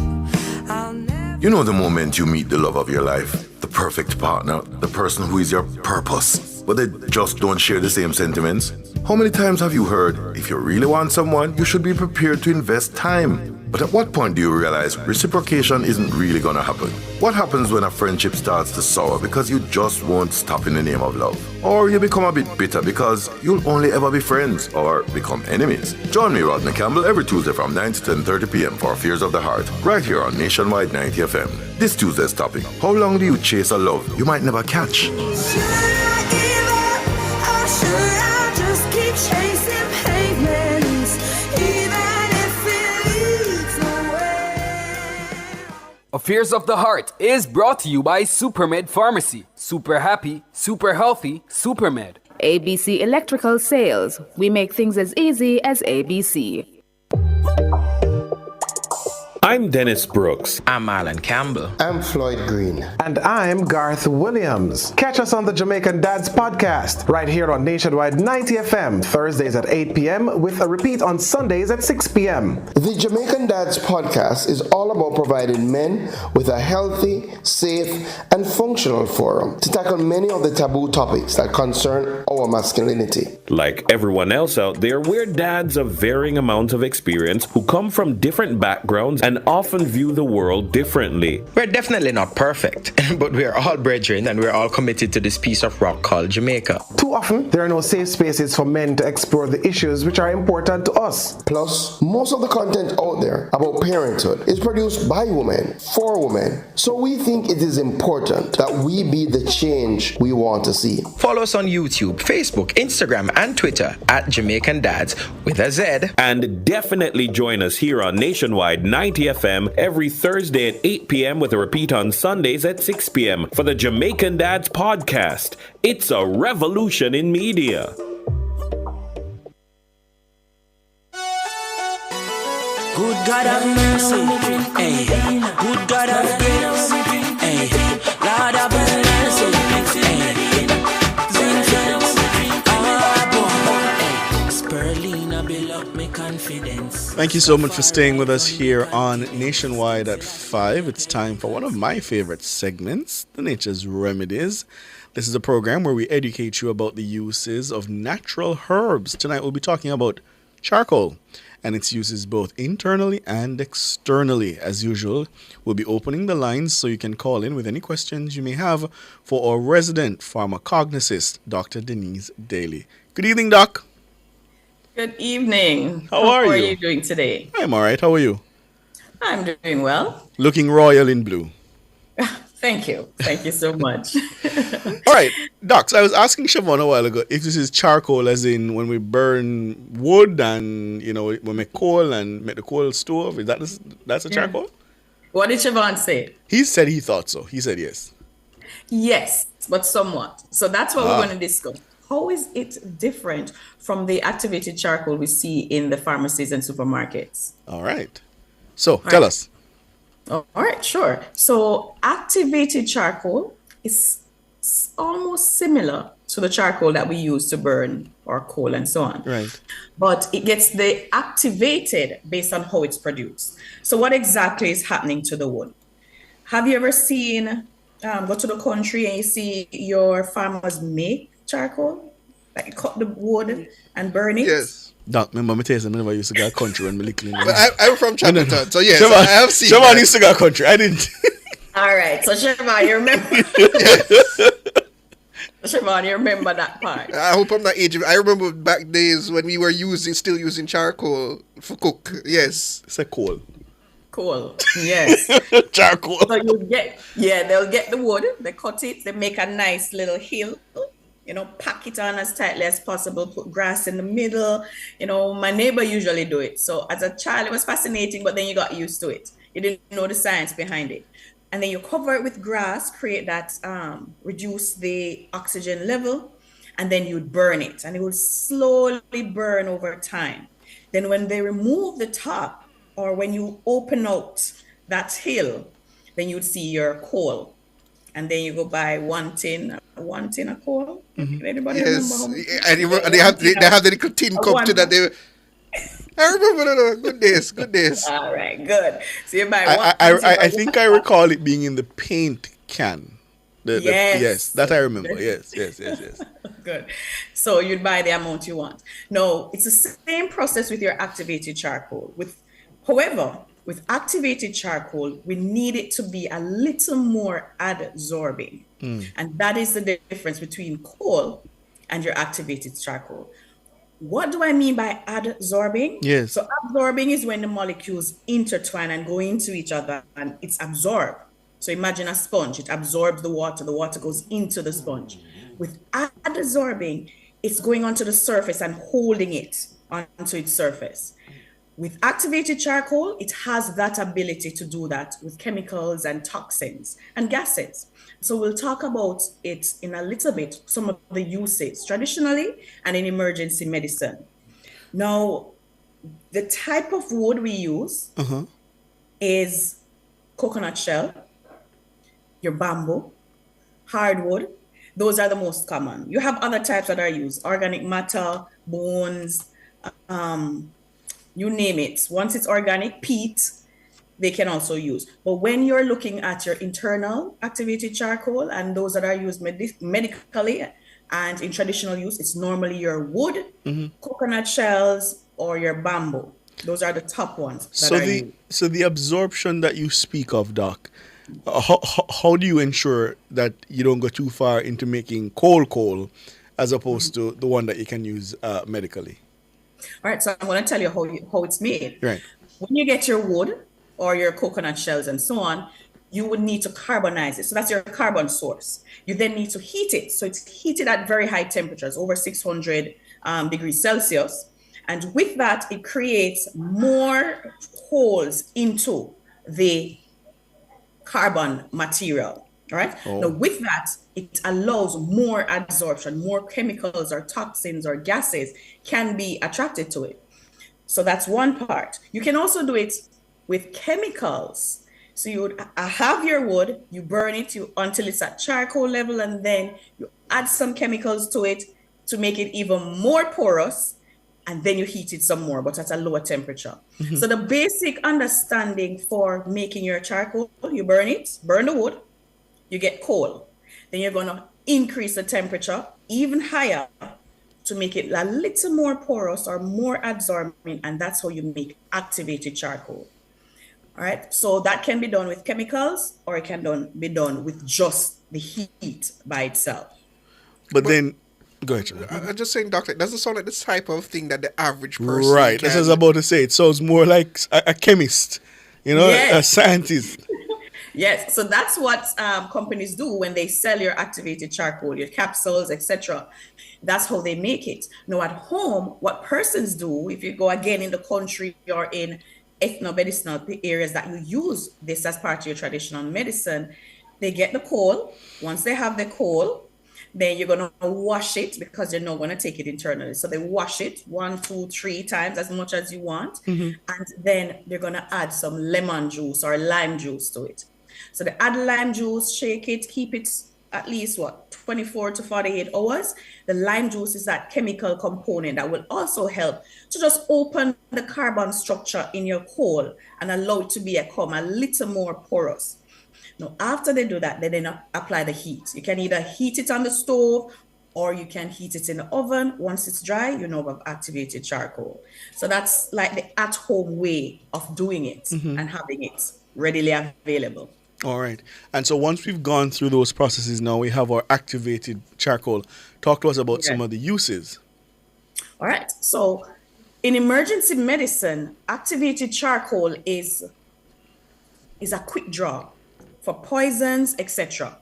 You know the moment you meet the love of your life, the perfect partner, the person who is your purpose, but they just don't share the same sentiments? How many times have you heard, if you really want someone, you should be prepared to invest time? But at what point do you realize reciprocation isn't really gonna happen? What happens when a friendship starts to sour because you just won't stop in the name of love? Or you become a bit bitter because you'll only ever be friends or become enemies? Join me, Rodney Campbell, every Tuesday from 9 to 10:30 p.m. for Fears of the Heart, right here on Nationwide 90 FM. This Tuesday's topic: how long do you chase a love you might never catch? Affairs of the Heart is brought to you by Supermed Pharmacy. Super happy, super healthy, Supermed. ABC Electrical Sales. We make things as easy as ABC. I'm Dennis Brooks. I'm Alan Campbell. I'm Floyd Green. And I'm Garth Williams. Catch us on the Jamaican Dads podcast right here on Nationwide 90 FM, Thursdays at 8 p.m. with a repeat on Sundays at 6 p.m. The Jamaican Dads podcast is all about providing men with a healthy, safe, and functional forum to tackle many of the taboo topics that concern our masculinity. Like everyone else out there, we're dads of varying amounts of experience who come from different backgrounds and often view the world differently. We're definitely not perfect, but we're all brethren and we're all committed to this piece of rock called Jamaica. Too often, there are no safe spaces for men to explore the issues which are important to us. Plus, most of the content out there about parenthood is produced by women, for women. So we think it is important that we be the change we want to see. Follow us on YouTube, Facebook, Instagram, and Twitter at Jamaican Dads with a Z. And definitely join us here on Nationwide 90 FM every Thursday at 8 p.m. with a repeat on Sundays at 6 p.m. for the Jamaican Dads podcast. It's a revolution in media. Good God of mercy, hey. Good God of grace, hey. Lord of mercy, hey. Spurlina build up my confidence. Thank you so much for staying with us here on Nationwide at 5. It's time for one of my favorite segments, The Nature's Remedies. This is a program where we educate you about the uses of natural herbs. Tonight we'll be talking about charcoal and its uses both internally and externally. As usual, we'll be opening the lines so you can call in with any questions you may have for our resident pharmacognosist, Dr. Denise Daly. Good evening, Doc. Good evening. How are you doing today? I'm all right. How are you? I'm doing well. Looking royal in blue. Thank you. Thank you so much. All right, Doc, so I was asking Siobhan a while ago if this is charcoal as in when we burn wood and, you know, we make coal and make the coal stove. Is that's a charcoal? What did Siobhan say? He said he thought so. He said yes. Yes, but somewhat. So that's what we're going to discuss. How is it different from the activated charcoal we see in the pharmacies and supermarkets? All right. So tell us. All right, sure. So activated charcoal is almost similar to the charcoal that we use to burn our coal and so on. Right. But it gets the activated based on how it's produced. So what exactly is happening to the wood? Have you ever seen, go to the country and you see your farmers make charcoal? Like cut the wood and burn it? Yes. Doc, remember me tell you, I never used to go country when we little. I'm from Champton, so yes, Siobhan, I have seen Siobhan used to go country. I didn't. All right, so Siobhan, you remember? Siobhan, you remember that part? I hope I'm not aging. I remember back days when we were still using charcoal for cook. Yes. It's a coal. Coal, yes. Charcoal. So they'll get the wood, they cut it, they make a nice little hill. You know, pack it on as tightly as possible, put grass in the middle. You know, my neighbor usually do it. So as a child, it was fascinating, but then you got used to it. You didn't know the science behind it. And then you cover it with grass, create that, reduce the oxygen level, and then you'd burn it. And it would slowly burn over time. Then when they remove the top, or when you open out that hill, then you'd see your coal. And then you go buy one tin of coal. Mm-hmm. Anybody remember how much? And they have the little tin cup to that. I remember. Good days. Good days. All right, good. So you buy one. I think I recall it being in the paint can. Yes, that I remember. Yes. Good. So you'd buy the amount you want. No, it's the same process with your activated charcoal. However, with activated charcoal, we need it to be a little more adsorbing. And that is the difference between coal and your activated charcoal. What do I mean by adsorbing? Yes. So absorbing is when the molecules intertwine and go into each other and it's absorbed. So imagine a sponge, it absorbs the water goes into the sponge. With adsorbing, it's going onto the surface and holding it onto its surface. With activated charcoal, it has that ability to do that with chemicals and toxins and gases. So we'll talk about it in a little bit, some of the uses traditionally and in emergency medicine. Now, the type of wood we use is coconut shell, your bamboo, hardwood. Those are the most common. You have other types that are used, organic matter, bones, you name it. Once it's organic, peat, they can also use. But when you're looking at your internal activated charcoal and those that are used medically and in traditional use, it's normally your wood, coconut shells, or your bamboo. Those are the top ones. So the absorption that you speak of, Doc, how do you ensure that you don't go too far into making coal as opposed to the one that you can use medically? All right, so I'm going to tell you how it's made. Right. When you get your wood or your coconut shells and so on, you would need to carbonize it. So that's your carbon source. You then need to heat it. So it's heated at very high temperatures, over 600 degrees Celsius. And with that, it creates more holes into the carbon material. All right. Now, with that, it allows more absorption, more chemicals or toxins or gases can be attracted to it. So that's one part. You can also do it with chemicals. So you would have your wood, you burn it until it's at charcoal level, and then you add some chemicals to it to make it even more porous, and then you heat it some more, but at a lower temperature. So the basic understanding for making your charcoal, you burn the wood, you get coal. Then you're going to increase the temperature even higher to make it a little more porous or more absorbing, and that's how you make activated charcoal. All right, so that can be done with chemicals, or it can be done with just the heat by itself. But then, go ahead. I'm just saying, Doctor, it doesn't sound like the type of thing that the average person Right, can. this is about to say. It sounds more like a chemist, a scientist. Yes, so that's what companies do when they sell your activated charcoal, your capsules, etc. That's how they make it. Now at home, what persons do, if you go again in the country or in ethno-medicinal areas that you use this as part of your traditional medicine, they get the coal. Once they have the coal, then you're going to wash it because you're not going to take it internally. So they wash it 1, 2, 3 times as much as you want. And then they're going to add some lemon juice or lime juice to it. So they add lime juice, shake it, keep it at least 24 to 48 hours. The lime juice is that chemical component that will also help to just open the carbon structure in your coal and allow it to become a little more porous. Now, after they do that, they then apply the heat. You can either heat it on the stove or you can heat it in the oven. Once it's dry, you know of activated charcoal. So that's like the at-home way of doing it and having it readily available. All right. And so once we've gone through those processes, now we have our activated charcoal. Talk to us about some of the uses. All right. So in emergency medicine, activated charcoal is a quick draw for poisons, etc.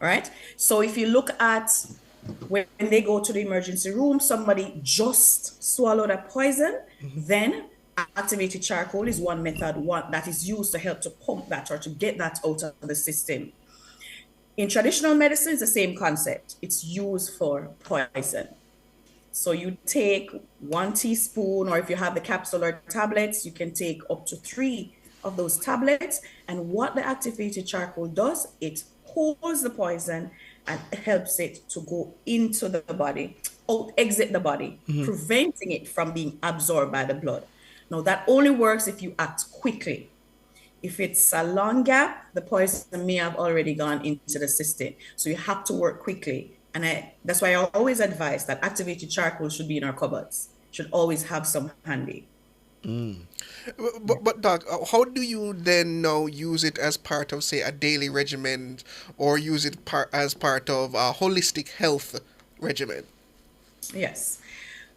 All right. So if you look at when they go to the emergency room, somebody just swallowed a poison, then activated charcoal is one method that is used to help to pump that or to get that out of the system. In traditional medicine, it's the same concept. It's used for poison. So you take 1 teaspoon, or if you have the capsule or tablets, you can take up to 3 of those tablets. And what the activated charcoal does, it holds the poison and helps it to go into the body, exit the body, preventing it from being absorbed by the blood. Now, that only works if you act quickly. If it's a long gap, the poison may have already gone into the system. So you have to work quickly. And that's why I always advise that activated charcoal should be in our cupboards, should always have some handy. But Doc, how do you then now use it as part of, say, a daily regimen, or use it as part of a holistic health regimen? Yes.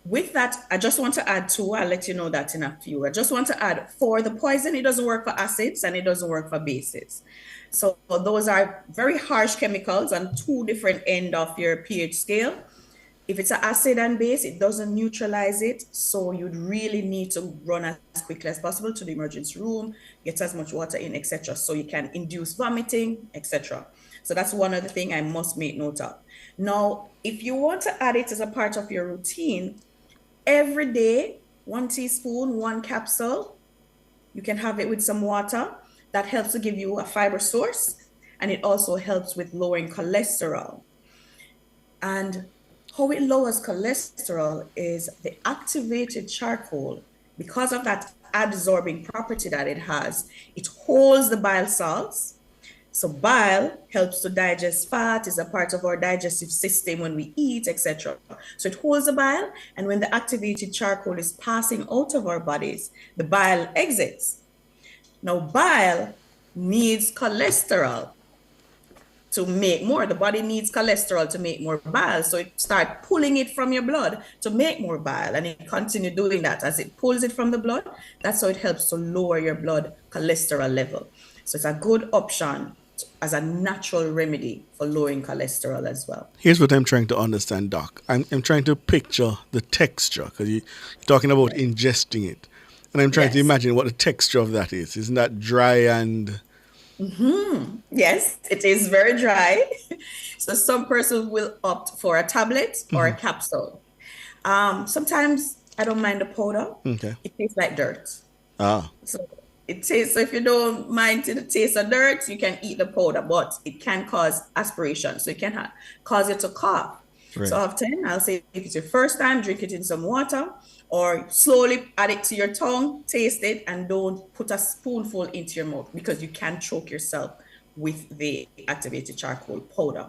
With that, I just want to add too, I'll let you know that in a few. I just want to add, for the poison, it doesn't work for acids and it doesn't work for bases. So those are very harsh chemicals on two different ends of your pH scale. If it's an acid and base, it doesn't neutralize it. So you'd really need to run as quickly as possible to the emergency room, get as much water in, etc. So you can induce vomiting, etc. So that's one other thing I must make note of. Now, if you want to add it as a part of your routine, every day, 1 teaspoon, 1 capsule, you can have it with some water. That helps to give you a fiber source, and it also helps with lowering cholesterol. And how it lowers cholesterol is the activated charcoal, because of that adsorbing property that it has, it holds the bile salts. So bile helps to digest fat, is a part of our digestive system when we eat, etc. So it holds the bile, and when the activated charcoal is passing out of our bodies, the bile exits. Now, bile needs cholesterol to make more. The body needs cholesterol to make more bile. So it starts pulling it from your blood to make more bile. And it continues doing that. As it pulls it from the blood, that's how it helps to lower your blood cholesterol level. So it's a good option as a natural remedy for lowering cholesterol as well. Here's what I'm trying to understand, Doc. I'm trying to picture the texture, because you're talking about ingesting it. And I'm trying to imagine what the texture of that is. Isn't that dry and... Yes, it is very dry. So some persons will opt for a tablet or a capsule. Sometimes I don't mind the powder. Okay. It tastes like dirt. Ah. So it tastes, so if you don't mind the taste of dirt, you can eat the powder, but it can cause aspiration. So it can cause you to cough. Right. So often I'll say, if it's your first time, drink it in some water, or slowly add it to your tongue, taste it, and don't put a spoonful into your mouth, because you can choke yourself with the activated charcoal powder.